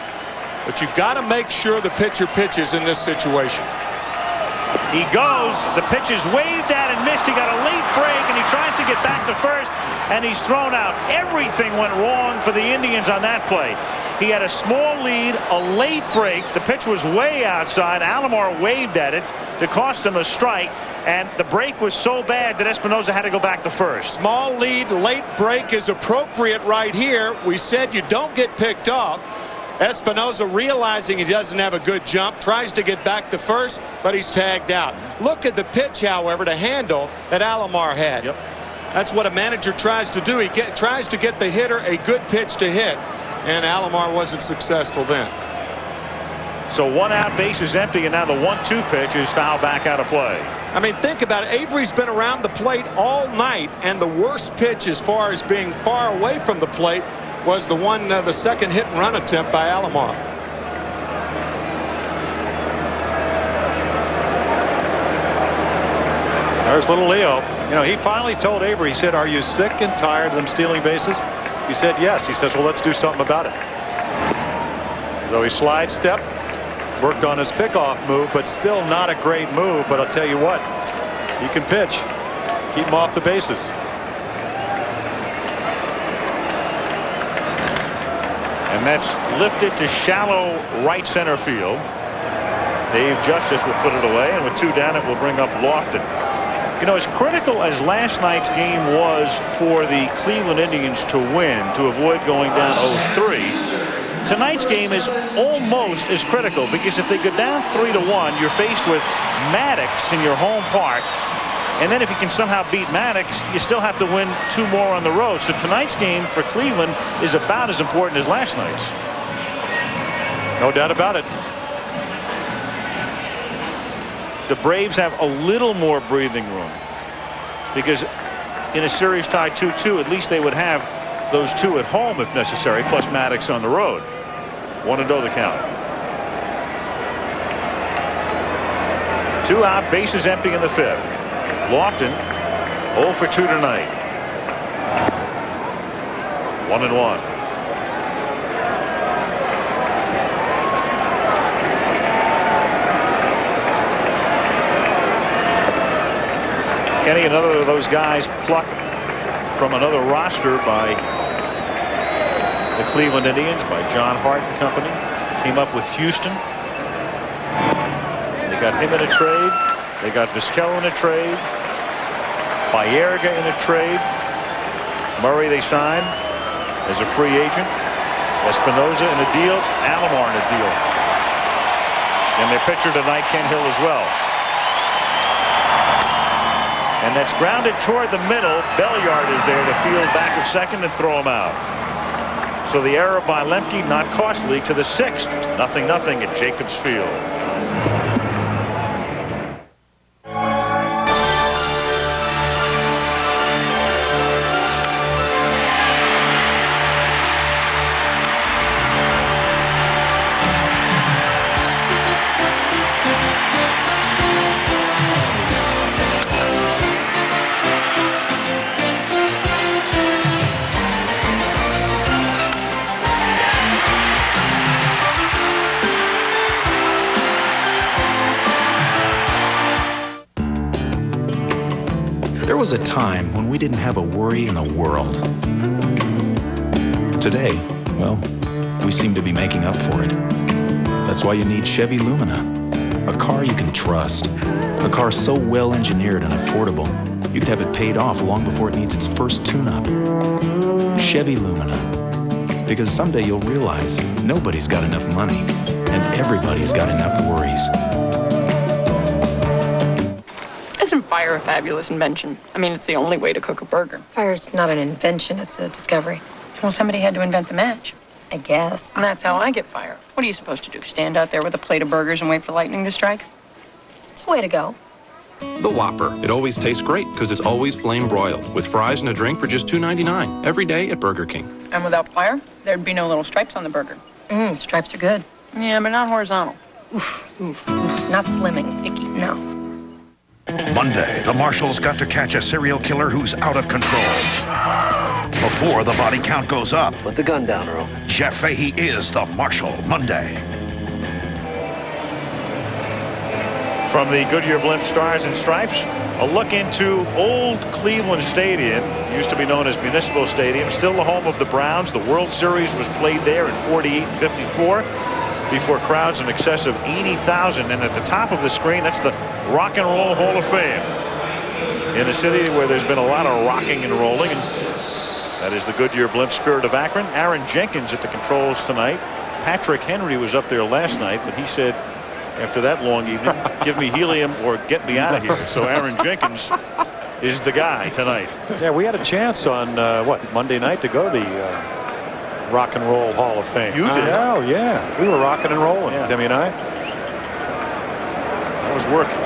Speaker 13: But you've got to make sure the pitcher pitches in this situation.
Speaker 1: He goes. The pitch is waved at and missed. He got a late break, and he tries to get back to first, and he's thrown out. Everything went wrong for the Indians on that play. He had a small lead, a late break. The pitch was way outside. Alomar waved at it to cost him a strike, and the break was so bad that Espinosa had to go back to first.
Speaker 13: Small lead, late break is appropriate right here. We said you don't get picked off. Espinosa, realizing he doesn't have a good jump, tries to get back to first, but he's tagged out. Look at the pitch, however, to handle that Alomar had.
Speaker 1: Yep.
Speaker 13: That's what a manager tries to do. He tries to get the hitter a good pitch to hit, and Alomar wasn't successful then.
Speaker 1: So 1 out, base is empty, and now the 1-2 pitch is fouled back out of play.
Speaker 13: I mean, think about it. Avery's been around the plate all night, and the worst pitch as far as being far away from the plate was the second hit and run attempt by Alomar.
Speaker 26: There's little Leo. You know, he finally told Avery, he said, "Are you sick and tired of them stealing bases?" He said, "Yes." He says, "Well, let's do something about it." So he slide step, worked on his pickoff move, but still not a great move. But I'll tell you what, he can pitch. Keep him off the bases.
Speaker 1: And that's lifted to shallow right center field. Dave Justice will put it away, and with 2 down, it will bring up Lofton. You know, as critical as last night's game was for the Cleveland Indians to win, to avoid going down 0-3, tonight's game is almost as critical, because if they go down 3-1, you're faced with Maddox in your home park. And then if you can somehow beat Maddox, you still have to win 2 more on the road. So tonight's game for Cleveland is about as important as last night's.
Speaker 26: No doubt about it.
Speaker 1: The Braves have a little more breathing room, because in a series tied 2-2, at least they would have those 2 at home if necessary, plus Maddox on the road. 1-0 the count. 2 out, bases empty in the 5th. Lofton 0 for 2 tonight. 1-1. Kenny, another of those guys plucked from another roster by the Cleveland Indians, by John Hart and company. Team up with Houston. They got him in a trade. They got Vizquel in a trade. Baerga in a trade. Murray they signed as a free agent. Espinosa in a deal. Alomar in a deal. And their pitcher tonight, Ken Hill, as well. And that's grounded toward the middle. Belliard is there to field back of second and throw him out. So the error by Lemke, not costly, to the 6th. 0-0 at Jacobs Field.
Speaker 3: There was a time when we didn't have a worry in the world. Today, well, we seem to be making up for it. That's why you need Chevy Lumina. A car you can trust. A car so well engineered and affordable, you could have it paid off long before it needs its first tune-up. Chevy Lumina. Because someday you'll realize nobody's got enough money, and everybody's got enough worries.
Speaker 10: Isn't fire a fabulous invention? I mean, it's the only way to cook a burger.
Speaker 12: Fire's not an invention, it's a discovery.
Speaker 10: Well, somebody had to invent the match.
Speaker 12: I guess.
Speaker 10: And that's how I get fire. What are you supposed to do? Stand out there with a plate of burgers and wait for lightning to strike?
Speaker 12: It's a way to go.
Speaker 14: The Whopper. It always tastes great because it's always flame broiled with fries and a drink for just $2.99 every day at Burger King.
Speaker 10: And without fire, there'd be no little stripes on the burger.
Speaker 12: Stripes are good.
Speaker 10: Yeah, but not horizontal.
Speaker 12: Oof, oof, oof. Not slimming, icky, no.
Speaker 28: Monday, the marshals got to catch a serial killer who's out of control. Before the body count goes up.
Speaker 2: Put the gun down, Earl.
Speaker 28: Jeff Fahey is the marshal. Monday.
Speaker 1: From the Goodyear Blimp Stars and Stripes, a look into old Cleveland Stadium. Used to be known as Municipal Stadium. Still the home of the Browns. The World Series was played there in 48 and 54 before crowds in excess of 80,000. And at the top of the screen, that's the Rock and Roll Hall of Fame. In a city where there's been a lot of rocking and rolling. And that is the Goodyear Blimp Spirit of Akron. Aaron Jenkins at the controls tonight. Patrick Henry was up there last night, but he said after that long evening, give me helium or get me out of here. So Aaron Jenkins is the guy tonight.
Speaker 26: Yeah, we had a chance on Monday night to go to the Rock and Roll Hall of Fame.
Speaker 1: You did?
Speaker 26: Oh yeah, we were rocking and rolling, Timmy and I.
Speaker 1: I was working.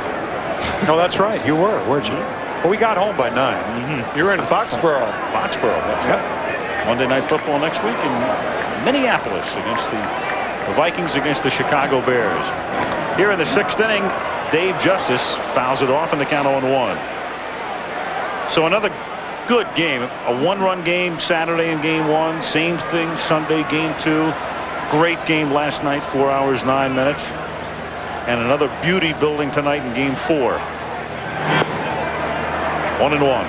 Speaker 26: No, that's right, you were, weren't you? Well, we got home by 9.
Speaker 1: You were in Foxborough. That's right. Monday Night Football next week in Minneapolis against the Vikings against the Chicago Bears. Here in the 6th inning, Dave Justice fouls it off in the count 0-1. So another good game. A 1-run game Saturday in game 1. Same thing Sunday game 2. Great game last night, 4 hours 9 minutes. And another beauty building tonight in game 4. 1-1.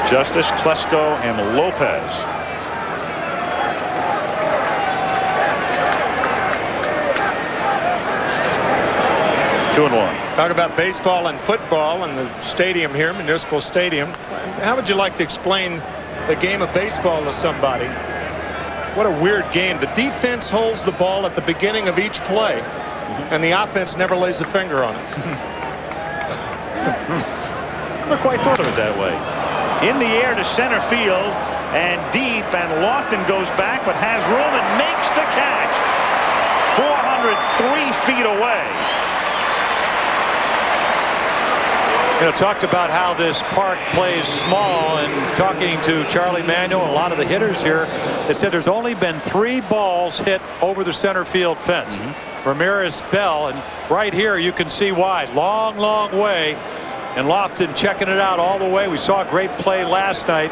Speaker 1: Justice, Klesko, and Lopez. Two and one.
Speaker 13: Talk about baseball and football and the stadium here, Municipal Stadium. How would you like to explain the game of baseball to somebody? What a weird game. The defense holds the ball at the beginning of each play, and the offense never lays a finger on it.
Speaker 1: Never quite thought of it that way. In the air to center field and deep, and Lofton goes back but has room and makes the catch. 403 feet away.
Speaker 26: You know, talked about how this park plays small, and talking to Charlie Manuel and a lot of the hitters here, they said there's only been 3 balls hit over the center field fence. Ramirez, Belle, and right here you can see why. Long, long way. And Lofton checking it out all the way. We saw a great play last night.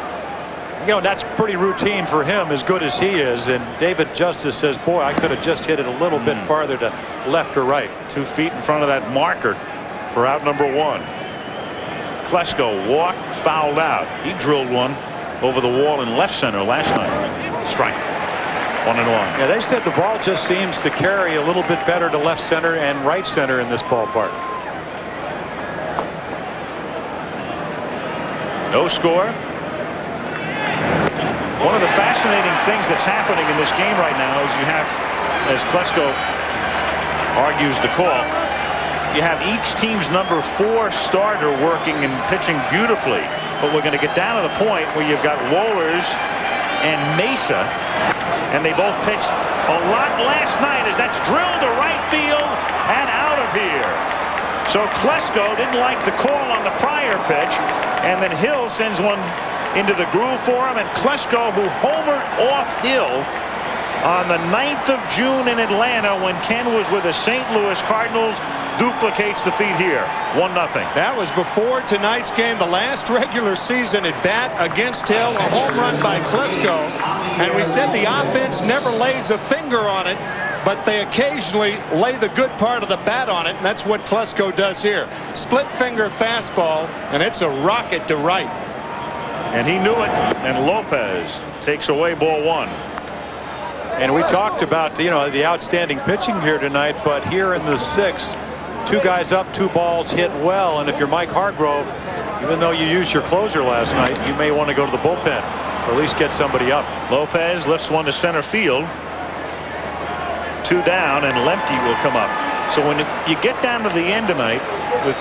Speaker 26: You know, that's pretty routine for him, as good as he is. And David Justice says, boy, I could have just hit it a little bit farther to left or right.
Speaker 1: 2 feet in front of that marker for out number 1. Klesko walked, fouled out. He drilled one over the wall in left center last night. Strike. 1-1.
Speaker 26: Yeah, they said the ball just seems to carry a little bit better to left center and right center in this ballpark.
Speaker 1: No score. One of the fascinating things that's happening in this game right now is you have, as Klesko argues the call, you have each team's number 4 starter working and pitching beautifully. But we're going to get down to the point where you've got Wohlers and Mesa, and they both pitched a lot last night as that's drilled to right field and out of here. So Klesko didn't like the call on the prior pitch, and then Hill sends one into the groove for him, and Klesko, who homered off Hill on the 9th of June in Atlanta when Ken was with the St. Louis Cardinals, duplicates the feat here. 1-0.
Speaker 13: That was before tonight's game, the last regular season at bat against Hill, a home run by Klesko, and we said the offense never lays a finger on it. but they occasionally lay the good part of the bat on it, and that's what Klesko does here. Split finger fastball, and it's a rocket to right.
Speaker 1: And he knew it, and Lopez takes away ball one.
Speaker 26: And we talked about, the outstanding pitching here tonight, but here in the sixth, 2 guys up, 2 balls hit well, and if you're Mike Hargrove, even though you used your closer last night, you may want to go to the bullpen or at least get somebody up.
Speaker 1: Lopez lifts one to center field. 2 down, and Lemke will come up. So when you get down to the end tonight with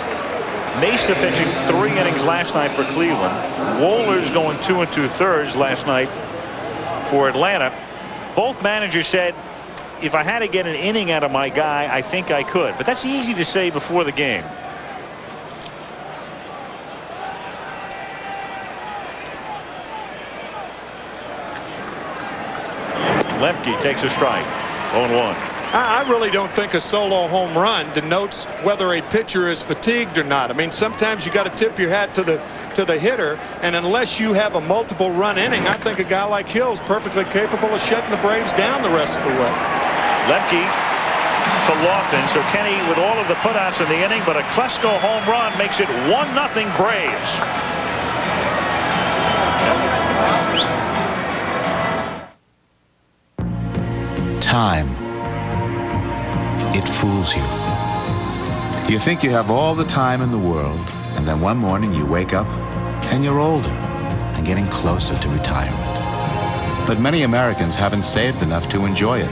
Speaker 1: Mesa pitching 3 innings last night for Cleveland, Wohlers going 2 2/3 last night for Atlanta, both managers said, if I had to get an inning out of my guy, I think I could. But that's easy to say before the game. Lemke takes a strike. 0-1.
Speaker 13: I really don't think a solo home run denotes whether a pitcher is fatigued or not. I mean, sometimes you got to tip your hat to the hitter, and unless you have a multiple run inning, I think a guy like Hill's perfectly capable of shutting the Braves down the rest of the way.
Speaker 1: Lemke to Lofton. So Kenny with all of the putouts in the inning, but a Klesko home run makes it 1-0 Braves.
Speaker 4: Time. It fools you. You think you have all the time in the world, and then one morning you wake up and you're older and getting closer to retirement. But many Americans haven't saved enough to enjoy it.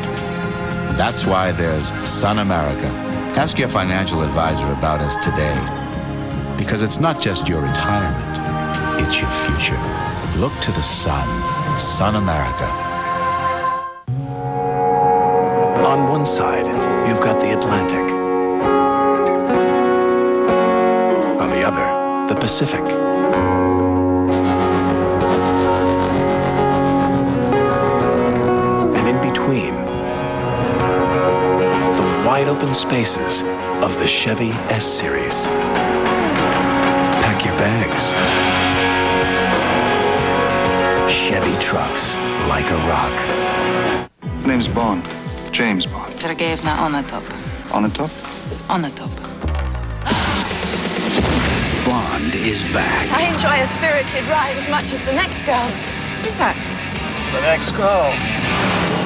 Speaker 4: That's why there's Sun America. Ask your financial advisor about us today. Because it's not just your retirement, it's your future. Look to the sun. Sun America.
Speaker 2: On one side, you've got the Atlantic. On the other, the Pacific. And in between, the wide open spaces of the Chevy S-Series. Pack your bags. Chevy trucks like a rock.
Speaker 5: Name's Bond. James Bond.
Speaker 7: Sergeyevna on the top.
Speaker 5: On the top?
Speaker 7: On the top.
Speaker 5: Bond is back.
Speaker 7: I enjoy a spirited ride as much as the next girl. Who's that?
Speaker 5: The next girl.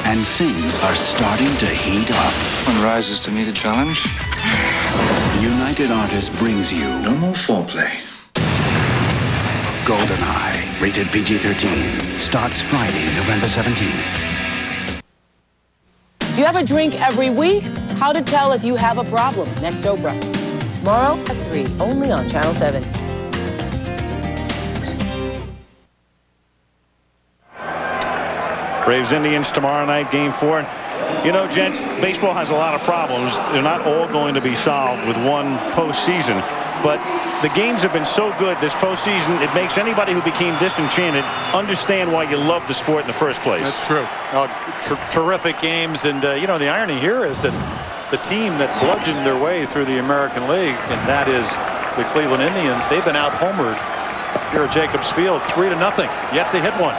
Speaker 5: And things are starting to heat up. One rises to meet a challenge. United Artists brings you no more foreplay. GoldenEye, rated PG-13, starts Friday, November 17th.
Speaker 15: Do you have a drink every week? How to tell if you have a problem. Next Oprah. Tomorrow at 3, only on Channel 7.
Speaker 1: Braves Indians tomorrow night, game 4. You know, gents, baseball has a lot of problems. They're not all going to be solved with one postseason. But the games have been so good this postseason, it makes anybody who became disenchanted understand why you love the sport in the first place.
Speaker 26: That's true. Terrific games. And, you know, the irony here is that the team that bludgeoned their way through the American League, and that is the Cleveland Indians, they've been out-homered here at Jacobs Field 3-0, yet they hit one.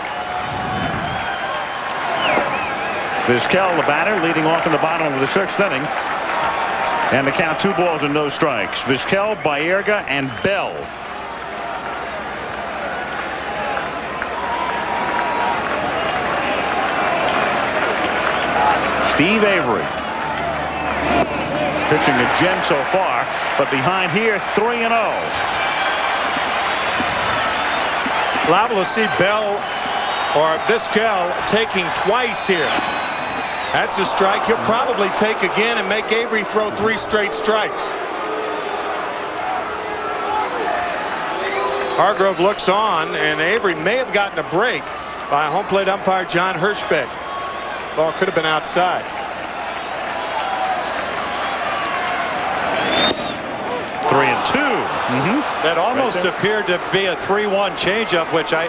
Speaker 1: Vizquel, the batter, leading off in the bottom of the 6th inning. And the count 2 balls and no strikes. Vizquel, Baerga, and Belle. Steve Avery. Pitching a gem so far, but behind here, 3-0.
Speaker 13: Liable to see Belle or Vizquel taking twice here. That's a strike. He'll probably take again and make Avery throw 3 straight strikes. Hargrove looks on, and Avery may have gotten a break by home plate umpire John Hirschbeck. Ball could have been outside.
Speaker 1: Three and two.
Speaker 26: That almost appeared to be a 3-1 changeup, which I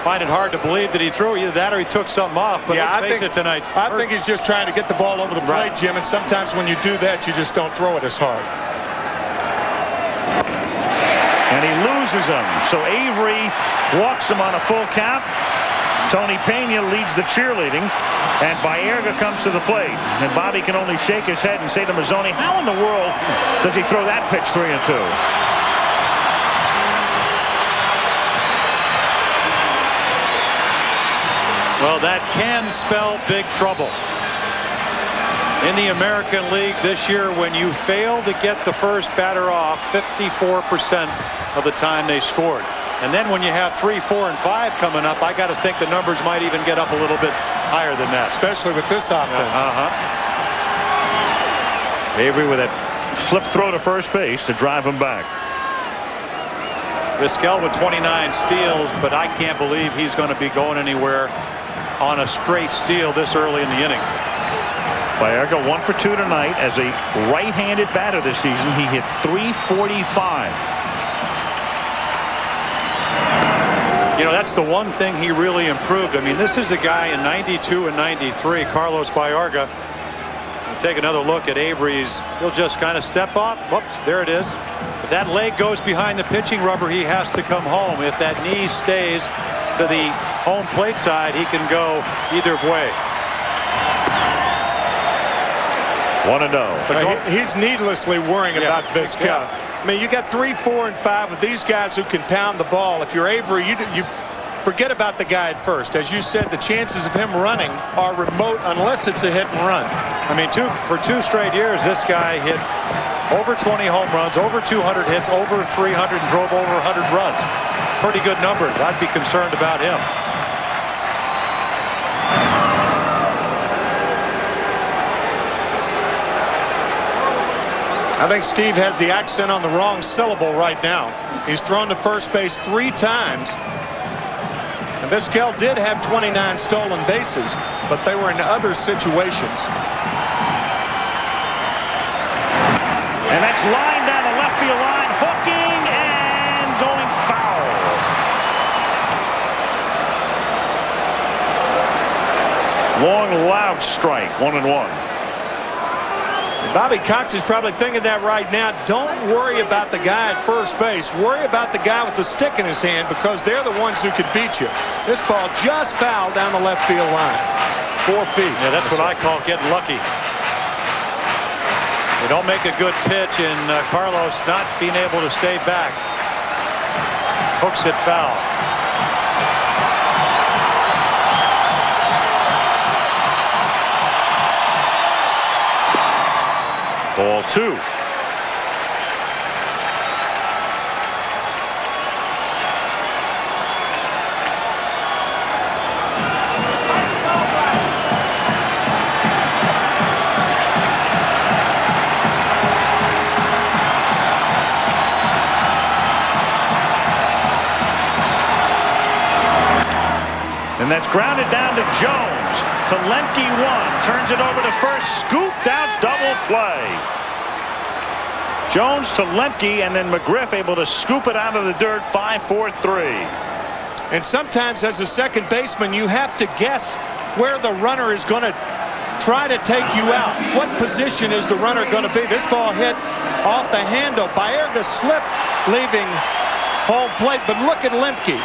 Speaker 26: find it hard to believe that he threw. Either that or he took something off. But
Speaker 13: yeah,
Speaker 26: let's face it tonight.
Speaker 13: I think he's just trying to get the ball over the plate, Jim. And sometimes when you do that, you just don't throw it as hard.
Speaker 1: And he loses him. So Avery walks him on a full count. Tony Pena leads the cheerleading, and Baerga comes to the plate. And Bobby can only shake his head and say to Mazzoni, how in the world does he throw that pitch 3-2?
Speaker 26: Well, that can spell big trouble. In the American League this year, when you fail to get the first batter off 54% of the time they scored. And then when you have 3, 4, and 5 coming up, I got to think the numbers might even get up a little bit higher than that.
Speaker 13: Especially with this offense.
Speaker 1: Avery with that flip throw to first base to drive him back.
Speaker 26: Vizquel with 29 steals, but I can't believe he's going to be going anywhere on a straight steal this early in the inning.
Speaker 1: Baerga 1 for 2 tonight as a right-handed batter this season. He hit .345.
Speaker 26: You know, that's the one thing he really improved. I mean, this is a guy in 92 and 93, Carlos Baerga. We'll take another look at Avery's. He'll just kind of step off. Whoops, there it is. If that leg goes behind the pitching rubber, he has to come home. If that knee stays to the home plate side, he can go either way.
Speaker 1: 1-0.
Speaker 13: But he's needlessly worrying about Vizquel. I mean, you got 3, 4, and 5 with these guys who can pound the ball. If you're Avery, you forget about the guy at first. As you said, the chances of him running are remote unless it's a hit and run.
Speaker 26: I mean, for 2 straight years, this guy hit over 20 home runs, over 200 hits, over 300, and drove over 100 runs. Pretty good numbers. I'd be concerned about him.
Speaker 13: I think Steve has the accent on the wrong syllable right now. He's thrown to first base 3 times. And Vizquel did have 29 stolen bases, but they were in other situations.
Speaker 1: And that's lined down the left field line, hooking and going foul. Long, loud strike, 1-1.
Speaker 13: Bobby Cox is probably thinking that right now. Don't worry about the guy at first base. Worry about the guy with the stick in his hand, because they're the ones who could beat you. This ball just fouled down the left field line. 4 feet.
Speaker 26: Yeah, that's what I call getting lucky. They don't make a good pitch, and Carlos not being able to stay back. Hooks it foul.
Speaker 1: Ball 2. And that's grounded down to Jones. To Lemke 1. Turns it over to first. Scooped out, double play. Jones to Lemke, and then McGriff able to scoop it out of the dirt. 5-4-3.
Speaker 13: And sometimes as a second baseman, you have to guess where the runner is going to try to take you out. What position is the runner going to be? This ball hit off the handle. Baerga slipped, leaving home plate. But look at Lemke.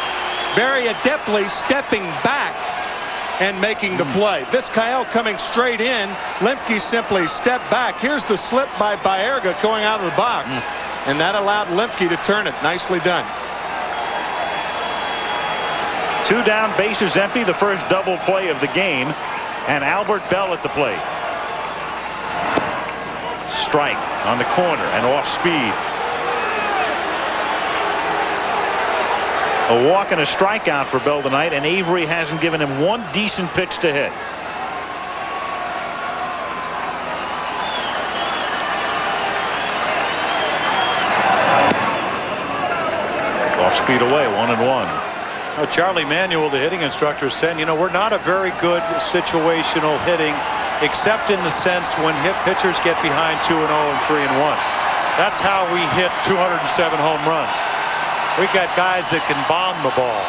Speaker 13: Very adeptly stepping back and making the play. Vizquel coming straight in. Lemke simply stepped back. Here's the slip by Baerga going out of the box. And that allowed Lemke to turn it. Nicely done.
Speaker 1: 2 down, bases empty. The first double play of the game. And Albert Belle at the plate. Strike on the corner and off speed. A walk and a strikeout for Belle tonight, and Avery hasn't given him one decent pitch to hit. Off speed away, 1-1.
Speaker 26: Now, Charlie Manuel, the hitting instructor, said, you know, we're not a very good situational hitting, except in the sense when hit pitchers get behind 2-0 and 3-1. That's how we hit 207 home runs. We got guys that can bomb the ball.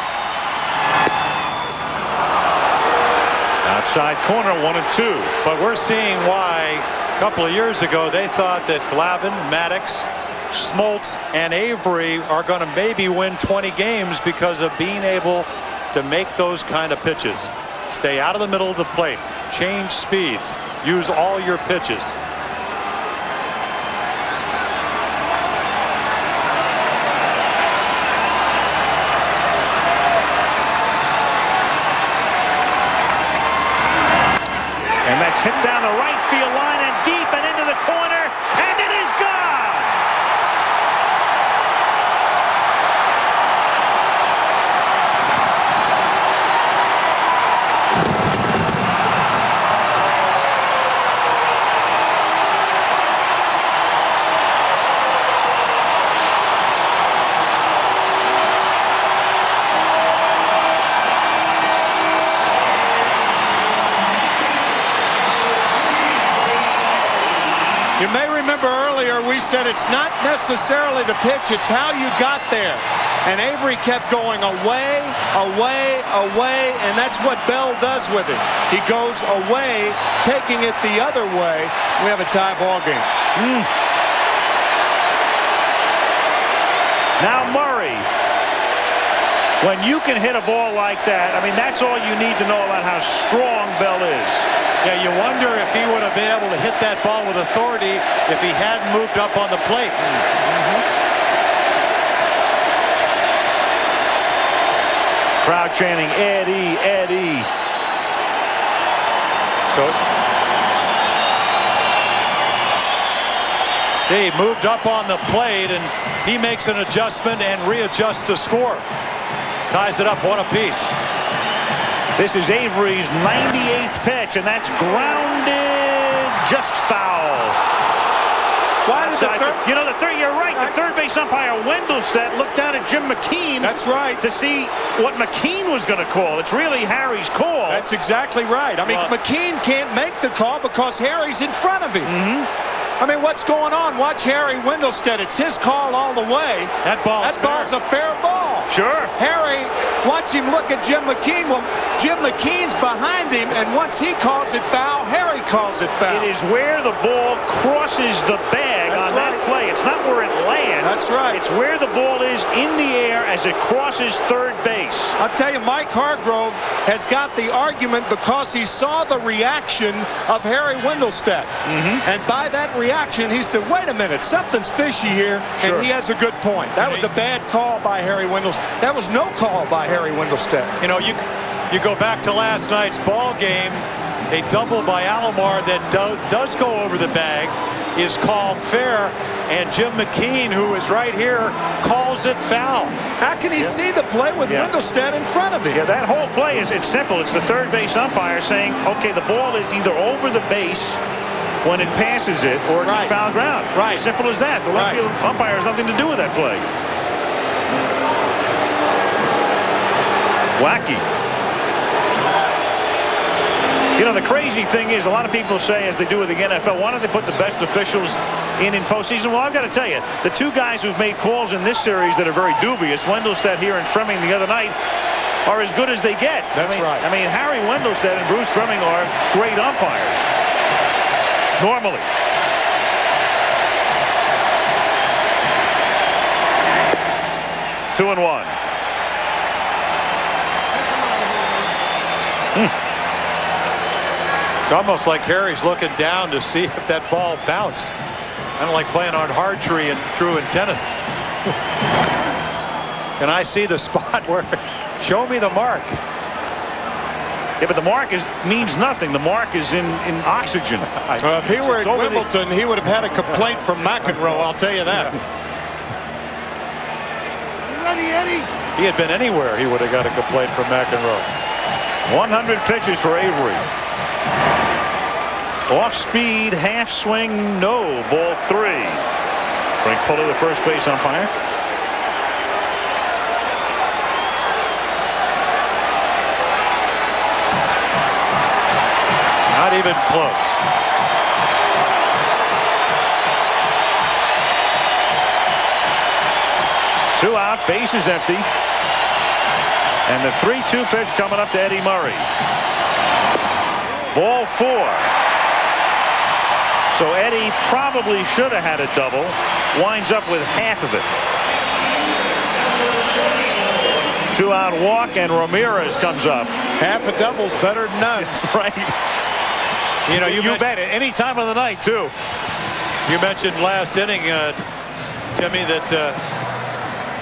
Speaker 1: Outside corner, 1-2.
Speaker 26: But we're seeing why a couple of years ago they thought that Glavine, Maddox, Smoltz, and Avery are going to maybe win 20 games because of being able to make those kind of pitches. Stay out of the middle of the plate. Change speeds. Use all your pitches.
Speaker 1: And that's hit down the right field line and deep and into the corner, and it is gone.
Speaker 13: You may remember earlier we said it's not necessarily the pitch, it's how you got there. And Avery kept going away, away, away, and that's what Belle does with it. He goes away, taking it the other way. We have a tie ball game.
Speaker 1: Now Murray. When you can hit a ball like that, I mean, that's all you need to know about how strong Belle is.
Speaker 26: Yeah, you wonder if he would have been able to hit that ball with authority if he hadn't moved up on the plate.
Speaker 1: Crowd chanting, Eddie, Eddie.
Speaker 26: So, see, he moved up on the plate, and he makes an adjustment and readjusts to score. Ties it up one apiece.
Speaker 1: This is Avery's 98th pitch, and that's grounded, just foul.
Speaker 13: Why did the third?
Speaker 1: You know, you're right. The third base umpire, Wendelstedt, looked down at Jim McKean.
Speaker 13: That's right.
Speaker 1: To see what McKean was going to call. It's really Harry's call.
Speaker 13: That's exactly right. I mean, McKean can't make the call because Harry's in front of him. I mean, what's going on? Watch Harry Wendelstedt. It's his call all the way.
Speaker 26: That ball's
Speaker 13: a fair ball.
Speaker 1: Sure.
Speaker 13: Harry, watch him look at Jim McKean. Well, Jim McKean's behind him, and once he calls it foul, Harry calls it foul.
Speaker 1: It is where the ball crosses the bag on that play. It's not where it lands.
Speaker 13: That's right.
Speaker 1: It's where the ball is in the air as it crosses third base.
Speaker 13: I'll tell you, Mike Hargrove has got the argument because he saw the reaction of Harry Wendelstedt. And by that reaction, he said, wait a minute, something's fishy here, and he has a good point. That was a bad call by Harry Wendelstedt. That was no call by Harry Wendelstedt.
Speaker 26: You know, you go back to last night's ball game, a double by Alomar that does go over the bag is called fair, and Jim McKean, who is right here, calls it foul.
Speaker 13: How can he see the play with Wendelstedt in front of him?
Speaker 1: Yeah, that whole play it's simple. It's the third base umpire saying, okay, the ball is either over the base when it passes it, or it's in foul ground. As simple as that. The left field umpire has nothing to do with that play. Wacky. You know, the crazy thing is, a lot of people say, as they do with the NFL, why don't they put the best officials in postseason? Well, I've got to tell you, the two guys who've made calls in this series that are very dubious, Wendelstedt here and Fleming the other night, are as good as they get.
Speaker 13: That's right.
Speaker 1: I mean, Harry Wendelstedt and Bruce Fleming are great umpires. Normally. Two and one.
Speaker 26: It's almost like Harry's looking down to see if that ball bounced. I don't like playing on hard tree and true in tennis. Can I see the spot where? Show me the mark.
Speaker 1: Yeah, but the mark means nothing. The mark is in oxygen.
Speaker 13: Well, if he were at Wimbledon, he would have had a complaint from McEnroe, I'll tell you that.
Speaker 16: You ready, Eddie?
Speaker 26: If he had been anywhere, he would have got a complaint from McEnroe.
Speaker 1: 100 pitches for Avery. Off speed, half swing, no. Ball three. Frank Pulley, the first base umpire.
Speaker 26: Not even close.
Speaker 1: Two out, base is empty. And the 3-2 pitch coming up to Eddie Murray. Ball four. So Eddie probably should have had a double. Winds up with half of it. 2-out walk, and Ramirez comes up.
Speaker 13: Half a double's better than none.
Speaker 1: That's right. You know, you bet it any time of the night too.
Speaker 26: You mentioned last inning, Timmy, that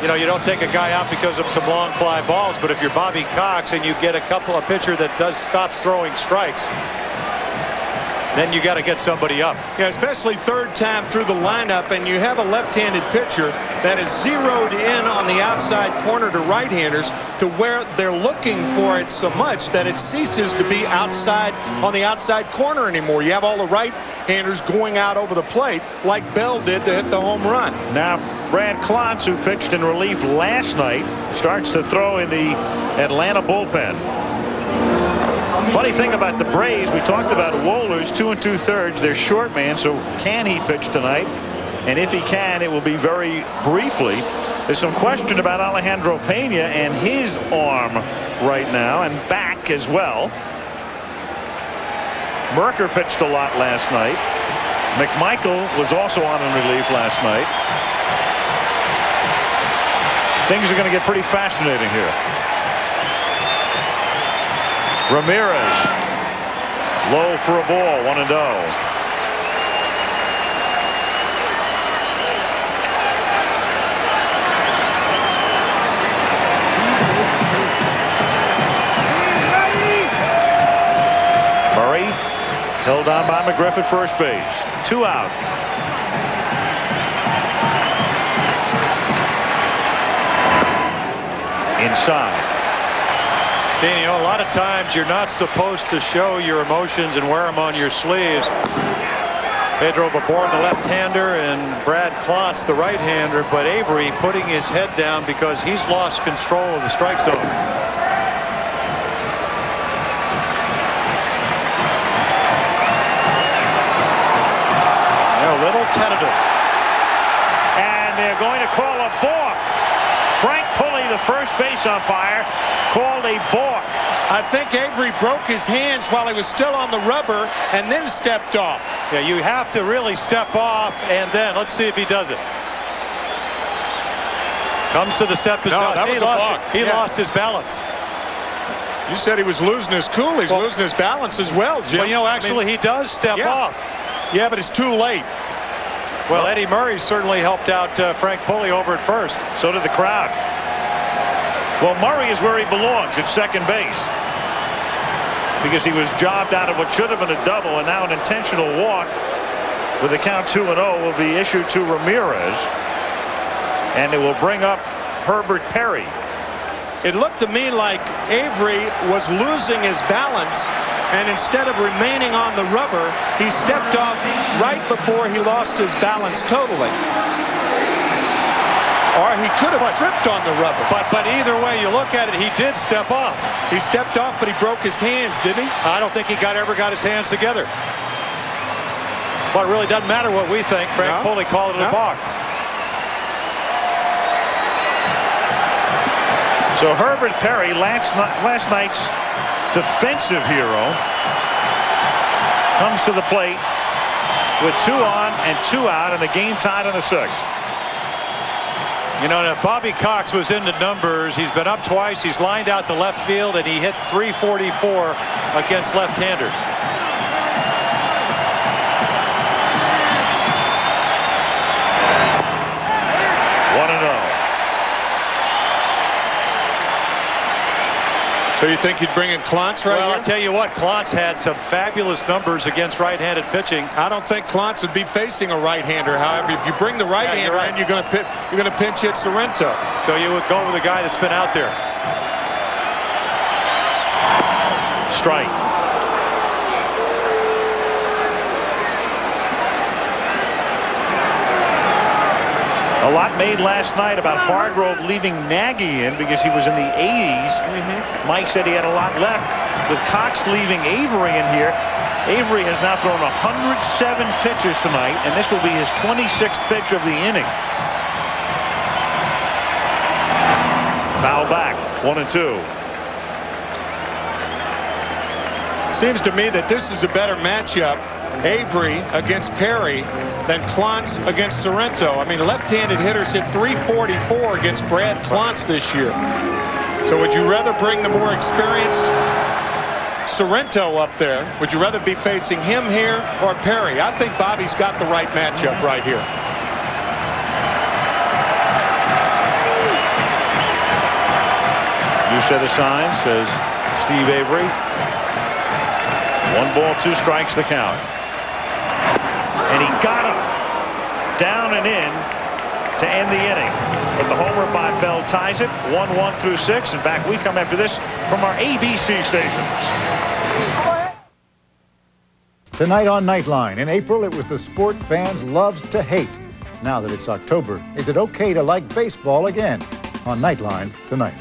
Speaker 26: you know, you don't take a guy out because of some long fly balls, but if you're Bobby Cox and you get a pitcher that stops throwing strikes, then you got to get somebody up.
Speaker 13: Yeah, especially third time through the lineup, and you have a left-handed pitcher that is zeroed in on the outside corner to right-handers to where they're looking for it so much that it ceases to be outside on the outside corner anymore. You have all the right-handers going out over the plate like Belle did to hit the home run.
Speaker 1: Now Brad Klontz, who pitched in relief last night, starts to throw in the Atlanta bullpen. Funny thing about the Braves, we talked about Wohlers, 2 2/3. They're short man, so can he pitch tonight? And if he can, it will be very briefly. There's some question about Alejandro Pena and his arm right now, and back as well. Merker pitched a lot last night. McMichael was also on in relief last night. Things are going to get pretty fascinating here. Ramirez, low for a ball, 1-0. Murray held on by McGriff at first base. 2 out. Inside.
Speaker 26: You know, a lot of times you're not supposed to show your emotions and wear them on your sleeves. Pedro Babor, the left-hander, and Brad Klontz, the right-hander, but Avery putting his head down because he's lost control of the strike zone. They're a little tentative.
Speaker 1: And they're going to call a balk. Frank Pulley, the first base umpire, called a balk.
Speaker 13: I think Avery broke his hands while he was still on the rubber and then stepped off.
Speaker 26: Yeah, you have to really step off, and then let's see if he does it. Comes to the set position.
Speaker 13: No, that was a balk.
Speaker 26: He lost his balance.
Speaker 13: You said he was losing his cool. He's losing his balance as well, Jim.
Speaker 26: Well, you know, actually, he does step off.
Speaker 13: Yeah, but it's too late.
Speaker 26: Well, Eddie Murray certainly helped out Frank Pulley over at first.
Speaker 1: So did the crowd. Well, Murray is where he belongs, at second base, because he was jobbed out of what should have been a double, and now an intentional walk with a count 2-0 will be issued to Ramirez, and it will bring up Herbert Perry.
Speaker 13: It looked to me like Avery was losing his balance, and instead of remaining on the rubber, he stepped off right before he lost his balance totally. Or he could have tripped on the rubber.
Speaker 26: But either way you look at it, he did step off.
Speaker 13: He stepped off, but he broke his hands, didn't he?
Speaker 26: I don't think he ever got his hands together. But it really doesn't matter what we think. Frank Pulley called it a balk.
Speaker 1: So Herbert Perry, last night's defensive hero, comes to the plate with 2 on and 2 out, and the game tied in the 6th.
Speaker 26: You know, if Bobby Cox was into numbers, he's been up twice. He's lined out to left field, and he hit .344 against left-handers.
Speaker 13: So you think you'd bring in Klontz right here?
Speaker 26: Well, I'll tell you what, Klontz had some fabulous numbers against right-handed pitching.
Speaker 13: I don't think Klontz would be facing a right-hander. However, if you bring the right-hander in, you're going to pinch hit Sorrento.
Speaker 26: So you would go with a guy that's been out there.
Speaker 1: Strike. A lot made last night about Hargrove leaving Nagy in because he was in the 80s. Mike said he had a lot left. With Cox leaving Avery in here, Avery has now thrown 107 pitches tonight, and this will be his 26th pitch of the inning. Foul back, 1-2.
Speaker 13: Seems to me that this is a better matchup, Avery against Perry, than Klontz against Sorrento. I mean, left-handed hitters hit .344 against Brad Klontz this year. So would you rather bring the more experienced Sorrento up there? Would you rather be facing him here or Perry? I think Bobby's got the right matchup right here.
Speaker 1: New set of signs, says Steve Avery. 1 ball, 2 strikes the count. And he got him down and in to end the inning. But the homer by Belle ties it 1-1 through 6. And back we come after this from our ABC stations.
Speaker 6: Tonight on Nightline. In April, it was the sport fans loved to hate. Now that it's October, is it okay to like baseball again? On Nightline tonight.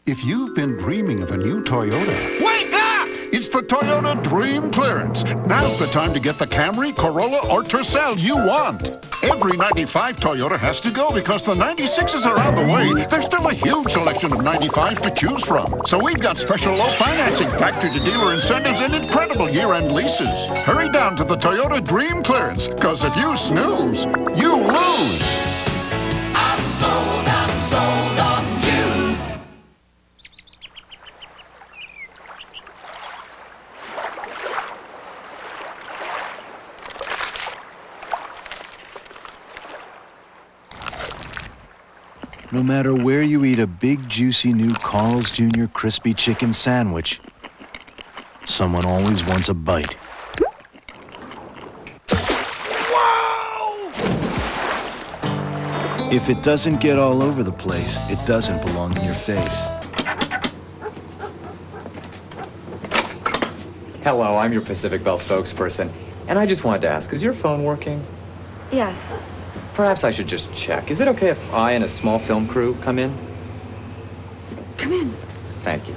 Speaker 9: If you've been dreaming of a new Toyota,
Speaker 16: Wake up!
Speaker 9: it's the Toyota Dream Clearance. Now's the time to get the Camry, Corolla, or Tercel you want. Every 95 Toyota has to go because the 96s are on the way. There's still a huge selection of 95 to choose from. So we've got special low financing, factory-to-dealer incentives, and incredible year-end leases. Hurry down to the Toyota Dream Clearance, because if you snooze, you lose.
Speaker 16: I'm sold on you.
Speaker 11: No matter where you eat a big, juicy new Carl's Jr. crispy chicken sandwich, someone always wants a bite. Whoa! If it doesn't get all over the place, it doesn't belong in your face.
Speaker 17: Hello, I'm your Pacific Bell spokesperson, and I just wanted to ask, is your phone working?
Speaker 7: Yes.
Speaker 17: Perhaps I should just check. Is it okay if I and a small film crew come in?
Speaker 7: Come in.
Speaker 17: Thank you.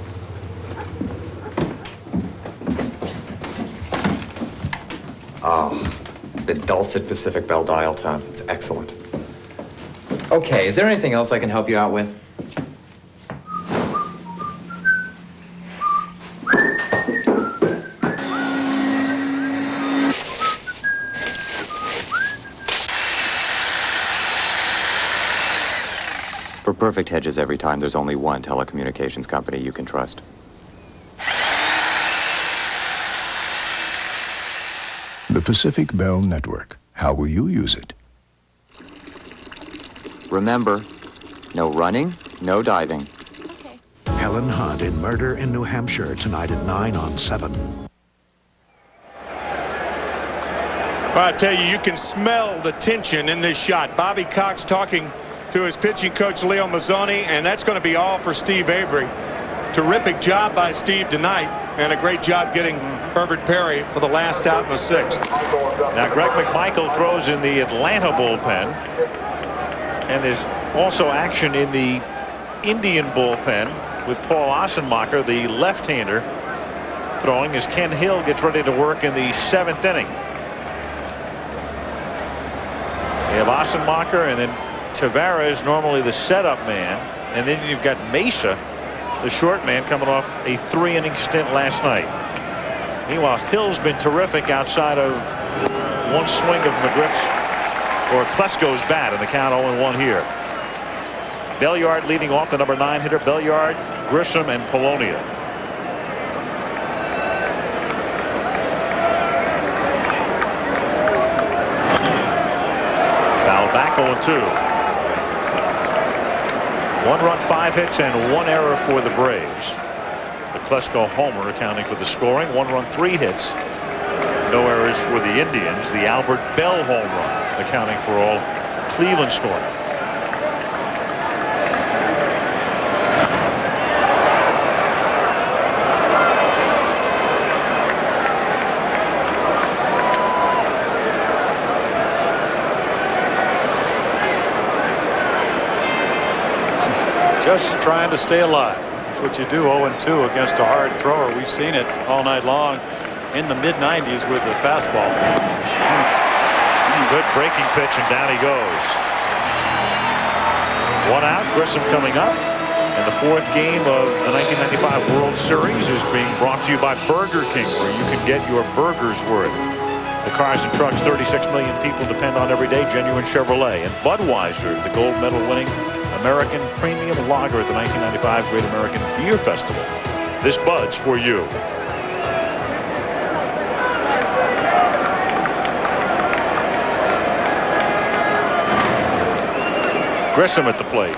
Speaker 17: Oh, the dulcet Pacific Bell dial tone. It's excellent. Okay, is there anything else I can help you out with? For perfect hedges every time, there's only one telecommunications company you can trust.
Speaker 22: The Pacific Bell Network. How will you use it?
Speaker 17: Remember, no running, no diving.
Speaker 28: Helen Hunt in Murder in New Hampshire tonight at 9 on 7.
Speaker 13: Well, I tell you, you can smell the tension in this shot. Bobby Cox talking to his pitching coach, Leo Mazzoni, and that's going to be all for Steve Avery. Terrific job by Steve tonight, and a great job getting Herbert Perry for the last out in the 6th.
Speaker 1: Now, Greg McMichael throws in the Atlanta bullpen, and there's also action in the Indian bullpen with Paul Ossenmacher, the left-hander, throwing as Ken Hill gets ready to work in the 7th inning. They have Ossenmacher and then Tavares, normally the setup man, and then you've got Mesa, the short man, coming off a 3-inning stint last night. Meanwhile, Hill's been terrific outside of one swing of McGriff's or Klesko's bat, in the count 0-1 here. Belliard leading off, the number 9 hitter. Belliard, Grissom, and Polonia. Foul back, 0-2. 1 run, 5 hits, and 1 error for the Braves. The Klesko homer accounting for the scoring. 1 run, 3 hits. No errors for the Indians. The Albert Belle home run accounting for all Cleveland scoring.
Speaker 26: Just trying to stay alive. That's what you do 0-2 against a hard thrower. We've seen it all night long in the mid-90s with the fastball.
Speaker 1: Good breaking pitch, and down he goes. 1 out, Grissom coming up. And the 4th game of the 1995 World Series is being brought to you by Burger King, where you can get your burger's worth. The cars and trucks 36 million people depend on every day, genuine Chevrolet. And Budweiser, the gold medal winning American Premium Lager at the 1995 Great American Beer Festival. This Bud's for you. Grissom at the plate.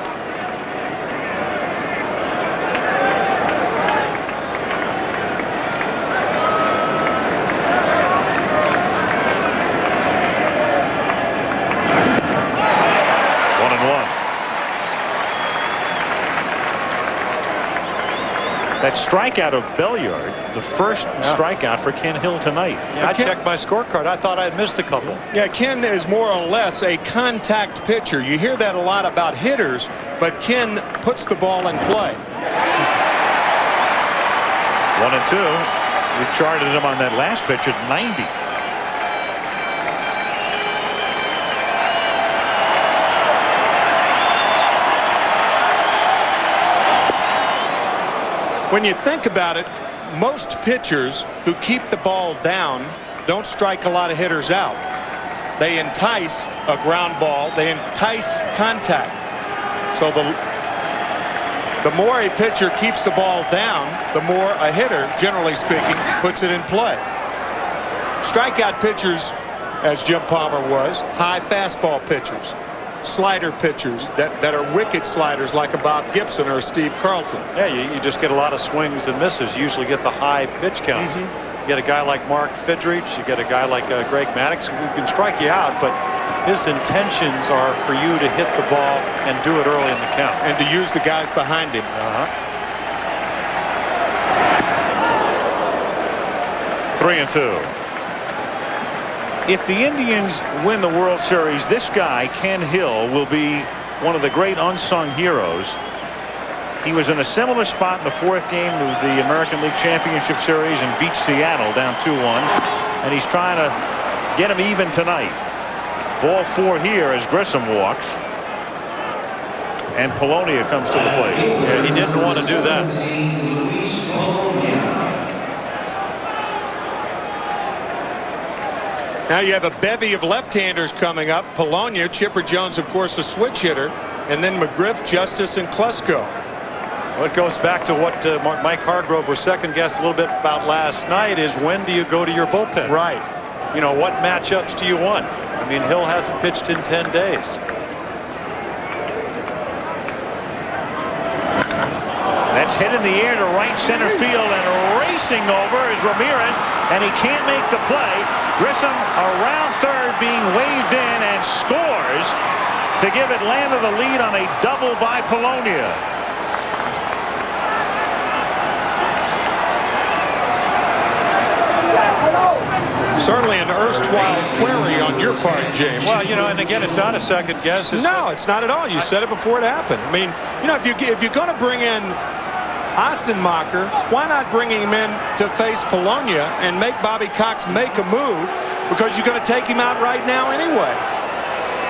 Speaker 1: That strikeout of Belliard, the first strikeout for Ken Hill tonight.
Speaker 26: Yeah, I checked my scorecard. I thought I'd missed a couple.
Speaker 13: Yeah, Ken is more or less a contact pitcher. You hear that a lot about hitters, but Ken puts the ball in play.
Speaker 1: 1-2. We charted him on that last pitch at 90.
Speaker 13: When you think about it, most pitchers who keep the ball down don't strike a lot of hitters out. They entice a ground ball. They entice contact. So the more a pitcher keeps the ball down, the more a hitter, generally speaking, puts it in play. Strikeout pitchers, as Jim Palmer was, high fastball pitchers. Slider pitchers that are wicked sliders like a Bob Gibson or a Steve Carlton.
Speaker 26: Yeah, you just get a lot of swings and misses. You usually get the high pitch counts. You get a guy like Mark Fidrich, you get a guy like Greg Maddux, who can strike you out, but his intentions are for you to hit the ball and do it early in the count.
Speaker 13: And to use the guys behind him.
Speaker 1: 3-2. If the Indians win the World Series, this guy, Ken Hill, will be one of the great unsung heroes. He was in a similar spot in the fourth game of the American League Championship Series and beat Seattle down 2-1. And he's trying to get him even tonight. Ball 4 here as Grissom walks. And Polonia comes to the plate.
Speaker 26: Yeah, he didn't want to do that.
Speaker 13: Now you have a bevy of left-handers coming up. Polonia, Chipper Jones, of course, a switch hitter, and then McGriff, Justice, and Klesko.
Speaker 26: What goes back to what Mike Hargrove was second-guessed a little bit about last night is when do you go to your bullpen?
Speaker 13: Right.
Speaker 26: You know, what matchups do you want? I mean, Hill hasn't pitched in 10 days.
Speaker 1: That's hit in the air to right center field, and racing over is Ramirez, and he can't make the play. Grissom around third, being waved in, and scores to give Atlanta the lead on a double by Polonia.
Speaker 13: Certainly an erstwhile query on your part, James.
Speaker 26: Well, you know, and again, it's not a second guess.
Speaker 13: No, it's not at all. You said it before it happened. I mean, you know, if you're going to bring in Assenmacher, why not bring him in to face Polonia and make Bobby Cox make a move, because you're going to take him out right now anyway.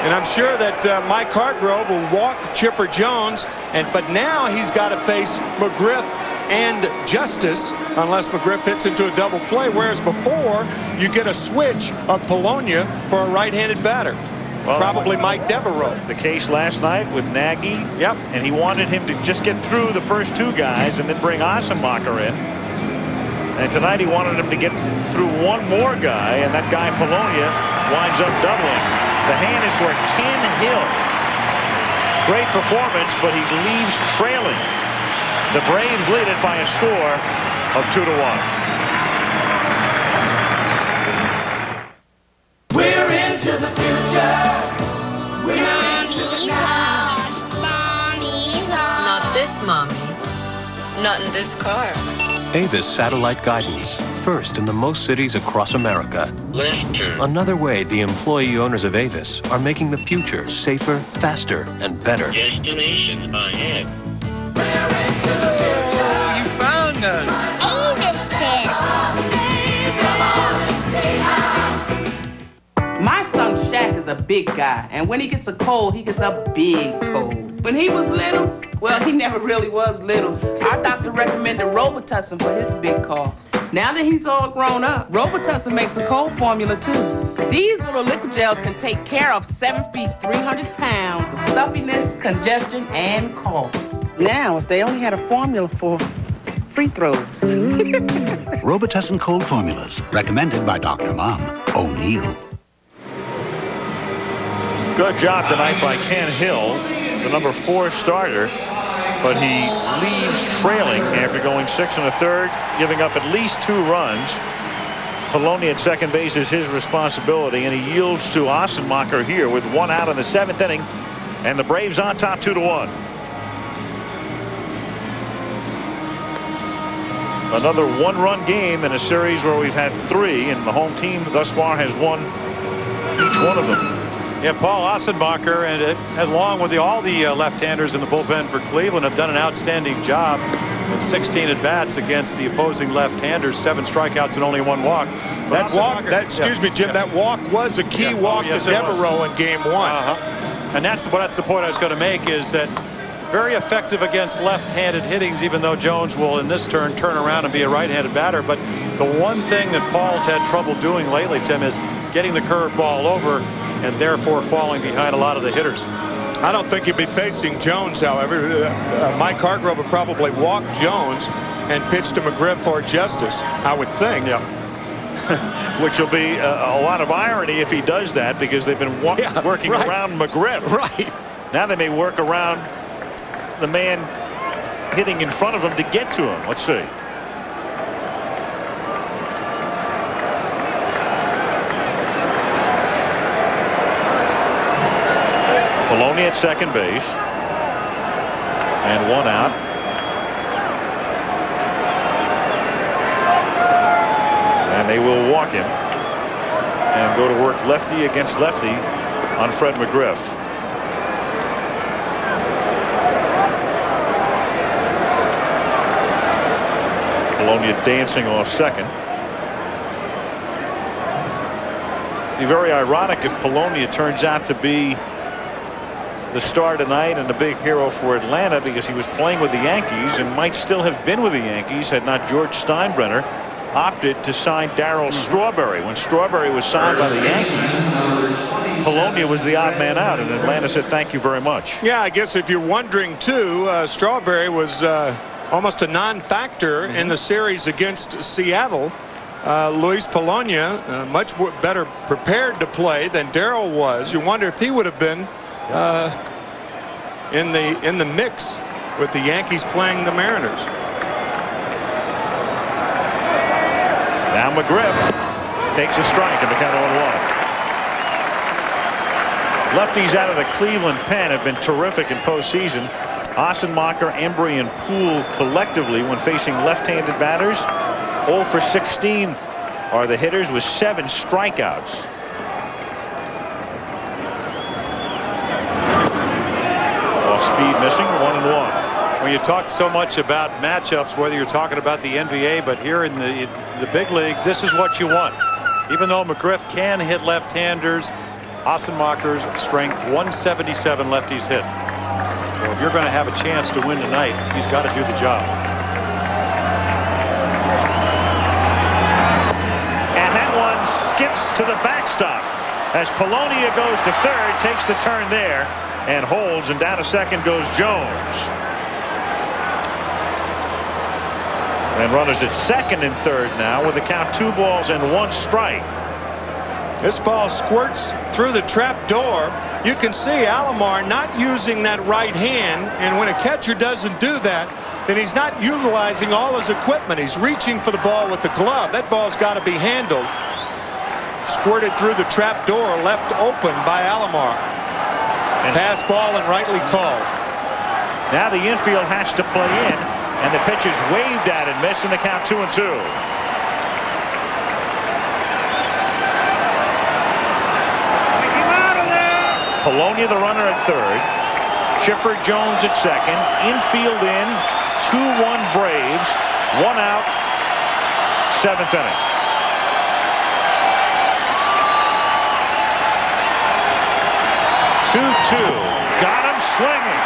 Speaker 13: And I'm sure that Mike Hargrove will walk Chipper Jones, but now he's got to face McGriff and Justice unless McGriff hits into a double play, whereas before you get a switch of Polonia for a right-handed batter. Well, probably Mike Devereaux.
Speaker 1: The case last night with Nagy.
Speaker 13: Yep.
Speaker 1: And he wanted him to just get through the first two guys and then bring Assenmacher in. And tonight he wanted him to get through one more guy, and that guy Polonia winds up doubling. The hand is for Ken Hill. Great performance, but he leaves trailing. The Braves lead it by a score of 2-1.
Speaker 16: We're into the future.
Speaker 8: Not this, Mommy. Not in this car.
Speaker 18: Avis satellite guidance, first in the most cities across America. Another way the employee owners of Avis are making the future safer, faster, and better.
Speaker 16: Destination ahead. We're into the future. You found us.
Speaker 19: Avis did.
Speaker 20: My son Shaq is a big guy, and when he gets a cold, he gets a big cold. When he was little, well, he never really was little. Our doctor recommended Robitussin for his big coughs. Now that he's all grown up, Robitussin makes a cold formula, too. These little liquid gels can take care of 7 feet, 300 pounds of stuffiness, congestion, and coughs. Now, if they only had a formula for free throws.
Speaker 22: Robitussin cold formulas, recommended by Dr. Mom O'Neill.
Speaker 1: Good job tonight by Ken Hill, the number 4 starter, but he leaves trailing after going 6 1/3, giving up at least 2 runs. Poloni at second base is his responsibility, and he yields to Ossenmacher here with 1 out in the 7th inning, and the Braves on top 2-1. Another 1-run game in a series where we've had 3, and the home team thus far has won each one of them.
Speaker 26: Yeah, Paul Ossenmacher, and along with all the left-handers in the bullpen for Cleveland, have done an outstanding job in 16 at-bats against the opposing left-handers, 7 strikeouts and only 1 walk.
Speaker 13: That walk, excuse me, Jim, that walk was a key walk to Devereaux in Game 1.
Speaker 26: And that's the point I was going to make, is that very effective against left-handed hittings, even though Jones will in this turn around and be a right-handed batter. But the one thing that Paul's had trouble doing lately, Tim, is getting the curveball over and therefore falling behind a lot of the hitters.
Speaker 13: I don't think he'd be facing Jones, however. Mike Hargrove would probably walk Jones and pitch to McGriff or Justice, I would think.
Speaker 26: Yeah.
Speaker 1: Which will be a lot of irony if he does that, because they've been working around McGriff.
Speaker 13: Right.
Speaker 1: Now they may work around the man hitting in front of him to get to him. Let's see. Poloni at second base, and 1 out. And they will walk him and go to work lefty against lefty on Fred McGriff. Poloni dancing off second. It'd be very ironic if Poloni turns out to be the star tonight and a big hero for Atlanta, because he was playing with the Yankees and might still have been with the Yankees had not George Steinbrenner opted to sign Darryl Strawberry. When Strawberry was signed by the Yankees, Poloni was the odd man out, and Atlanta said thank you very much.
Speaker 13: Yeah, I guess if you're wondering too, Strawberry was almost a non-factor in the series against Seattle. Luis Poloni much better prepared to play than Darryl was. You wonder if he would have been in the mix with the Yankees playing the Mariners.
Speaker 1: Now McGriff takes a strike in the count 1-1. Lefties out of the Cleveland pen have been terrific in postseason. Ossenmacher, Embry, and Poole collectively, when facing left-handed batters, 0 for 16 are the hitters with 7 strikeouts. Off speed missing, 1-1.
Speaker 26: When you talk so much about matchups, whether you're talking about the NBA, but here in the big leagues, this is what you want. Even though McGriff can hit left-handers, Ossenmacher's strength 177 lefties hit. So if you're going to have a chance to win tonight, he's got to do the job.
Speaker 1: And that one skips to the backstop as Poloni goes to third, takes the turn there and holds, and down to second goes Jones. And runners at second and third now with the count 2 balls and 1 strike.
Speaker 13: This ball squirts through the trap door. You can see Alomar not using that right hand, and when a catcher doesn't do that, then he's not utilizing all his equipment. He's reaching for the ball with the glove. That ball's got to be handled. Squirted through the trap door, left open by Alomar. Pass ball and rightly called.
Speaker 1: Now the infield has to play in, and the pitch is waved at and missed in the count 2-2. Poloni the runner at third. Chipper Jones at second. Infield in. 2-1 Braves. 1 out. 7th inning. Got him swinging.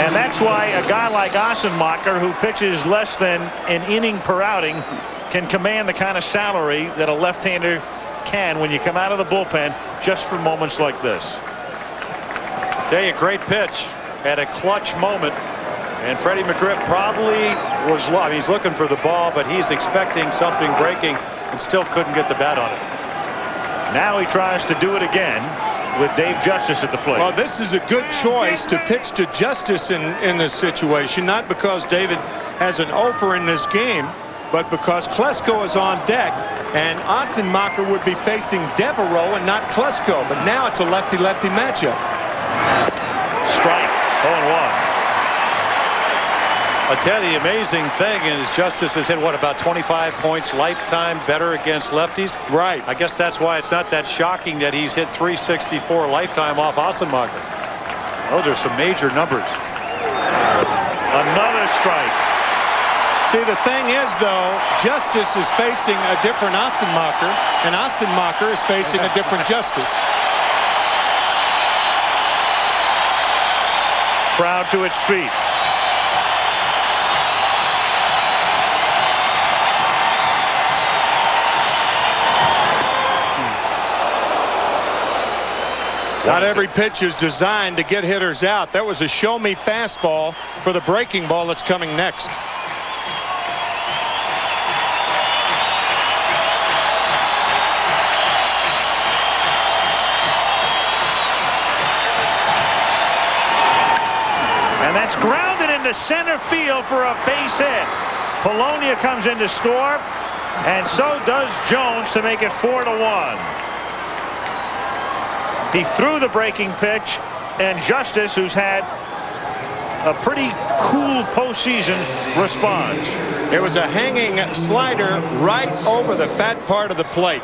Speaker 1: And that's why a guy like Ossenmacher, who pitches less than an inning per outing, can command the kind of salary that a left-hander can when you come out of the bullpen just for moments like this.
Speaker 26: Tell you, great pitch at a clutch moment. And Freddie McGriff probably was, I mean, he's looking for the ball, but he's expecting something breaking and still couldn't get the bat on it.
Speaker 1: Now he tries to do it again with Dave Justice at the plate.
Speaker 13: Well, this is a good choice to pitch to Justice in this situation, not because David has an offer in this game, but because Klesko is on deck, and Ossenmacher would be facing Devereaux and not Klesko. But now it's a lefty-lefty matchup.
Speaker 1: Strike, 0-1.
Speaker 26: I tell you, the amazing thing is Justice has hit, what, about 25 points lifetime better against lefties?
Speaker 13: Right.
Speaker 26: I guess that's why it's not that shocking that he's hit 364 lifetime off Ossenmacher. Those are some major numbers.
Speaker 1: Another strike.
Speaker 13: See, the thing is, though, Justice is facing a different Ossenmacher, and Ossenmacher is facing a different Justice.
Speaker 1: Crowd to its feet.
Speaker 13: Not every pitch is designed to get hitters out. That was a show-me fastball for the breaking ball that's coming next.
Speaker 1: And that's grounded into center field for a base hit. Polonia comes in to score, and so does Jones to make it 4-1. He threw the breaking pitch, and Justice, who's had a pretty cool postseason, responds.
Speaker 13: It was a hanging slider right over the fat part of the plate.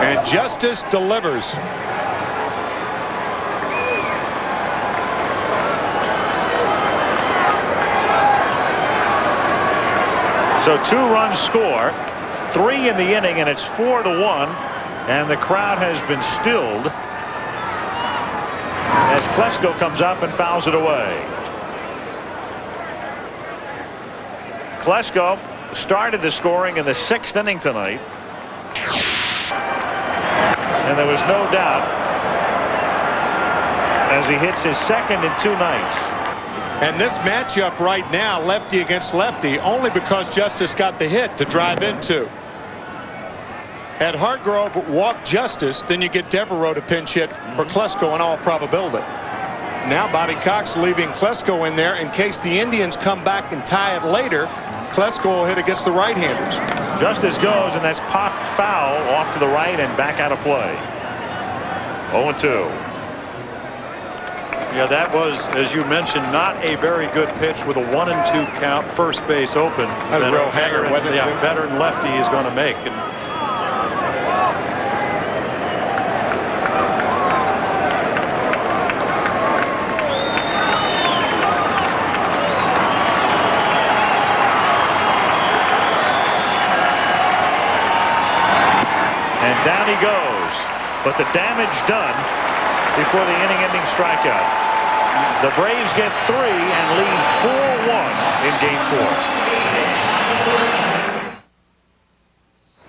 Speaker 13: And Justice delivers.
Speaker 1: So 2 runs score, 3 in the inning, and it's 4-1. And the crowd has been stilled as Klesko comes up and fouls it away. Klesko started the scoring in the 6th inning tonight. And there was no doubt as he hits his 2nd in 2 nights.
Speaker 13: And this matchup right now, lefty against lefty, only because Justice got the hit to drive into. Had Hargrove walked Justice, then you get Devereaux to pinch hit for Klesko in all probability. Now Bobby Cox leaving Klesko in there in case the Indians come back and tie it later. Klesko will hit against the right-handers.
Speaker 1: Justice goes, and that's popped foul off to the right and back out of play. 0-2.
Speaker 26: Yeah, that was, as you mentioned, not a very good pitch with a 1-2 count, first base open.
Speaker 13: A real hanger, wasn't it?
Speaker 26: Yeah, veteran lefty is going to make.
Speaker 1: And down he goes, but the damage done before the inning-ending strikeout. The Braves get 3 and lead 4-1 in Game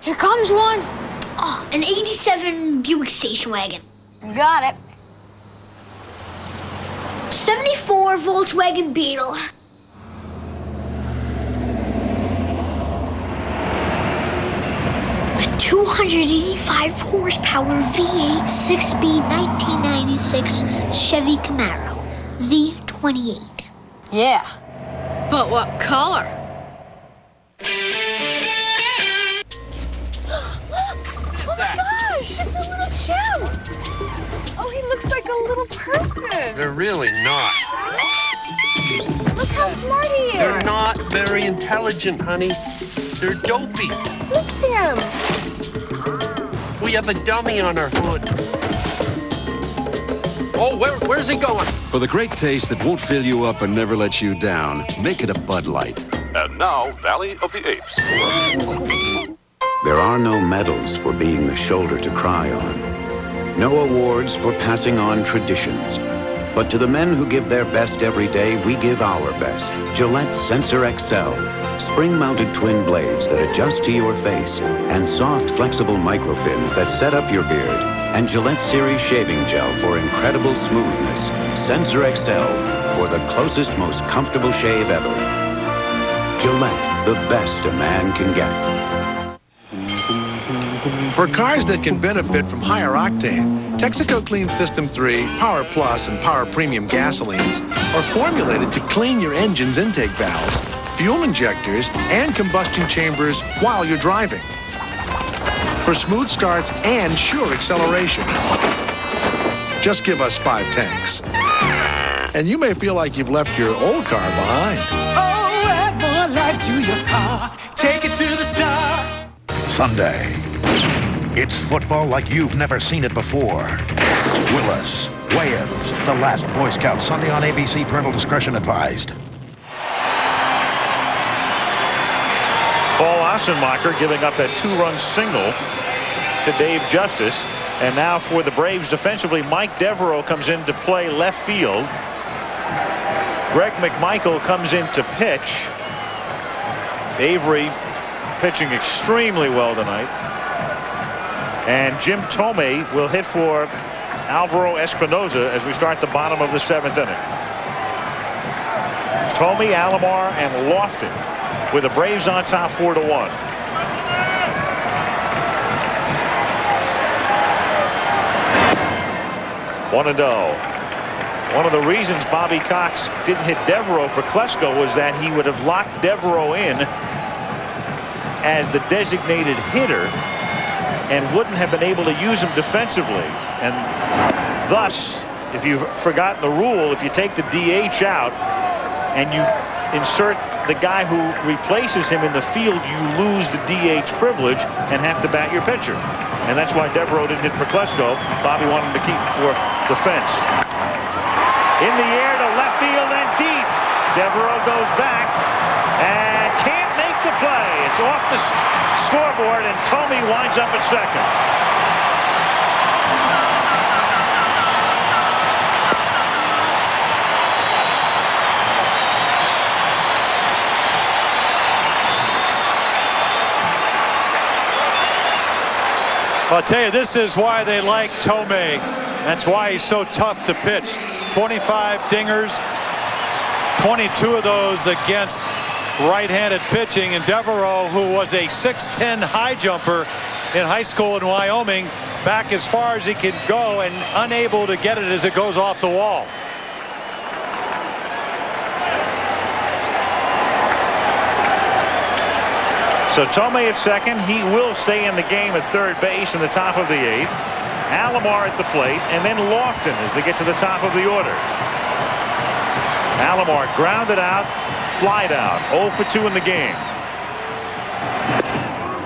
Speaker 1: 4.
Speaker 3: Here comes one. Oh, an 87 Buick station wagon.
Speaker 7: Got it.
Speaker 3: 74 Volkswagen Beetle. A 285 horsepower V8 6-speed 1996 Chevy Camaro Z28.
Speaker 7: Yeah. But what color?
Speaker 14: Gosh, it's a little chimp. Oh, he looks like a little person.
Speaker 19: They're really not.
Speaker 14: Look how smart he is.
Speaker 19: They're not very intelligent, honey. They're dopey.
Speaker 14: Look at him.
Speaker 19: We have a dummy on our hood. Oh, where's he going?
Speaker 21: For the great taste that won't fill you up and never let you down, make it a Bud Light.
Speaker 23: And now, Valley of the Apes.
Speaker 24: There are no medals for being the shoulder to cry on. No awards for passing on traditions. But to the men who give their best every day, we give our best. Gillette Sensor XL. Spring-mounted twin blades that adjust to your face, and soft, flexible microfins that set up your beard, and Gillette Series shaving gel for incredible smoothness. Sensor XL for the closest, most comfortable shave ever. Gillette, the best a man can get.
Speaker 2: For cars that can benefit from higher octane, Texaco Clean System 3, Power Plus, and Power Premium gasolines are formulated to clean your engine's intake valves, fuel injectors, and combustion chambers while you're driving. For smooth starts and sure acceleration. Just give us 5 tanks. And you may feel like you've left your old car behind.
Speaker 16: Oh, add more life to your car. Take it to the star.
Speaker 28: Sunday. It's football like you've never seen it before. Willis, Wayans, The Last Boy Scout, Sunday on ABC, parental discretion advised.
Speaker 1: Paul Ossenmacher giving up that 2-run single to Dave Justice. And now for the Braves defensively, Mike Devereaux comes in to play left field. Greg McMichael comes in to pitch. Avery pitching extremely well tonight. And Jim Tomei will hit for Alvaro Espinoza as we start the bottom of the 7th inning. Tomei, Alomar, and Lofton with the Braves on top 4-1. 1-0. One of the reasons Bobby Cox didn't hit Devereaux for Klesko was that he would have locked Devereaux in as the designated hitter and wouldn't have been able to use him defensively. And thus, if you've forgotten the rule, if you take the DH out and you insert the guy who replaces him in the field, you lose the DH privilege and have to bat your pitcher. And that's why Devereaux didn't hit for Klesko. Bobby wanted to keep him for the fence. In the air to left field and deep. Devereaux goes back and can't make the play. It's off the scoreboard, and Tomei winds up at second.
Speaker 26: I'll tell you, this is why they like Tomei. That's why he's so tough to pitch. 25 dingers, 22 of those against right-handed pitching. And Devereaux, who was a 6'10" high jumper in high school in Wyoming, back as far as he can go and unable to get it as it goes off the wall.
Speaker 1: So Tomei at second. He will stay in the game at third base in the top of the 8th. Alomar at the plate, and then Lofton as they get to the top of the order. Alomar grounded out, flied out, 0 for 2 in the game.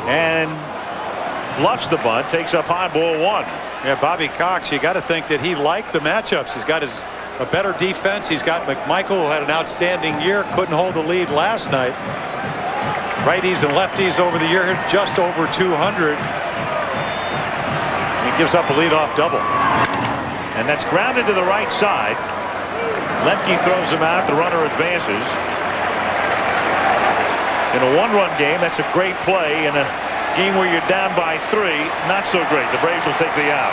Speaker 1: And bluffs the bunt, takes up high, ball 1.
Speaker 26: Yeah, Bobby Cox, you got to think that he liked the matchups. He's got a better defense. He's got McMichael, who had an outstanding year, couldn't hold the lead last night. Righties and lefties over the year, just over 200. He gives up a leadoff double.
Speaker 1: And that's grounded to the right side. Lemke throws him out. The runner advances. In a 1-run game, that's a great play. In a game where you're down by 3, not so great. The Braves will take the out.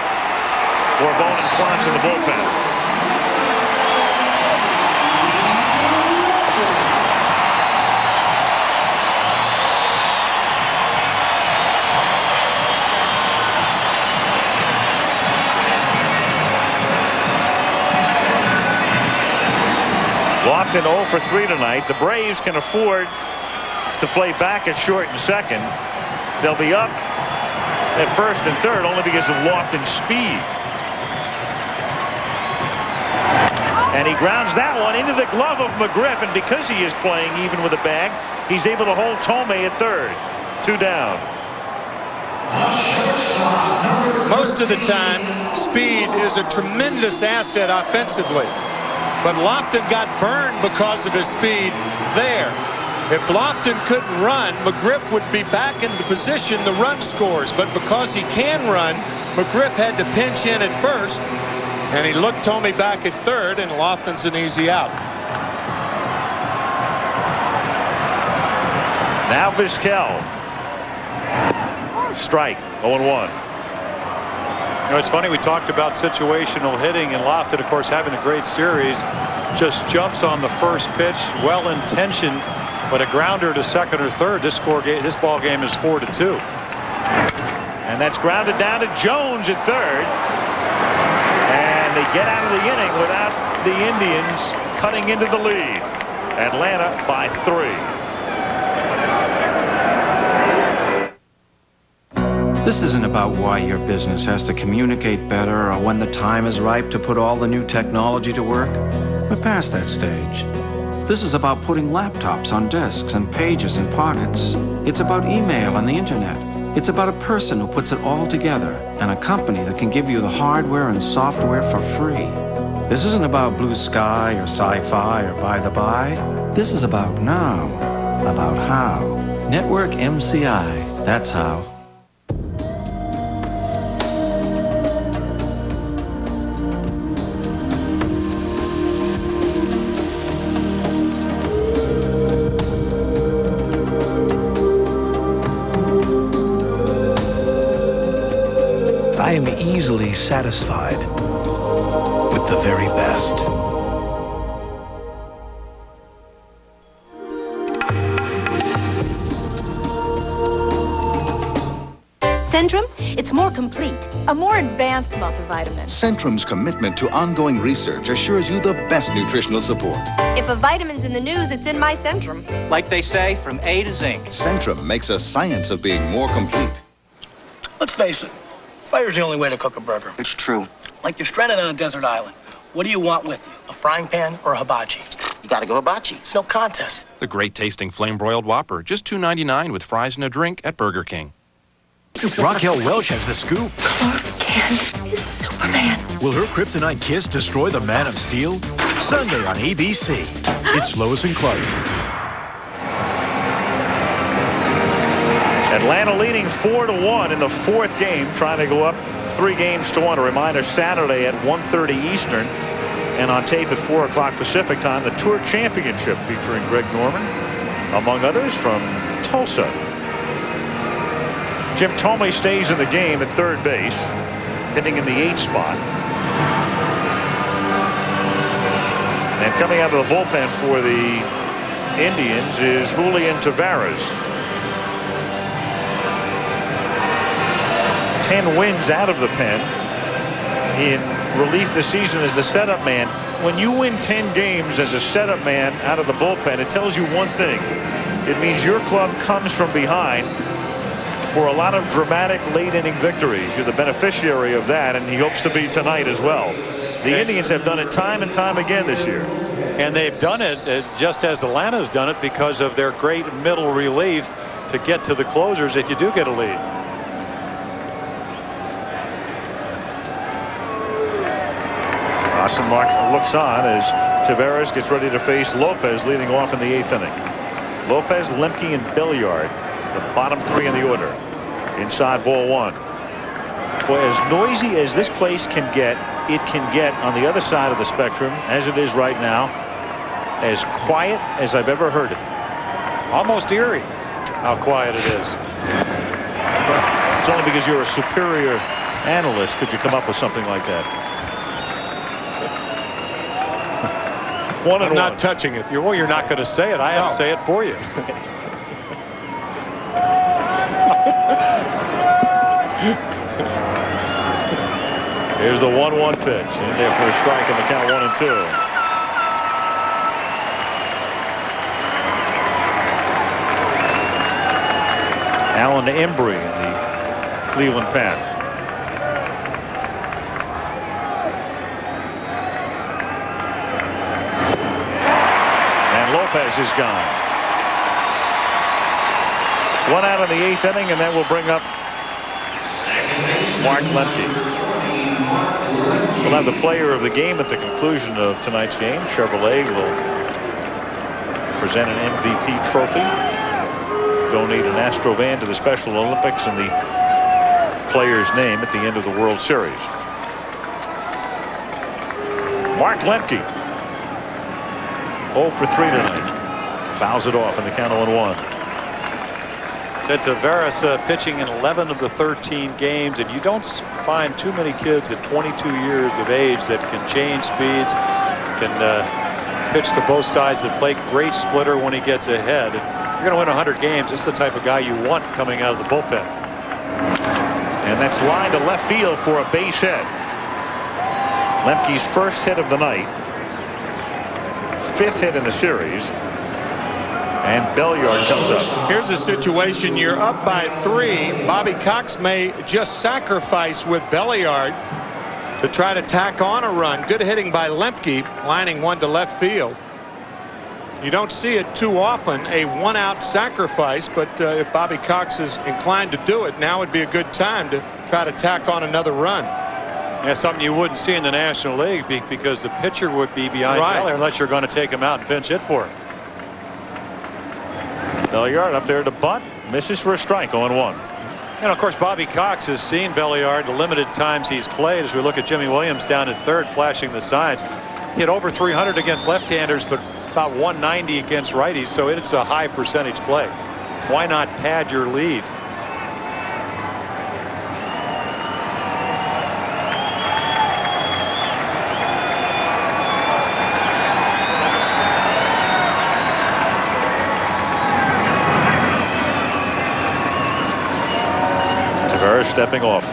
Speaker 1: Borbon and Klotz in the bullpen. Lofton 0 for 3 tonight. The Braves can afford to play back at short and second. They'll be up at first and third only because of Lofton's speed. And he grounds that one into the glove of McGriff, and because he is playing even with a bag, he's able to hold Tomei at third. 2 down.
Speaker 13: Most of the time, speed is a tremendous asset offensively. But Lofton got burned because of his speed there. If Lofton couldn't run, McGriff would be back in the position the run scores. But because he can run, McGriff had to pinch in at first. And he looked Tomey back at third, and Lofton's an easy out.
Speaker 1: Now Vizquel. Strike. 0-1.
Speaker 26: You know, it's funny, we talked about situational hitting, and Lofton, of course, having a great series, just jumps on the first pitch, well-intentioned, but a grounder to second or third. This ball game is 4-2.
Speaker 1: And that's grounded down to Jones at third. And they get out of the inning without the Indians cutting into the lead. Atlanta by 3.
Speaker 4: This isn't about why your business has to communicate better or when the time is ripe to put all the new technology to work. We're past that stage. This is about putting laptops on desks and pages in pockets. It's about email and the internet. It's about a person who puts it all together and a company that can give you the hardware and software for free. This isn't about blue sky or sci-fi or by the by. This is about now, about how. Network MCI, that's how.
Speaker 5: I am easily satisfied with the very best.
Speaker 6: Centrum, it's more complete, a more advanced multivitamin.
Speaker 10: Centrum's commitment to ongoing research assures you the best nutritional support.
Speaker 6: If a vitamin's in the news, it's in my Centrum.
Speaker 12: Like they say, from A to Zinc.
Speaker 10: Centrum makes a science of being more complete.
Speaker 15: Let's face it, fire's the only way to cook a burger.
Speaker 12: It's true.
Speaker 15: Like you're stranded on a desert island. What do you want with you, a frying pan or a hibachi?
Speaker 12: You gotta go hibachi.
Speaker 15: It's no contest.
Speaker 25: The great tasting flame broiled Whopper, just $2.99 with fries and a drink at Burger King.
Speaker 11: Raquel Welch has the scoop.
Speaker 6: Clark Kent is Superman.
Speaker 11: Will her kryptonite kiss destroy the Man of Steel? Sunday on ABC. It's Lois and Clark.
Speaker 1: Atlanta leading 4-1 in the fourth game, trying to go up 3-1. A reminder, Saturday at 1:30 Eastern and on tape at 4 o'clock Pacific time, the Tour Championship featuring Greg Norman, among others, from Tulsa. Jim Thome stays in the game at third base, hitting in the 8th spot. And coming out of the bullpen for the Indians is Julian Taveras. 10 wins out of the pen in relief this season as the setup man. When you win 10 games as a setup man out of the bullpen, it tells you one thing. It means your club comes from behind for a lot of dramatic late inning victories. You're the beneficiary of that, and he hopes to be tonight as well. The Indians have done it time and time again this year.
Speaker 26: And they've done it just as Atlanta's done it because of their great middle relief to get to the closers if you do get a lead.
Speaker 1: Austin Mark looks on as Taveras gets ready to face Lopez leading off in the 8th inning. Lopez, Lemke, and Belliard, the bottom 3 in the order. Inside ball 1. Boy, as noisy as this place can get, it can get on the other side of the spectrum, as it is right now, as quiet as I've ever heard it.
Speaker 26: Almost eerie how quiet it is.
Speaker 1: It's only because you're a superior analyst could you come up with something like that.
Speaker 26: I'm not touching it. You're not going to say it. I have to say it for you.
Speaker 1: Here's the 1-1 pitch. In there for a strike on the count 1-2. Alan Embry in the Cleveland pen. Lopez is gone. 1 out in the 8th inning, and that will bring up Mark Lemke. We'll have the player of the game at the conclusion of tonight's game. Chevrolet will present an MVP trophy, donate an Astrovan to the Special Olympics in the player's name at the end of the World Series. Mark Lemke, 0 for 3 tonight. Fouls it off in the count 0-1.
Speaker 26: Tavares pitching in 11 of the 13 games, and you don't find too many kids at 22 years of age that can change speeds, can pitch to both sides of the plate. Great splitter when he gets ahead. And you're going to win 100 games. This is the type of guy you want coming out of the bullpen.
Speaker 1: And that's lined to left field for a base hit. Lemke's first hit of the night, 5th hit in the series. And Belliard comes up.
Speaker 13: Here's a situation. You're up by 3. Bobby Cox may just sacrifice with Belliard to try to tack on a run. Good hitting by Lemke, lining one to left field. You don't see it too often, a 1-out sacrifice, but if Bobby Cox is inclined to do it, now would be a good time to try to tack on another run.
Speaker 26: Yeah, something you wouldn't see in the National League because the pitcher would be behind Belliard unless you're going to take him out and pinch hit for him.
Speaker 1: Belliard up there to bunt, misses for a strike, 0-1.
Speaker 26: And of course, Bobby Cox has seen Belliard the limited times he's played. As we look at Jimmy Williams down at third, flashing the signs, hit over 300 against left-handers, but about 190 against righties. So it's a high percentage play. Why not pad your lead?
Speaker 1: Stepping off.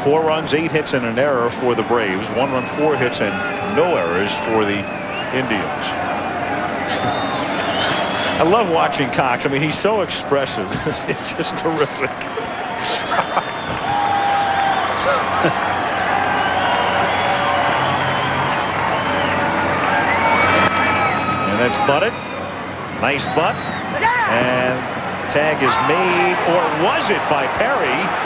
Speaker 1: 4 runs, 8 hits, and an error for the Braves. 1 run, 4 hits, and no errors for the Indians. I love watching Cox. I mean, he's so expressive. It's just terrific. And that's bunted. Nice bunt. And tag is made, or was it by Perry?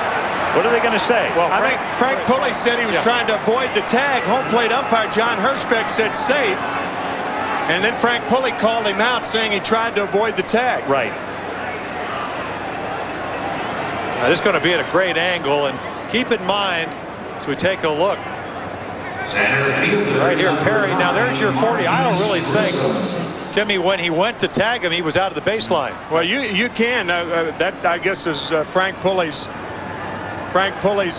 Speaker 1: What are they going to say?
Speaker 13: Well, I think Frank Pulley said he was trying to avoid the tag. Home plate umpire John Hirschbeck said safe. And then Frank Pulley called him out, saying he tried to avoid the tag.
Speaker 1: Right.
Speaker 26: Now, this is going to be at a great angle. And keep in mind, as we take a look. Right here, Perry. Now, there's your 40. I don't really think, Timmy, when he went to tag him, he was out of the baseline.
Speaker 13: Well, you can. That, I guess, is Frank Pulley's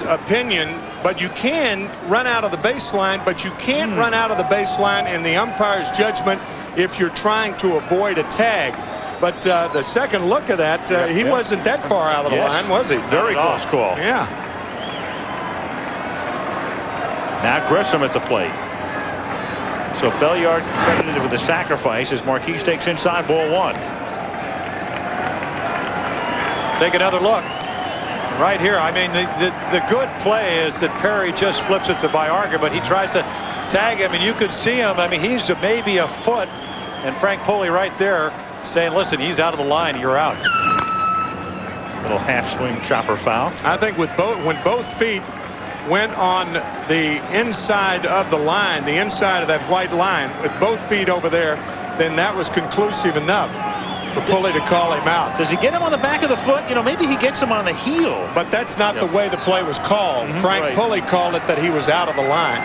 Speaker 13: opinion, but you can run out of the baseline, but you can't run out of the baseline in the umpire's judgment if you're trying to avoid a tag. But the second look of that, he wasn't that far out of the line, was he?
Speaker 1: Very close call.
Speaker 13: Yeah.
Speaker 1: Now Grissom at the plate. So Belliard credited with a sacrifice as Marquise takes inside, ball 1.
Speaker 26: Take another look. Right here, I mean, the good play is that Perry just flips it to Baerga, but he tries to tag him, and you can see him. I mean, he's maybe a foot, and Frank Pulley right there saying, listen, he's out of the line, you're out.
Speaker 1: Little half swing chopper foul.
Speaker 13: I think when both feet went on the inside of the line, the inside of that white line, with both feet over there, then that was conclusive enough for Pulley to call him out.
Speaker 1: Does he get him on the back of the foot? You know, maybe he gets him on the heel.
Speaker 13: But that's not the way the play was called. Frank Pulley called it that he was out of the line.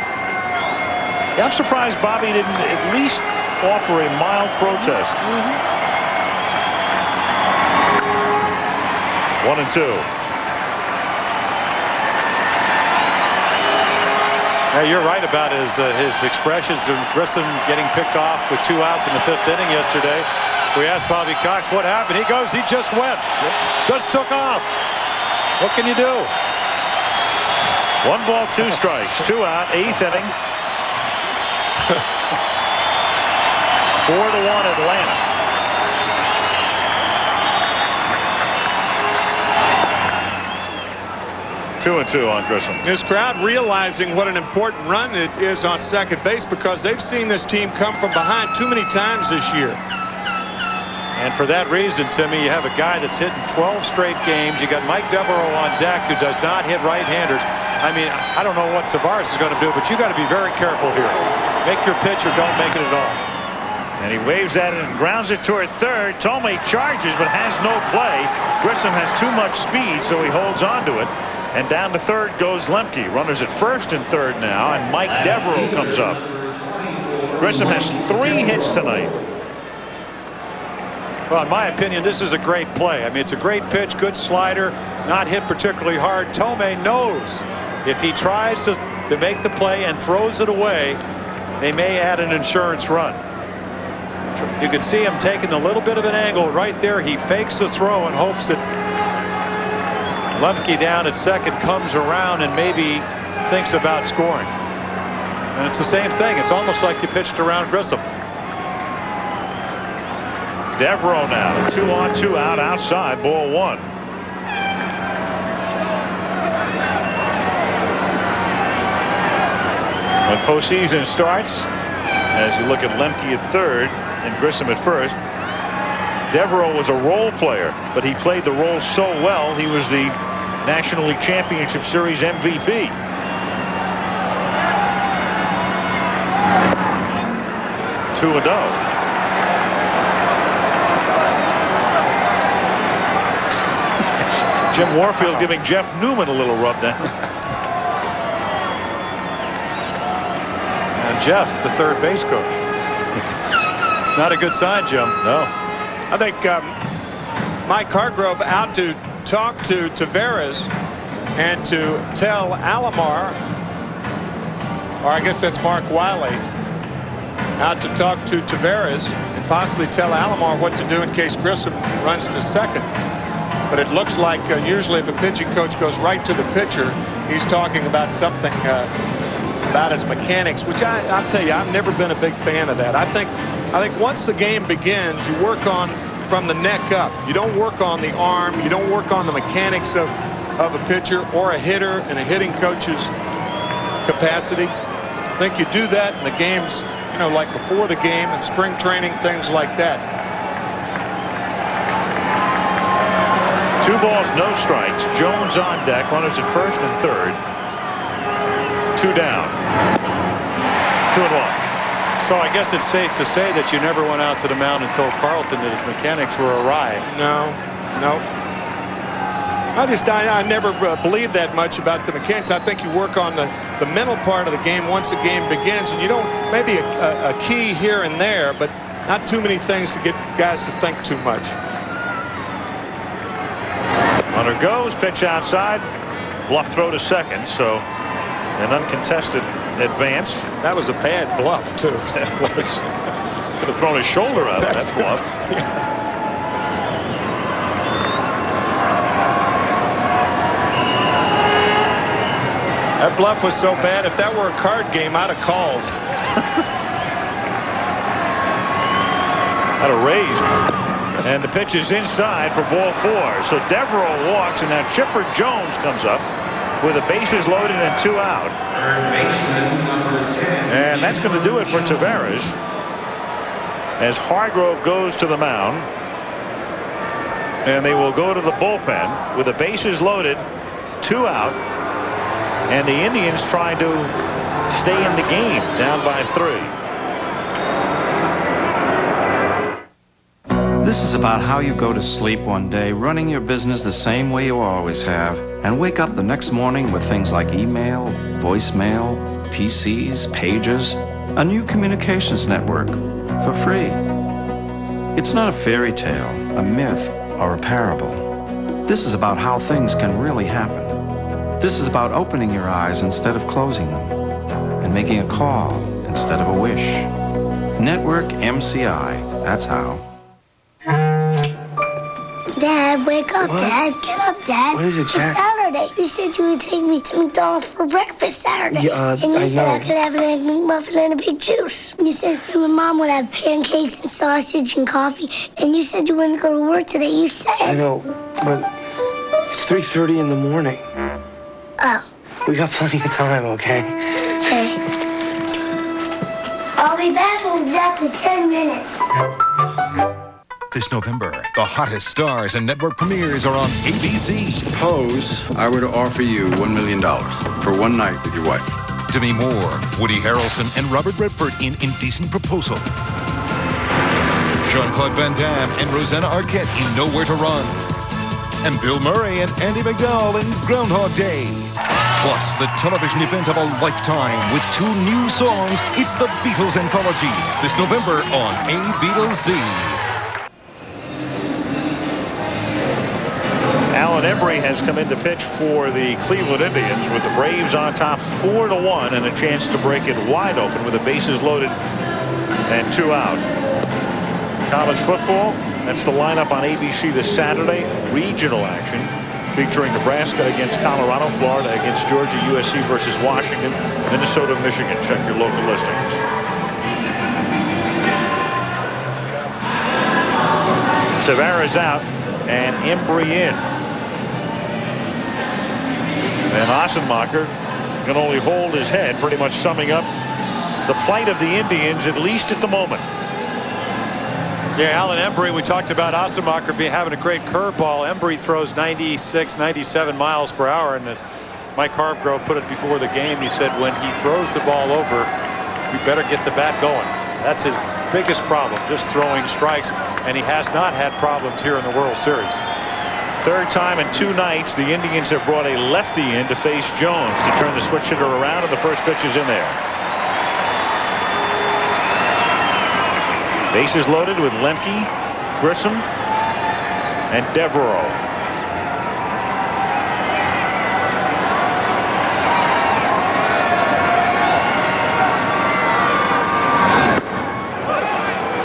Speaker 1: Yeah, I'm surprised Bobby didn't at least offer a mild protest. 1-2.
Speaker 26: Yeah, you're right about his expressions. Grissom getting picked off with 2 outs in the 5th inning yesterday. We asked Bobby Cox what happened. He goes, he just went. Just took off. What can you do?
Speaker 1: 1 ball, 2 strikes. 2 out, 8th inning. 4-1 Atlanta. Two and 2 on Grissom.
Speaker 13: This crowd realizing what an important run it is on second base because they've seen this team come from behind too many times this year.
Speaker 26: And for that reason, Timmy, you have a guy that's hitting 12 straight games. You got Mike Devereaux on deck who does not hit right-handers. I mean, I don't know what Tavares is going to do, but you got to be very careful here. Make your pitch or don't make it at all.
Speaker 1: And he waves at it and grounds it toward third. Tomei charges but has no play. Grissom has too much speed, so he holds on to it. And down to third goes Lemke. Runners at first and third now, and Mike Devereaux comes up. Grissom has 3 hits tonight.
Speaker 26: Well, in my opinion, this is a great play. I mean, it's a great pitch, good slider, not hit particularly hard. Tomei knows if he tries to make the play and throws it away, they may add an insurance run. You can see him taking a little bit of an angle right there. He fakes the throw and hopes that Lemke down at second comes around and maybe thinks about scoring. And it's the same thing. It's almost like you pitched around Grissom.
Speaker 1: Devereaux now, 2 on, 2 out, outside, ball 1. When postseason starts, as you look at Lemke at third and Grissom at first, Devereaux was a role player, but he played the role so well, he was the National League Championship Series MVP. Two and oh. Jim Warfield giving Jeff Newman a little rub down.
Speaker 26: And Jeff, the third base coach. It's not a good sign, Jim.
Speaker 1: No.
Speaker 13: I think Mike Hargrove out to talk to Tavares and to tell Alomar, or I guess that's Mark Wiley, out to talk to Tavares and possibly tell Alomar what to do in case Grissom runs to second. But it looks like usually if a pitching coach goes right to the pitcher, he's talking about something about his mechanics, which I'll tell you, I've never been a big fan of that. I think once the game begins, you work on from the neck up. You don't work on the arm. You don't work on the mechanics of a pitcher or a hitter in a hitting coach's capacity. I think you do that in the games, you know, like before the game and spring training, things like that.
Speaker 1: 2 balls, no strikes. Jones on deck. Runners at first and third. 2 down. 2 and 1.
Speaker 26: So I guess it's safe to say that you never went out to the mound and told Carlton that his mechanics were awry.
Speaker 13: No. I never believed that much about the mechanics. I think you work on the mental part of the game once the game begins, and you don't, maybe a key here and there, but not too many things to get guys to think too much.
Speaker 1: Runner goes, pitch outside, bluff throw to second, so an uncontested advance.
Speaker 13: That was a bad bluff too.
Speaker 1: That was. Could have thrown his shoulder out of that bluff.
Speaker 13: That bluff was so bad, if that were a card game, I'd have called.
Speaker 1: I'd have raised. And the pitch is inside for ball 4. So Devereaux walks, and now Chipper Jones comes up with the bases loaded and 2 out. And that's going to do it for Tavares as Hargrove goes to the mound. And they will go to the bullpen with the bases loaded, 2 out. And the Indians trying to stay in the game, down by 3.
Speaker 4: This is about how you go to sleep one day, running your business the same way you always have, and wake up the next morning with things like email, voicemail, PCs, pagers, a new communications network for free. It's not a fairy tale, a myth, or a parable. This is about how things can really happen. This is about opening your eyes instead of closing them, and making a call instead of a wish. Network MCI, that's how.
Speaker 3: Dad, wake up,
Speaker 19: What?
Speaker 3: Dad. Get up, Dad.
Speaker 19: What is it, Jack?
Speaker 3: It's Saturday. You said you would take me to McDonald's for breakfast Saturday.
Speaker 19: Yeah,
Speaker 3: and you
Speaker 19: I
Speaker 3: said I
Speaker 19: know.
Speaker 3: could have an egg McMuffin and a big juice. You said you and Mom would have pancakes and sausage and coffee. And you said you wouldn't go to work today. You said.
Speaker 19: I know, but it's 3:30 in the morning.
Speaker 3: Oh,
Speaker 19: We got plenty of time, okay?
Speaker 3: okay. I'll be back in exactly 10 minutes.
Speaker 28: This November, the hottest stars and network premieres are on ABC.
Speaker 21: Suppose I were to offer you $1 million for one night with your wife.
Speaker 28: Demi Moore, Woody Harrelson, and Robert Redford in Indecent Proposal. Jean-Claude Van Damme and Rosanna Arquette in Nowhere to Run. And Bill Murray and Andy McDowell in Groundhog Day.
Speaker 7: Plus, the television event of a lifetime with 2 new songs. It's the Beatles Anthology this November on A Beatles Z.
Speaker 1: Alan Embry has come in to pitch for the Cleveland Indians with the Braves on top 4-1 and a chance to break it wide open with the bases loaded and 2 out. College football, that's the lineup on ABC this Saturday. Regional action featuring Nebraska against Colorado, Florida against Georgia, USC versus Washington, Minnesota, Michigan. Check your local listings. Tavares out and Embry in. And Ossenmacher can only hold his head, pretty much summing up the plight of the Indians, at least at the moment.
Speaker 26: Yeah, Alan Embry, we talked about Ossenmacher having a great curveball. Embry throws 96, 97 miles per hour, and Mike Hargrove put it before the game. He said when he throws the ball over, you better get the bat going. That's his biggest problem, just throwing strikes, and he has not had problems here in the World Series.
Speaker 1: Third time in 2 nights, the Indians have brought a lefty in to face Jones to turn the switch hitter around, and the first pitch is in there. Bases loaded with Lemke, Grissom, and Devereaux.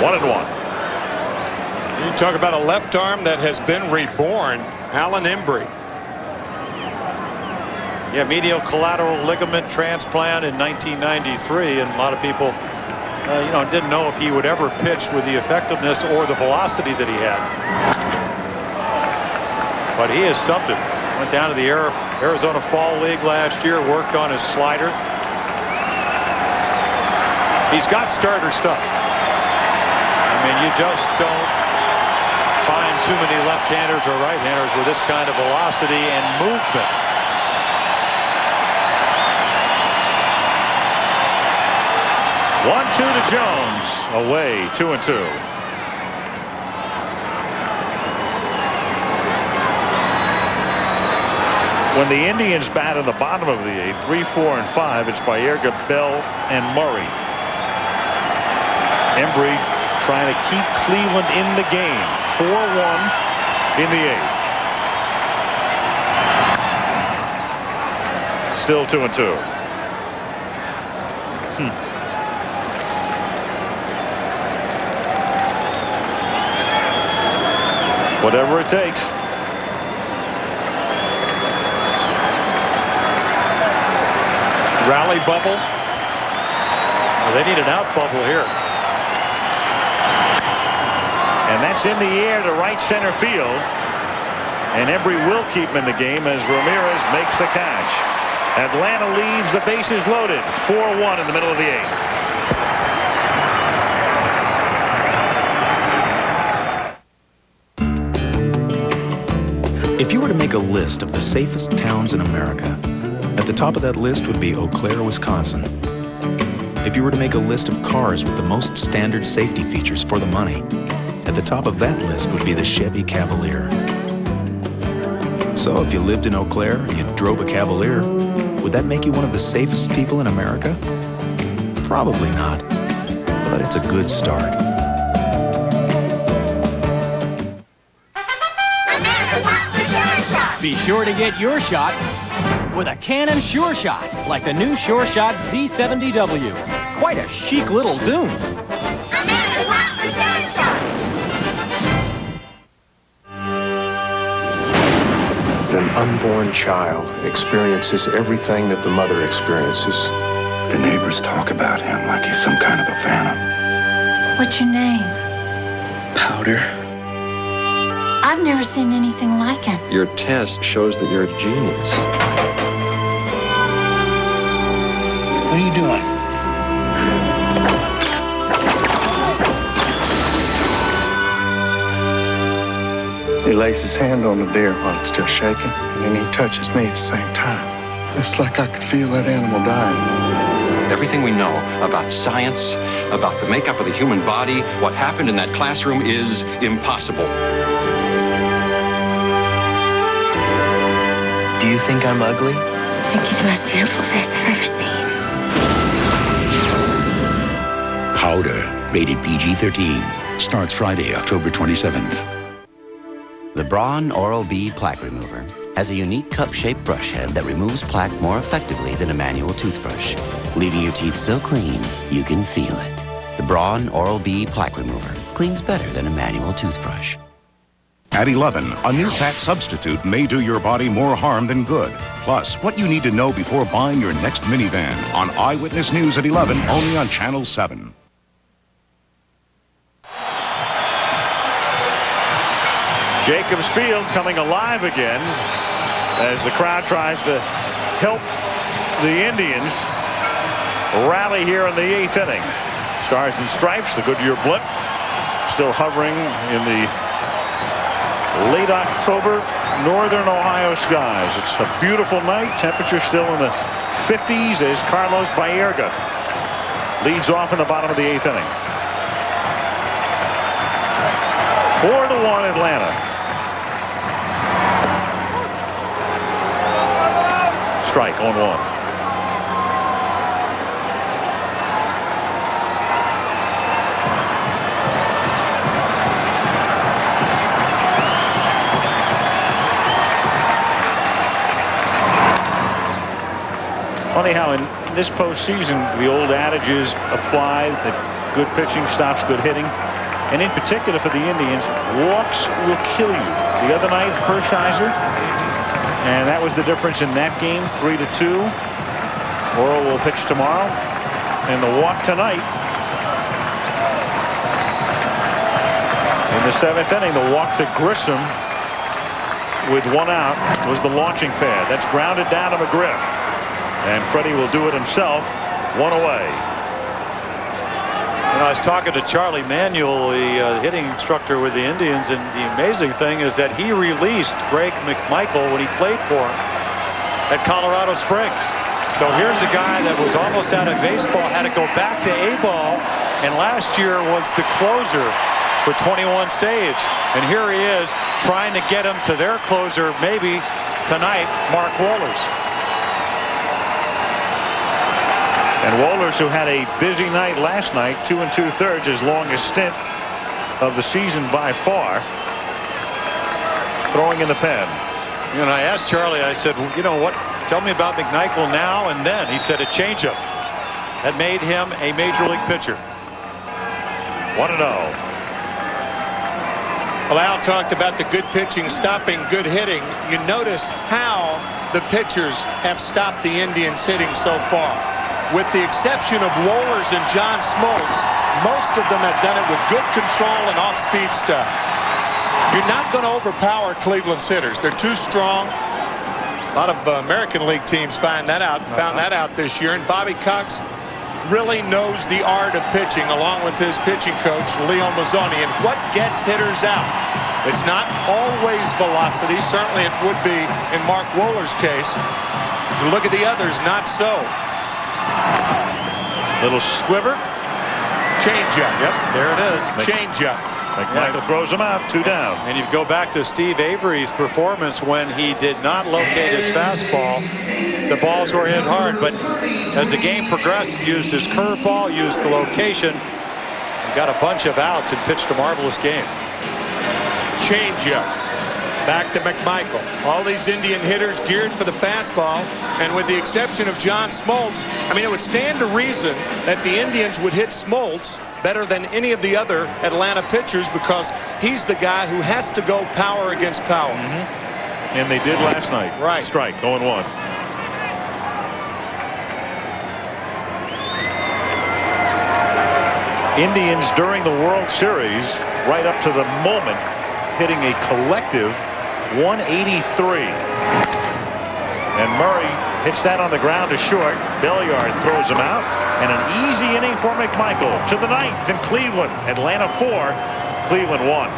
Speaker 1: One and one.
Speaker 13: You talk about a left arm that has been reborn. Alan Embry.
Speaker 26: Yeah, medial collateral ligament transplant in 1993, and a lot of people didn't know if he would ever pitch with the effectiveness or the velocity that he had. But he is something. Went down to the Arizona Fall League last year, worked on his slider. He's got starter stuff. I mean, you just don't find too many left-handers or right-handers with this kind of velocity and movement.
Speaker 1: One-two to Jones. Away, 2-2. When the Indians bat in the bottom of the 8th, 3, 4, and 5, it's Baerga, Belle, and Murray. Embry trying to keep Cleveland in the game. 4-1 in the 8th. Still 2-2. Whatever it takes.
Speaker 26: Rally bubble. Well, they need an out bubble here.
Speaker 1: And that's in the air to right center field. And Embry will keep him in the game as Ramirez makes the catch. Atlanta leaves the bases loaded. 4-1 in the middle of the 8th.
Speaker 4: If you were to make a list of the safest towns in America, at the top of that list would be Eau Claire, Wisconsin. If you were to make a list of cars with the most standard safety features for the money, at the top of that list would be the Chevy Cavalier. So if you lived in Eau Claire and you drove a Cavalier, would that make you one of the safest people in America? Probably not, but it's a good start.
Speaker 8: Be sure to get your shot with a Canon Sure Shot, like the new Sure Shot Z70W. Quite a chic little zoom.
Speaker 9: An unborn child experiences everything that the mother experiences.
Speaker 17: The neighbors talk about him like he's some kind of a phantom.
Speaker 18: What's your name?
Speaker 17: Powder.
Speaker 18: I've never seen anything like him.
Speaker 17: Your test shows that you're a genius.
Speaker 9: What are you doing?
Speaker 20: He lays his hand on the deer while it's still shaking, and then he touches me at the same time. It's like I could feel that animal dying.
Speaker 22: Everything we know about science, about the makeup of the human body, what happened in that classroom is impossible.
Speaker 27: Do you think I'm ugly?
Speaker 2: think you're the most beautiful face I've ever seen.
Speaker 5: Powder, rated PG-13. Starts Friday, October 27th.
Speaker 10: The Braun Oral-B Plaque Remover has a unique cup-shaped brush head that removes plaque more effectively than a manual toothbrush. Leaving your teeth so clean, you can feel it. The Braun Oral-B Plaque Remover cleans better than a manual toothbrush.
Speaker 28: At 11, a new fat substitute may do your body more harm than good. Plus, what you need to know before buying your next minivan on Eyewitness News at 11, only on Channel 7.
Speaker 1: Jacobs Field coming alive again as the crowd tries to help the Indians rally here in the 8th inning. Stars and Stripes, the Goodyear blimp, still hovering in the late October northern Ohio skies. It's a beautiful night. Temperature still in the 50s as Carlos Baerga leads off in the bottom of the 8th inning. 4-1 Atlanta. Strike on 1. Funny how in this postseason the old adages apply that good pitching stops good hitting. And in particular for the Indians, walks will kill you. The other night, Hershiser, and that was the difference in that game, 3-2. Oral will pitch tomorrow. And the walk tonight. In the 7th inning, the walk to Grissom with 1 out was the launching pad. That's grounded down to McGriff. And Freddie will do it himself. 1 away.
Speaker 26: You know, I was talking to Charlie Manuel, the hitting instructor with the Indians, and the amazing thing is that he released Greg McMichael when he played for him at Colorado Springs. So here's a guy that was almost out of baseball, had to go back to A-ball, and last year was the closer for 21 saves. And here he is trying to get him to their closer, maybe tonight, Mark Wohlers.
Speaker 1: And Wohlers, who had a busy night last night, 2 2/3, his longest stint of the season by far, throwing in the pen.
Speaker 26: And I asked Charlie, I said, well, you know what, tell me about McNichol now and then. He said a changeup that made him a major league pitcher.
Speaker 1: 1-0.
Speaker 13: Well, Al talked about the good pitching stopping good hitting. You notice how the pitchers have stopped the Indians hitting so far. With the exception of Wohlers and John Smoltz, most of them have done it with good control and off-speed stuff. You're not going to overpower Cleveland's hitters. They're too strong. A lot of American League teams found that out this year. And Bobby Cox really knows the art of pitching, along with his pitching coach, Leo Mazzoni. And what gets hitters out? It's not always velocity. Certainly it would be in Mark Wohlers' case. You look at the others, not so.
Speaker 1: Little squibber.
Speaker 13: Changeup.
Speaker 26: Yep, there it is.
Speaker 13: Changeup.
Speaker 1: McMichael throws him out, 2 down.
Speaker 26: And you go back to Steve Avery's performance when he did not locate his fastball. The balls were hit hard, but as the game progressed, used his curveball, used the location, and got a bunch of outs and pitched a marvelous game.
Speaker 13: Changeup. Back to McMichael. All these Indian hitters geared for the fastball, and with the exception of John Smoltz, I mean, it would stand to reason that the Indians would hit Smoltz better than any of the other Atlanta pitchers, because he's the guy who has to go power against power.
Speaker 1: And they did last night.
Speaker 13: Right.
Speaker 1: Strike, 0-1. Indians during the World Series, right up to the moment, hitting a collective 183. And Murray hits that on the ground to short. Belliard throws him out. And an easy inning for McMichael. To the 9th in Cleveland. Atlanta 4, Cleveland 1.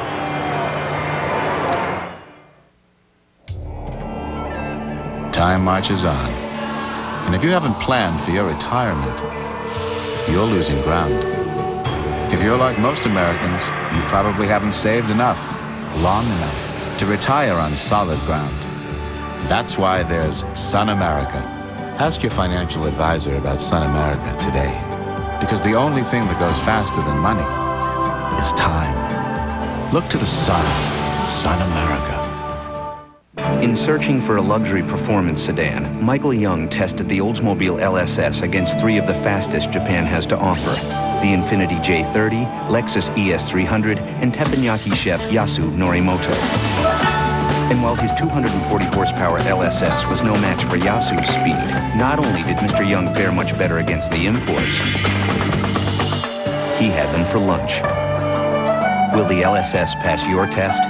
Speaker 14: Time marches on. And if you haven't planned for your retirement, you're losing ground. If you're like most Americans, you probably haven't saved enough, long enough, to retire on solid ground. That's why there's Sun America, Ask your financial advisor about Sun America today. Because the only thing that goes faster than money is time. Look to the sun. Sun America.
Speaker 6: In searching for a luxury performance sedan, Michael Young tested the Oldsmobile LSS against 3 of the fastest Japan has to offer: the Infiniti J30, Lexus ES300, and teppanyaki chef Yasu Norimoto. And while his 240 horsepower LSS was no match for Yasu's speed, not only did Mr. Young fare much better against the imports, he had them for lunch. Will the LSS pass your test?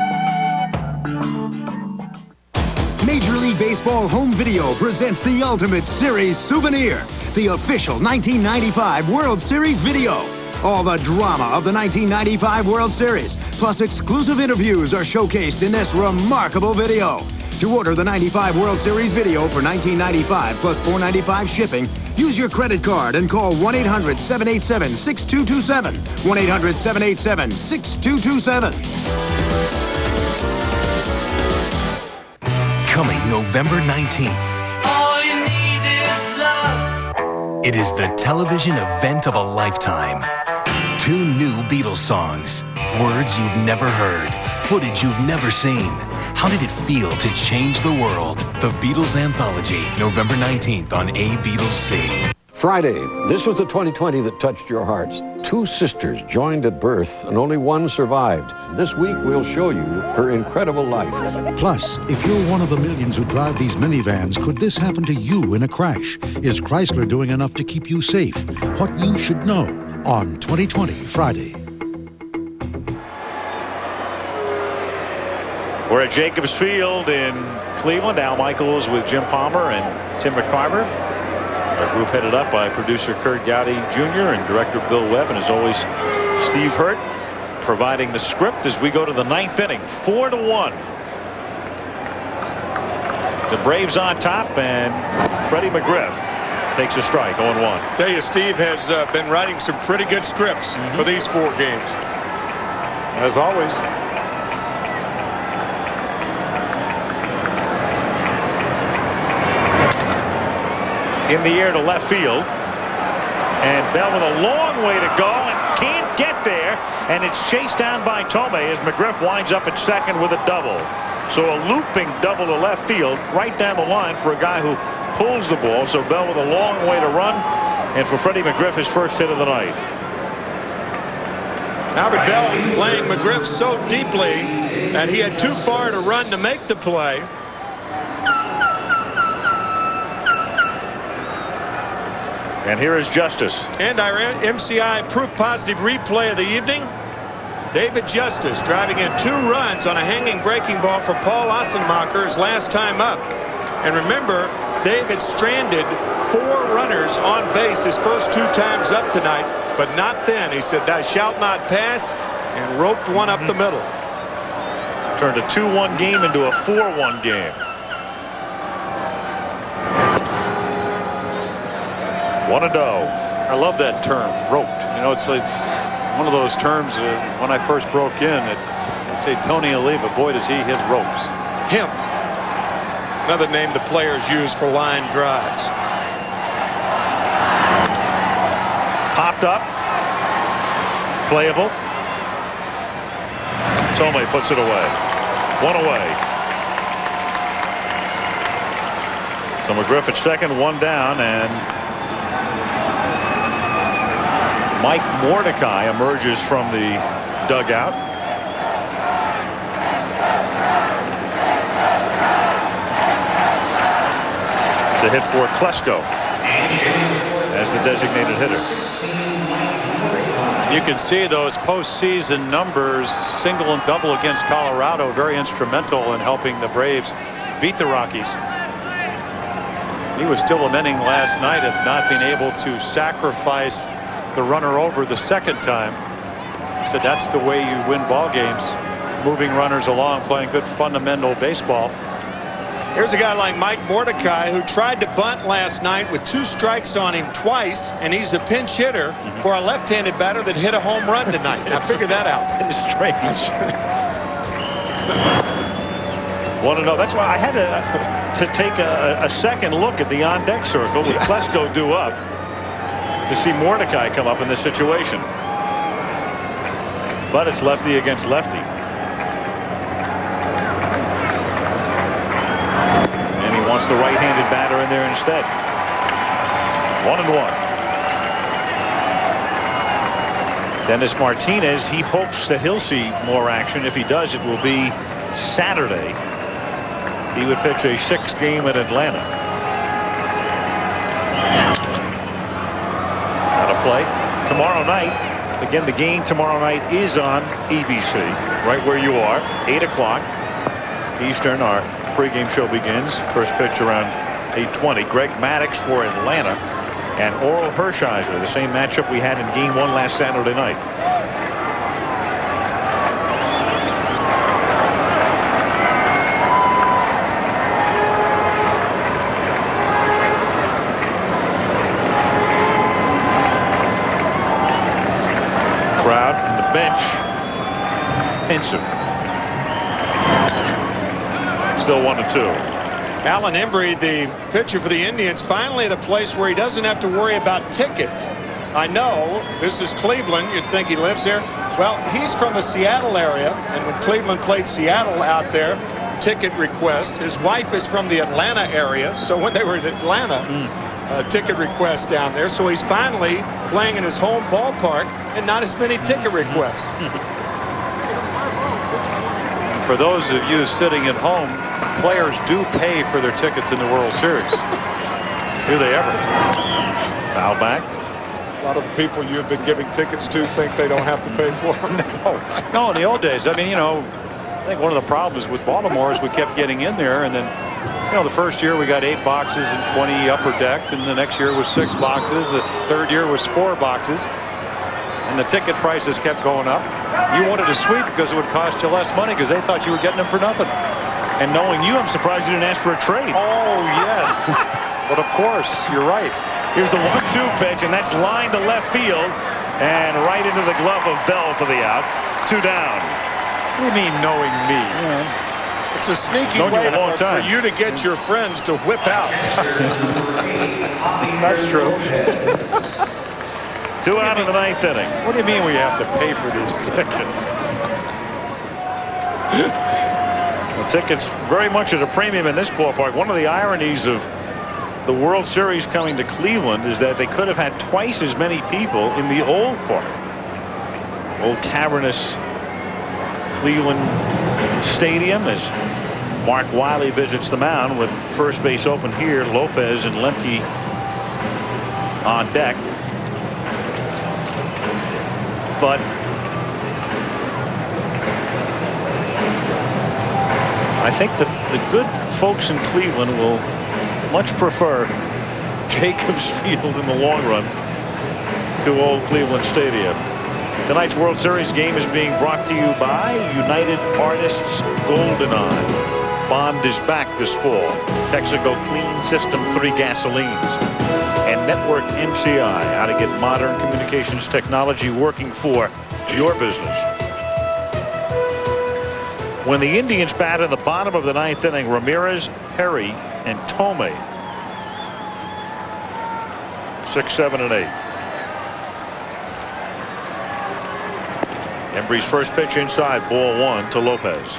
Speaker 12: Major League Baseball Home Video presents the Ultimate Series Souvenir, the official 1995 World Series video. All the drama of the 1995 World Series, plus exclusive interviews are showcased in this remarkable video. To order the 95 World Series video for $19.95 plus $4.95 shipping, use your credit card and call 1-800-787-6227. 1-800-787-6227.
Speaker 15: Coming November 19th.
Speaker 19: All you need is love.
Speaker 15: It is the television event of a lifetime. 2 new Beatles songs, words you've never heard, footage you've never seen. How did it feel to change the world? The Beatles Anthology, November 19th on A Beatles C.
Speaker 16: Friday, this was the 2020 that touched your hearts. 2 sisters joined at birth and only one survived. This week we'll show you her incredible life.
Speaker 23: Plus, if you're one of the millions who drive these minivans, could this happen to you in a crash? Is Chrysler doing enough to keep you safe? What you should know on 2020 Friday.
Speaker 1: We're at Jacobs Field in Cleveland. Al Michaels with Jim Palmer and Tim McCarver. Our group headed up by producer Kurt Gowdy Jr. and director Bill Webb, and as always Steve Hurt providing the script as we go to the 9th inning. 4-1. The Braves on top, and Freddie McGriff takes a strike. 0-1.
Speaker 13: Tell you, Steve has been writing some pretty good scripts for these 4 games.
Speaker 26: As always.
Speaker 1: In the air to left field, and Belle with a long way to go and can't get there, and it's chased down by Tomei as McGriff winds up at second with a double. So a looping double to left field right down the line for a guy who pulls the ball. So Belle with a long way to run, and for Freddie McGriff, his first hit of the night.
Speaker 13: Albert Belle playing McGriff so deeply that he had too far to run to make the play.
Speaker 1: And here is Justice.
Speaker 13: And our MCI proof positive replay of the evening. David Justice driving in 2 runs on a hanging breaking ball for Paul Ossenmacher's last time up. And remember, David stranded 4 runners on base his first 2 times up tonight, but not then. He said, "Thou shalt not pass," and roped one up the middle.
Speaker 1: Turned a 2-1 game into a 4-1 game. 1-0.
Speaker 26: I love that term, roped. You know, it's one of those terms when I first broke in, I'd say Tony Oliva, boy, does he hit ropes.
Speaker 13: Hemp. Another name the players use for line drives.
Speaker 1: Popped up. Playable. Tomei puts it away. 1 away. So McGriff at second, 1 down, and Mike Mordecai emerges from the dugout. It's a hit for Klesko as the designated hitter.
Speaker 26: You can see those postseason numbers, single and double against Colorado, very instrumental in helping the Braves beat the Rockies. He was still lamenting last night at not being able to sacrifice the runner over the second time. Said that's the way you win ball games, moving runners along, playing good fundamental baseball.
Speaker 13: Here's a guy like Mike Mordecai who tried to bunt last night with 2 strikes on him twice, and he's a pinch hitter for a left-handed batter that hit a home run tonight. Now figure that out.
Speaker 1: It's strange. 1-0. That's why I had to to take a second look at the on-deck circle with Klesko due up to see Mordecai come up in this situation. But it's lefty against lefty. And he wants the right-handed batter in there instead. 1-1. Dennis Martinez, he hopes that he'll see more action. If he does, it will be Saturday. He would pitch a 6th game at Atlanta. Out of play. Tomorrow night, again, the game tomorrow night is on ABC, right where you are. 8 o'clock Eastern, our pregame show begins. First pitch around 8:20. Greg Maddux for Atlanta. And Oral Hershiser, the same matchup we had in Game 1 last Saturday night. Crowd and the bench pensive. Still 1-2.
Speaker 13: Alan Embry, the pitcher for the Indians, finally at a place where he doesn't have to worry about tickets. I know this is Cleveland. You'd think he lives there. Well, he's from the Seattle area, and when Cleveland played Seattle out there, ticket request. His wife is from the Atlanta area, so when they were in Atlanta, ticket request down there. So he's finally playing in his home ballpark and not as many ticket requests.
Speaker 26: For those of you sitting at home, players do pay for their tickets in the World Series. Do they ever?
Speaker 1: Foul back.
Speaker 13: A lot of the people you've been giving tickets to think they don't have to pay for them.
Speaker 26: No, in the old days. I mean, you know, I think one of the problems with Baltimore is we kept getting in there, and then, you know, the first year we got 8 boxes and 20 upper decked, and the next year was 6 boxes. The third year was 4 boxes, and the ticket prices kept going up. You wanted a suite because it would cost you less money because they thought you were getting them for nothing.
Speaker 1: And knowing you, I'm surprised you didn't ask for a trade.
Speaker 26: Oh, yes. But of course, you're right.
Speaker 1: Here's the 1-2 pitch, and that's lined to left field and right into the glove of Belle for the out. 2 down.
Speaker 26: What do you mean, knowing me?
Speaker 13: Yeah. It's a sneaky way for you to get your friends to whip out.
Speaker 26: That's true.
Speaker 1: 2 out in the 9th inning.
Speaker 26: What do you mean we have to pay for these tickets?
Speaker 1: The tickets very much at a premium in this ballpark. One of the ironies of the World Series coming to Cleveland is that they could have had twice as many people in the old park. Old cavernous Cleveland Stadium as Mark Wiley visits the mound with first base open here. Lopez and Lemke on deck. But I think the good folks in Cleveland will much prefer Jacobs Field in the long run to old Cleveland Stadium. Tonight's World Series game is being brought to you by United Artists Goldeneye. Bond is back this fall. Texaco Clean System 3 gasolines. And Network MCI, how to get modern communications technology working for your business. When the Indians bat in the bottom of the 9th inning, Ramirez, Perry, and Tomei. 6, 7, and 8. Embry's first pitch inside, ball 1 to Lopez.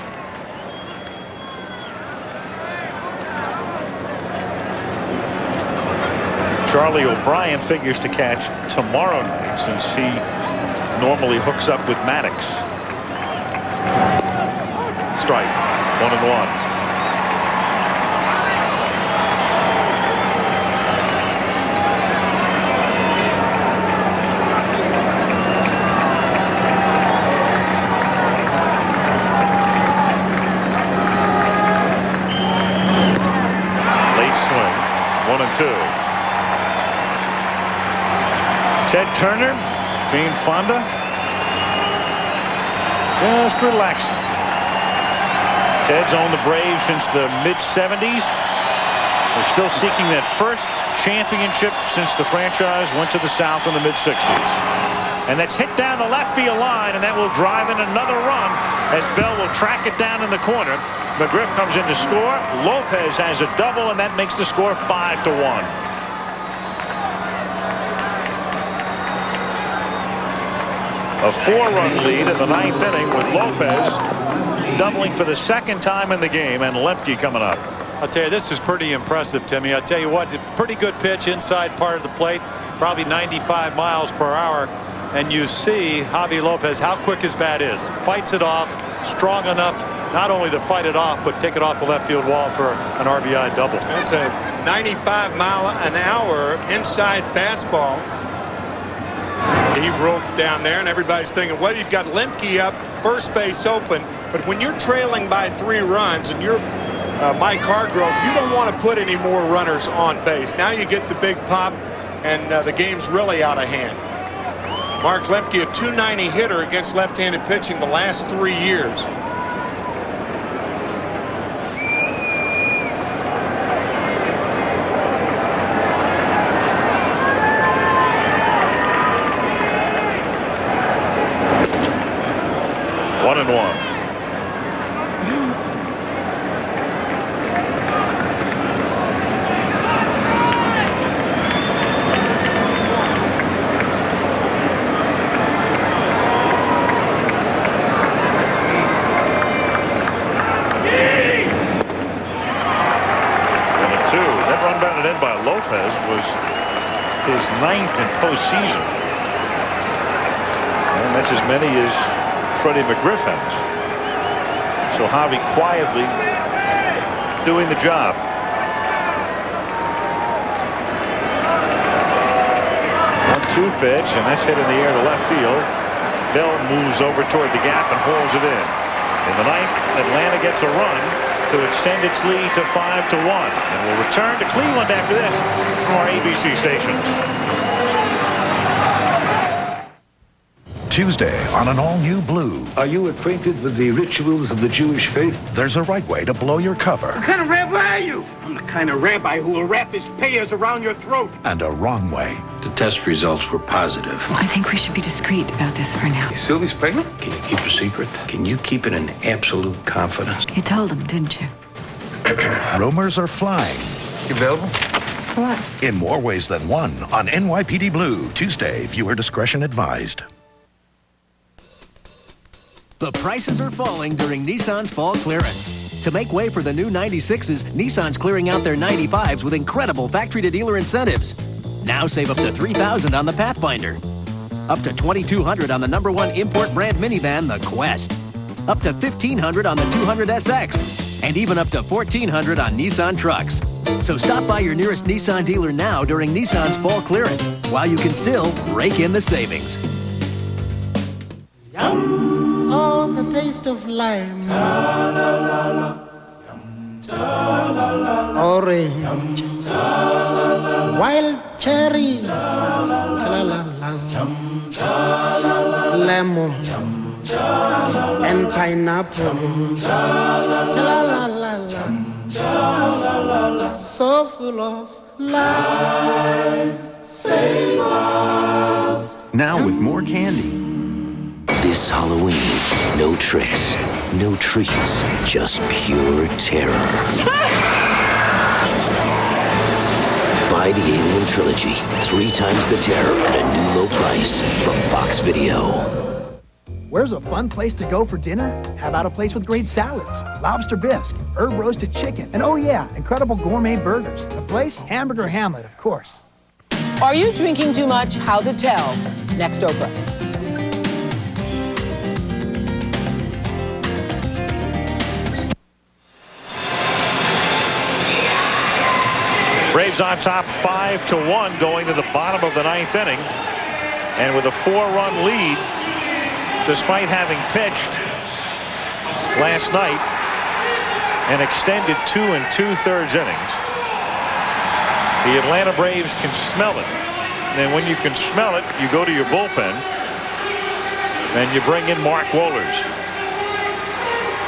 Speaker 1: Charlie O'Brien figures to catch tomorrow night since he normally hooks up with Maddux. Strike, 1-1. Late swing, 1-2. Ted Turner, Jane Fonda, just relaxing. Ted's owned the Braves since the mid-70s. They're still seeking that first championship since the franchise went to the South in the mid-60s. And that's hit down the left field line, and that will drive in another run as Belle will track it down in the corner. McGriff comes in to score. Lopez has a double, and that makes the score 5-1. A 4-run lead in the 9th inning with Lopez doubling for the 2nd time in the game, and Lemke coming up.
Speaker 26: I'll tell you, this is pretty impressive, Timmy. I'll tell you what, pretty good pitch inside part of the plate, probably 95 miles per hour. And you see Javi Lopez, how quick his bat is. Fights it off, strong enough not only to fight it off, but take it off the left field wall for an RBI double.
Speaker 13: That's a 95-mile-an-hour inside fastball. He roped down there, and everybody's thinking, well, you've got Lemke up, first base open. But when you're trailing by 3 runs and you're Mike Hargrove, you don't want to put any more runners on base. Now you get the big pop, and the game's really out of hand. Mark Lemke, a .290 hitter against left-handed pitching the last 3 years.
Speaker 1: One and one. By Lopez was his 9th in postseason, and that's as many as Freddie McGriff has. So Javi quietly doing the job. 1-2 pitch, and that's hit in the air to left field. Belle moves over toward the gap and pulls it in. In the 9th, Atlanta gets a run to extend its lead to 5-1, and we'll return to Cleveland after this from our ABC stations.
Speaker 28: Tuesday on an all-new Blue.
Speaker 3: Are you acquainted with the rituals of the Jewish faith?
Speaker 28: There's a right way to blow your cover.
Speaker 19: What kind of rabbi are you? I'm the kind of rabbi who will wrap his payers around your throat.
Speaker 28: And a wrong way.
Speaker 3: The test results were positive.
Speaker 2: I think we should be discreet about this for now.
Speaker 3: Sylvie's pregnant? Can you keep a secret? Can you keep it in absolute confidence?
Speaker 2: You told him, didn't you?
Speaker 28: Rumors are flying.
Speaker 3: You available?
Speaker 2: What?
Speaker 28: In more ways than one on NYPD Blue. Tuesday, viewer discretion advised.
Speaker 15: The prices are falling during Nissan's fall clearance. To make way for the new 96s, Nissan's clearing out their 95s with incredible factory-to-dealer incentives. Now save up to $3,000 on the Pathfinder. Up to $2,200 on the #1 import brand minivan, the Quest. Up to $1,500 on the 200SX. And even up to $1,400 on Nissan trucks. So stop by your nearest Nissan dealer now during Nissan's fall clearance, while you can still rake in the savings.
Speaker 4: Yum! Oh, the taste of lime. Orange. Wild cherry. Lemon. And pineapple. So full of life. Savers.
Speaker 6: Now with more candy.
Speaker 7: This Halloween, no tricks, no treats, just pure terror. Buy the Alien Trilogy, 3 times the terror at a new low price from Fox Video.
Speaker 11: Where's a fun place to go for dinner? How about a place with great salads, lobster bisque, herb roasted chicken, and oh yeah, incredible gourmet burgers. The place? Hamburger Hamlet, of course.
Speaker 21: Are you drinking too much? How to tell. Next, Oprah.
Speaker 1: Braves on top 5-1 going to the bottom of the 9th inning. And with a 4-run lead, despite having pitched last night an extended 2 2/3 innings, the Atlanta Braves can smell it. And when you can smell it, you go to your bullpen and you bring in Mark Wohlers.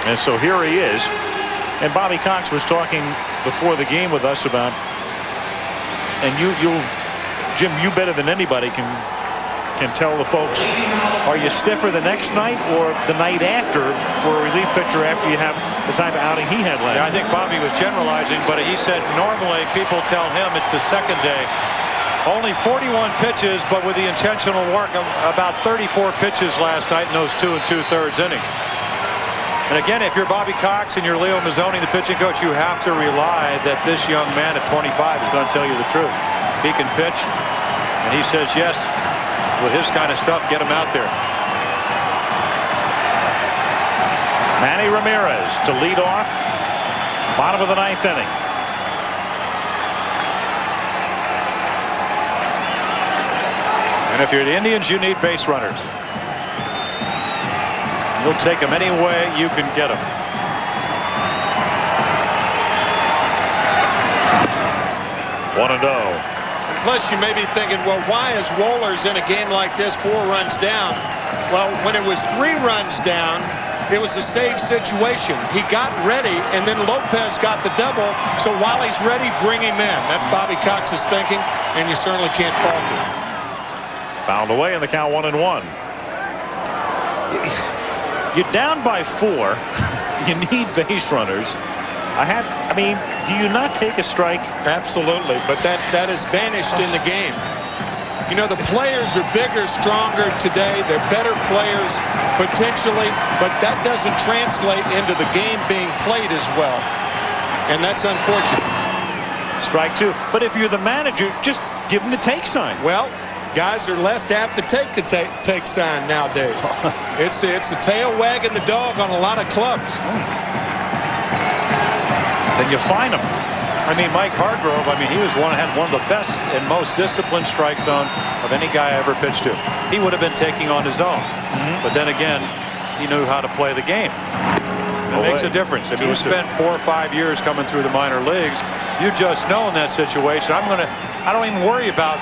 Speaker 1: And so here he is. And Bobby Cox was talking before the game with us about, and Jim, you better than anybody can can tell the folks, are you stiffer the next night or the night after for a relief pitcher after you have the type of outing he had last?
Speaker 8: Yeah, I think Bobby was generalizing, but he said normally people tell him it's the second day. Only 41 pitches, but with the intentional work of about 34 pitches last night in those 2 2/3 innings. And again, if you're Bobby Cox and you're Leo Mazzoni, the pitching coach, you have to rely that this young man at 25 is going to tell you the truth. He can pitch, and he says yes. With his kind of stuff, get him out there.
Speaker 1: Manny Ramirez to lead off. Bottom of the 9th inning.
Speaker 8: And if you're the Indians, you need base runners. You'll take them any way you can get them.
Speaker 1: 1-0.
Speaker 13: Plus, you may be thinking, well, why is Wohlers in a game like this 4 runs down? Well, when it was 3 runs down, it was a save situation. He got ready, and then Lopez got the double. So while he's ready, bring him in. That's Bobby Cox's thinking, and you certainly can't fault it.
Speaker 1: Fouled away in the count, 1-1. You're down by 4. You need base runners. I mean, do you not take a strike?
Speaker 13: Absolutely, but that has vanished in the game. You know, the players are bigger, stronger today. They're better players potentially, but that doesn't translate into the game being played as well. And that's unfortunate.
Speaker 1: Strike 2. But if you're the manager, just give them the take sign.
Speaker 13: Well, guys are less apt to take the take sign nowadays. It's the tail wagging the dog on a lot of clubs.
Speaker 1: Then you fine them.
Speaker 8: I mean, Mike Hargrove, he was had one of the best and most disciplined strike zone of any guy I ever pitched to. He would have been taking on his own. But then again, he knew how to play the game. It makes a difference. If you spent 4 or 5 years coming through the minor leagues, you just know in that situation, I don't even worry about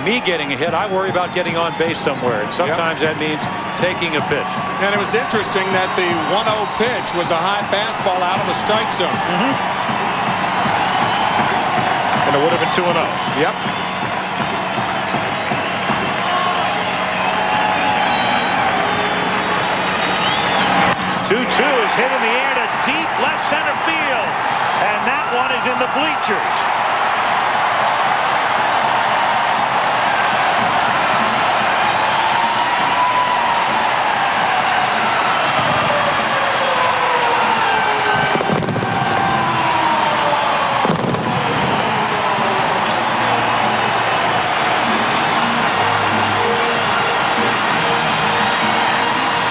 Speaker 8: me getting a hit. I worry about getting on base somewhere. And sometimes that means taking a pitch.
Speaker 13: And it was interesting that the 1-0 pitch was a high fastball out of the strike zone.
Speaker 1: And it would have been 2-0.
Speaker 13: Yep.
Speaker 1: Two is hit in the air to deep left center field. And that one is in the bleachers.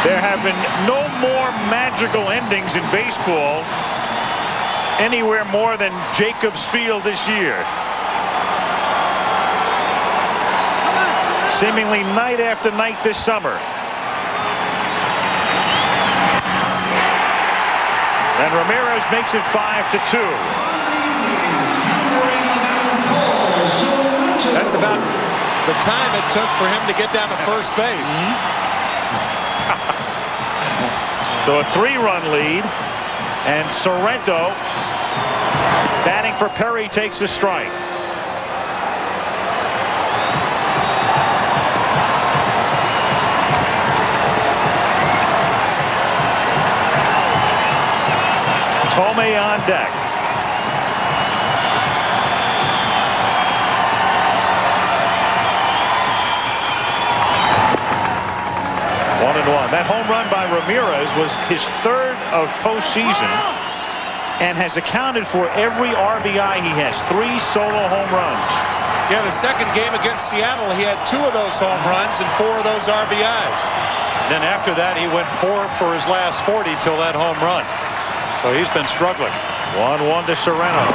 Speaker 1: There have been no more magical endings in baseball anywhere more than Jacobs Field this year. Seemingly night after night this summer. And Ramirez makes it 5-2.
Speaker 13: That's about the time it took for him to get down to first base.
Speaker 1: So a 3-run lead, and Sorrento batting for Perry takes a strike. Tomei on deck. That home run by Ramirez was his 3rd of postseason and has accounted for every RBI. He has 3 solo home runs.
Speaker 13: Yeah, the second game against Seattle, he had 2 of those home runs and 4 of those RBIs.
Speaker 8: Then after that, he went 4 for his last 40 till that home run. So he's been struggling.
Speaker 1: 1-1 to Sorrento.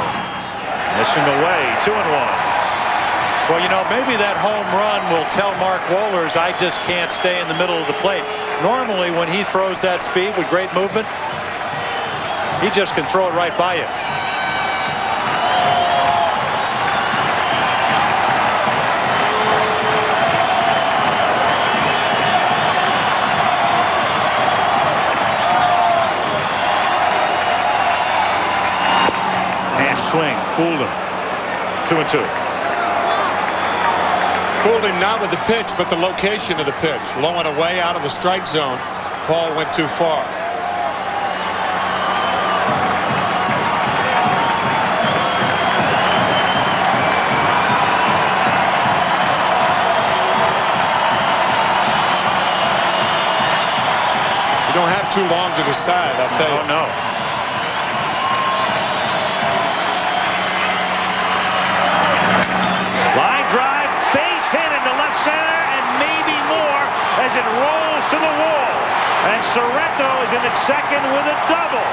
Speaker 1: Missing away, 2-1.
Speaker 8: Well, you know, maybe that home run will tell Mark Wohlers, I just can't stay in the middle of the plate. Normally, when he throws that speed with great movement, he just can throw it right by you.
Speaker 1: Half swing, fooled him. 2-2.
Speaker 13: Fooled him not with the pitch, but the location of the pitch. Low and away out of the strike zone. Ball went too far. You don't have too long to decide, I'll tell you.
Speaker 1: Oh, no. Line drive, base hit into left center, and maybe more as it rolls to the wall. And Sorrento is in at second with a double.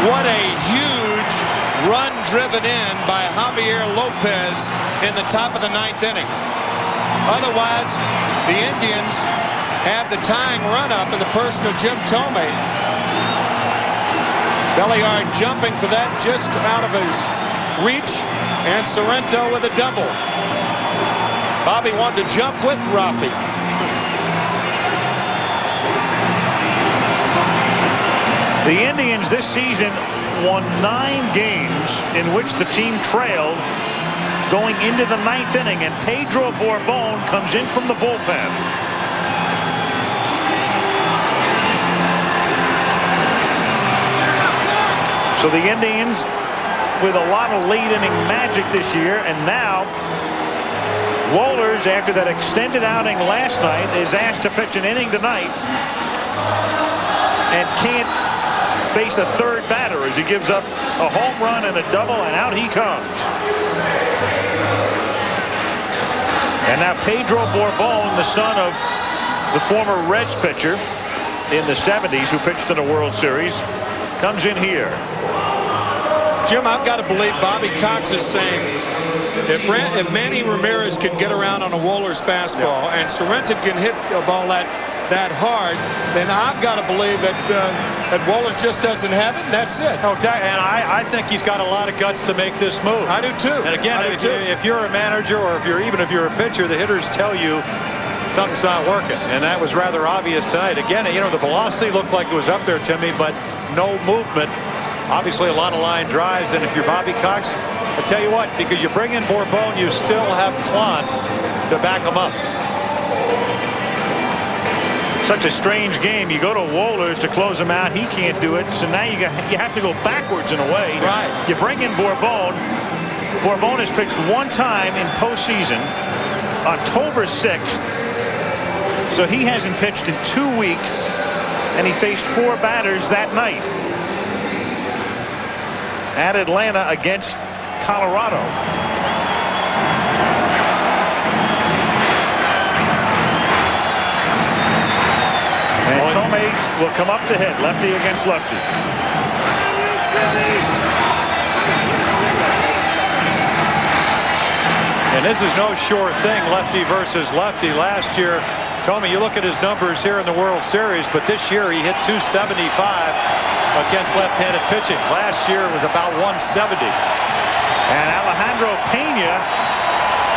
Speaker 13: What a huge run driven in by Javier Lopez in the top of the 9th inning. Otherwise, the Indians have the tying run up in the person of Jim Thome. Belliard jumping for that just out of his reach, and Sorrento with a double. Bobby wanted to jump with Rafi.
Speaker 1: The Indians this season won 9 games in which the team trailed going into the 9th inning, and Pedro Borbon comes in from the bullpen. So the Indians with a lot of late inning magic this year, and now Wohlers, after that extended outing last night, is asked to pitch an inning tonight and can't face a third batter as he gives up a home run and a double, and out he comes. And now Pedro Borbon, the son of the former Reds pitcher in the 70s who pitched in a World Series, comes in here.
Speaker 13: Jim, I've got to believe Bobby Cox is saying if Manny Ramirez can get around on a Wohlers fastball and Sorrento can hit a ball that hard, then I've got to believe that Wohlers just doesn't have it, and that's it.
Speaker 8: Oh, and I think he's got a lot of guts to make this move.
Speaker 13: I do too.
Speaker 8: And again, if you're a manager, or even if you're a pitcher, the hitters tell you something's not working, and that was rather obvious tonight. Again, you know, the velocity looked like it was up there, Timmy, but no movement. Obviously, a lot of line drives, and if you're Bobby Cox, I'll tell you what, because you bring in Borbon, you still have Clance to back him up.
Speaker 1: Such a strange game. You go to Wohlers to close him out. He can't do it. So now you have to go backwards in a way.
Speaker 13: Right.
Speaker 1: You bring in Borbon. Borbon has pitched one time in postseason, October 6th. So he hasn't pitched in 2 weeks, and he faced 4 batters that night at Atlanta against Colorado. And Thome will come up to hit, lefty against lefty.
Speaker 8: And this is no sure thing, lefty versus lefty. Last year, Thome, you look at his numbers here in the World Series, but this year he hit .275 against left-handed pitching. Last year it was about .170.
Speaker 1: And Alejandro Pena,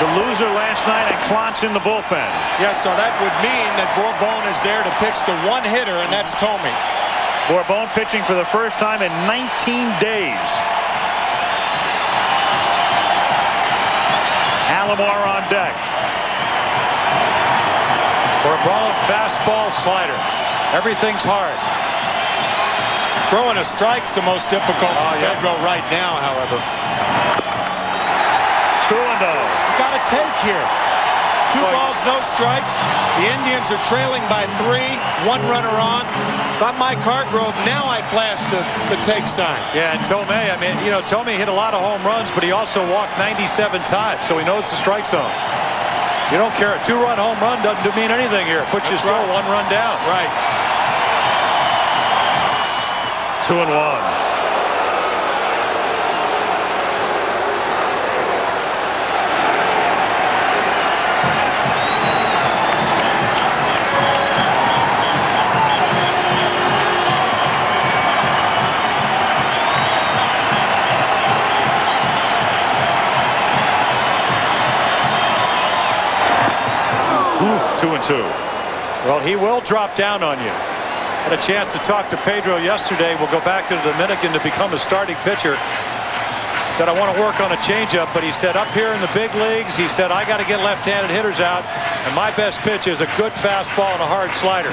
Speaker 1: the loser last night, and Clance in the bullpen.
Speaker 13: Yes, so that would mean that Borbon is there to pitch to one hitter, and that's Thome.
Speaker 1: Borbon pitching for the first time in 19 days. Alomar on deck.
Speaker 8: Borbon, fastball, slider. Everything's hard.
Speaker 13: Throwing a strike's the most difficult for Pedro right now, however.
Speaker 1: 2-0.
Speaker 13: Got a take here. 2 balls, no strikes. The Indians are trailing by 3. 1 runner on. If I'm Mike Hargrove, now I flash the take sign.
Speaker 8: Yeah, and Thome, I mean, you know, Thome hit a lot of home runs, but he also walked 97 times, so he knows the strike zone. You don't care. A 2-run home run doesn't mean anything here. It puts you still 1 run down.
Speaker 13: Right.
Speaker 1: 2-1. 0-2.
Speaker 8: Well, he will drop down on you. Had a chance to talk to Pedro yesterday. We'll go back to the Dominican to become a starting pitcher. Said, I want to work on a changeup, but he said up here in the big leagues, he said, I got to get left-handed hitters out, and my best pitch is a good fastball and a hard slider.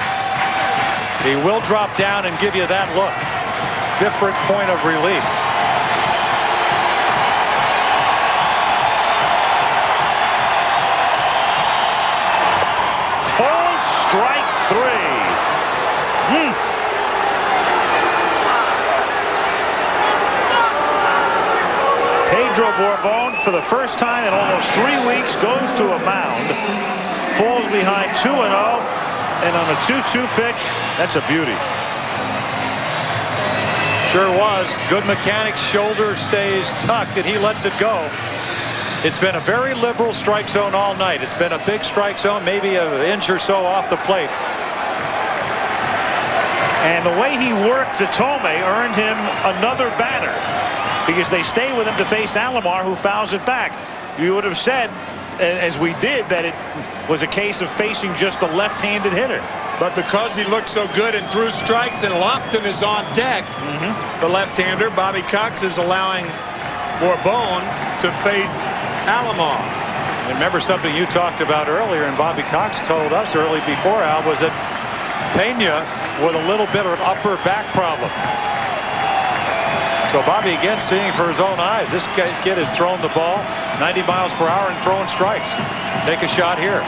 Speaker 8: He will drop down and give you that look. Different point of release.
Speaker 1: Cold strike 3. Pedro Borbon, for the first time in almost 3 weeks, goes to a mound, falls behind 2-0, and on a 2-2 pitch, that's a beauty.
Speaker 8: Sure was. Good mechanics. Shoulder stays tucked, and he lets it go. It's been a very liberal strike zone all night. It's been a big strike zone, maybe an inch or so off the plate.
Speaker 1: And the way he worked to Tome earned him another batter, because they stay with him to face Alomar, who fouls it back. You would have said, as we did, that it was a case of facing just the left-handed hitter.
Speaker 13: But because he looked so good and threw strikes and Lofton is on deck, the left-hander, Bobby Cox, is allowing Borbon to face Alomar.
Speaker 8: Remember something you talked about earlier, and Bobby Cox told us early before, Al, was that Pena with a little bit of upper back problem. So Bobby again seeing for his own eyes. This kid has thrown the ball 90 miles per hour and throwing strikes. Take a shot here.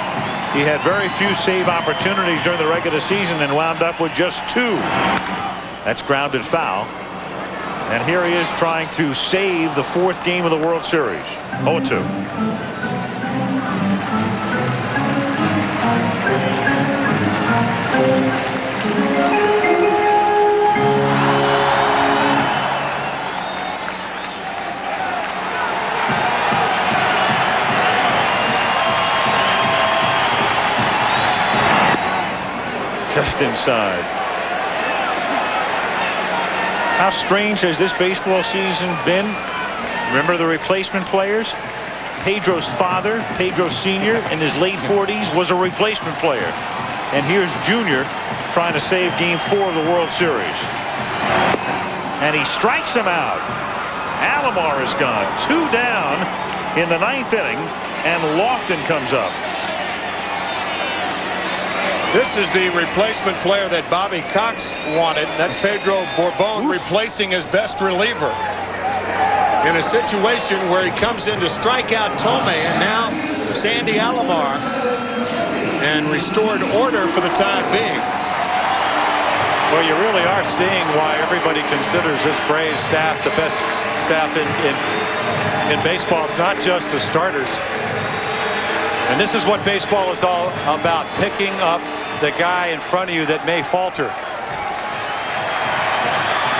Speaker 1: He had very few save opportunities during the regular season and wound up with just 2. That's grounded foul. And here he is trying to save the 4th game of the World Series. 0-2. Just inside. How strange has this baseball season been? Remember the replacement players? Pedro's father, Pedro Sr., in his late 40s, was a replacement player. And here's Junior trying to save Game 4 of the World Series. And he strikes him out. Alomar is gone. 2 down in the 9th inning, and Lofton comes up.
Speaker 13: This is the replacement player that Bobby Cox wanted. That's Pedro Borbon replacing his best reliever in a situation where he comes in to strike out Tome, and now Sandy Alomar, and restored order for the time being.
Speaker 8: Well, you really are seeing why everybody considers this Braves staff the best staff in baseball. It's not just the starters. And this is what baseball is all about, picking up the guy in front of you that may falter.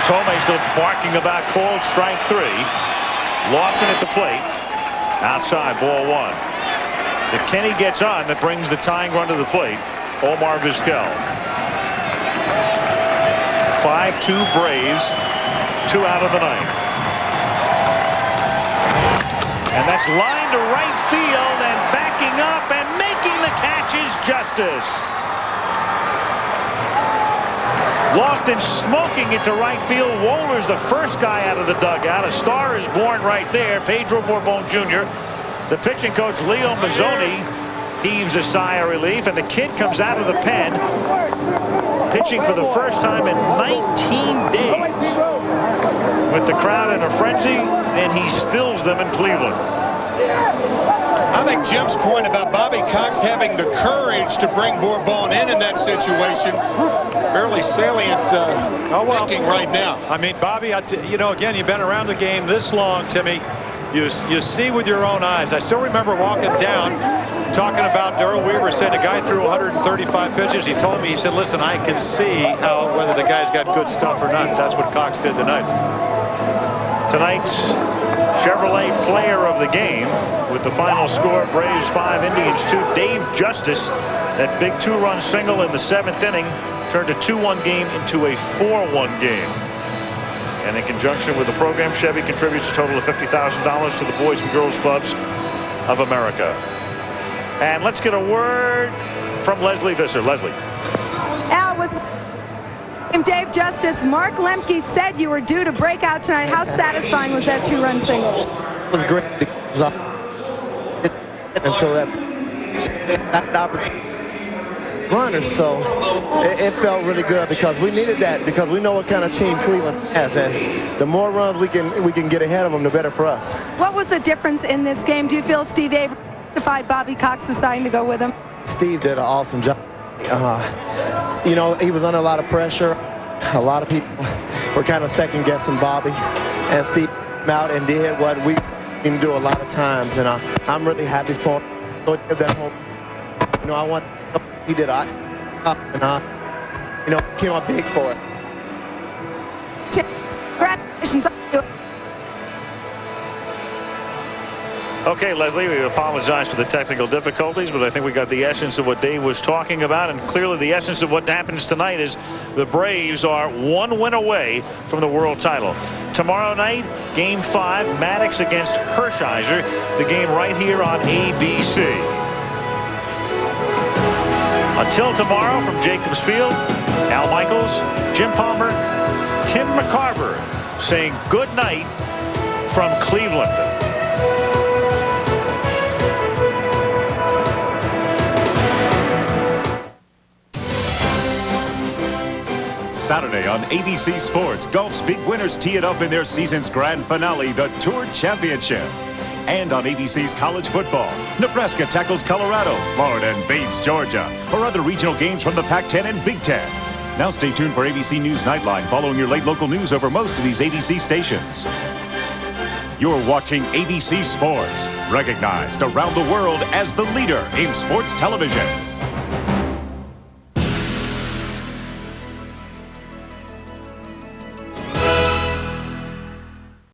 Speaker 1: Tome still barking about cold strike 3. Lofton at the plate. Outside, ball 1. If Kenny gets on, that brings the tying run to the plate. Omar Vizquel. 5-2 Braves. 2 out of the 9th. And that's lined to right field, and backing up and making the catch is Justice. Lofton smoking it to right field. Wohler's the first guy out of the dugout. A star is born right there. Pedro Borbon Jr. The pitching coach, Leo Mazzoni, heaves a sigh of relief, and the kid comes out of the pen pitching for the first time in 19 days. With the crowd in a frenzy, and he stills them in Cleveland.
Speaker 13: I think Jim's point about Bobby Cox having the courage to bring Borbon in that situation, fairly salient thinking right now.
Speaker 8: I mean, Bobby, you know, again, you've been around the game this long, Timmy. You see with your own eyes. I still remember walking down, talking about Darrell Weaver said a guy threw 135 pitches. He told me, he said, listen, I can see whether the guy's got good stuff or not. That's what Cox did tonight.
Speaker 1: Tonight's Chevrolet player of the game, with the final score, Braves 5, Indians 2. Dave Justice, that big 2-run single in the 7th inning, turned a 2-1 game into a 4-1 game. And in conjunction with the program, Chevy contributes a total of $50,000 to the Boys and Girls Clubs of America. And let's get a word from Leslie Visser. Leslie.
Speaker 9: Al, with Dave Justice, Mark Lemke said you were due to break out tonight. How satisfying was that 2-run single?
Speaker 17: It was great because until that opportunity runners, so it felt really good because we needed that, because we know what kind of team Cleveland has, and the more runs we can get ahead of them, the better for us.
Speaker 9: What was the difference in this game? Do you feel Steve Avery justified Bobby Cox deciding to go with him?
Speaker 17: Steve did an awesome job. You know, he was under a lot of pressure. A lot of people were kind of second-guessing Bobby, and Steve came out and did what we didn't do a lot of times, and I'm really happy for him. So that whole, you know, I want. He did, and you know, came up big for it.
Speaker 9: Congratulations.
Speaker 1: Okay, Leslie, we apologize for the technical difficulties, but I think we got the essence of what Dave was talking about, and clearly the essence of what happens tonight is the Braves are one win away from the world title. Tomorrow night, Game 5, Maddox against Hershiser, the game right here on ABC. Until tomorrow, from Jacobs Field, Al Michaels, Jim Palmer, Tim McCarver saying good night from Cleveland.
Speaker 18: Saturday on ABC Sports, golf's big winners tee it up in their season's grand finale, the Tour Championship. And on ABC's college football, Nebraska tackles Colorado, Florida invades Georgia, or other regional games from the Pac-10 and Big Ten. Now stay tuned for ABC News Nightline following your late local news over most of these ABC stations. You're watching ABC Sports, recognized around the world as the leader in sports television.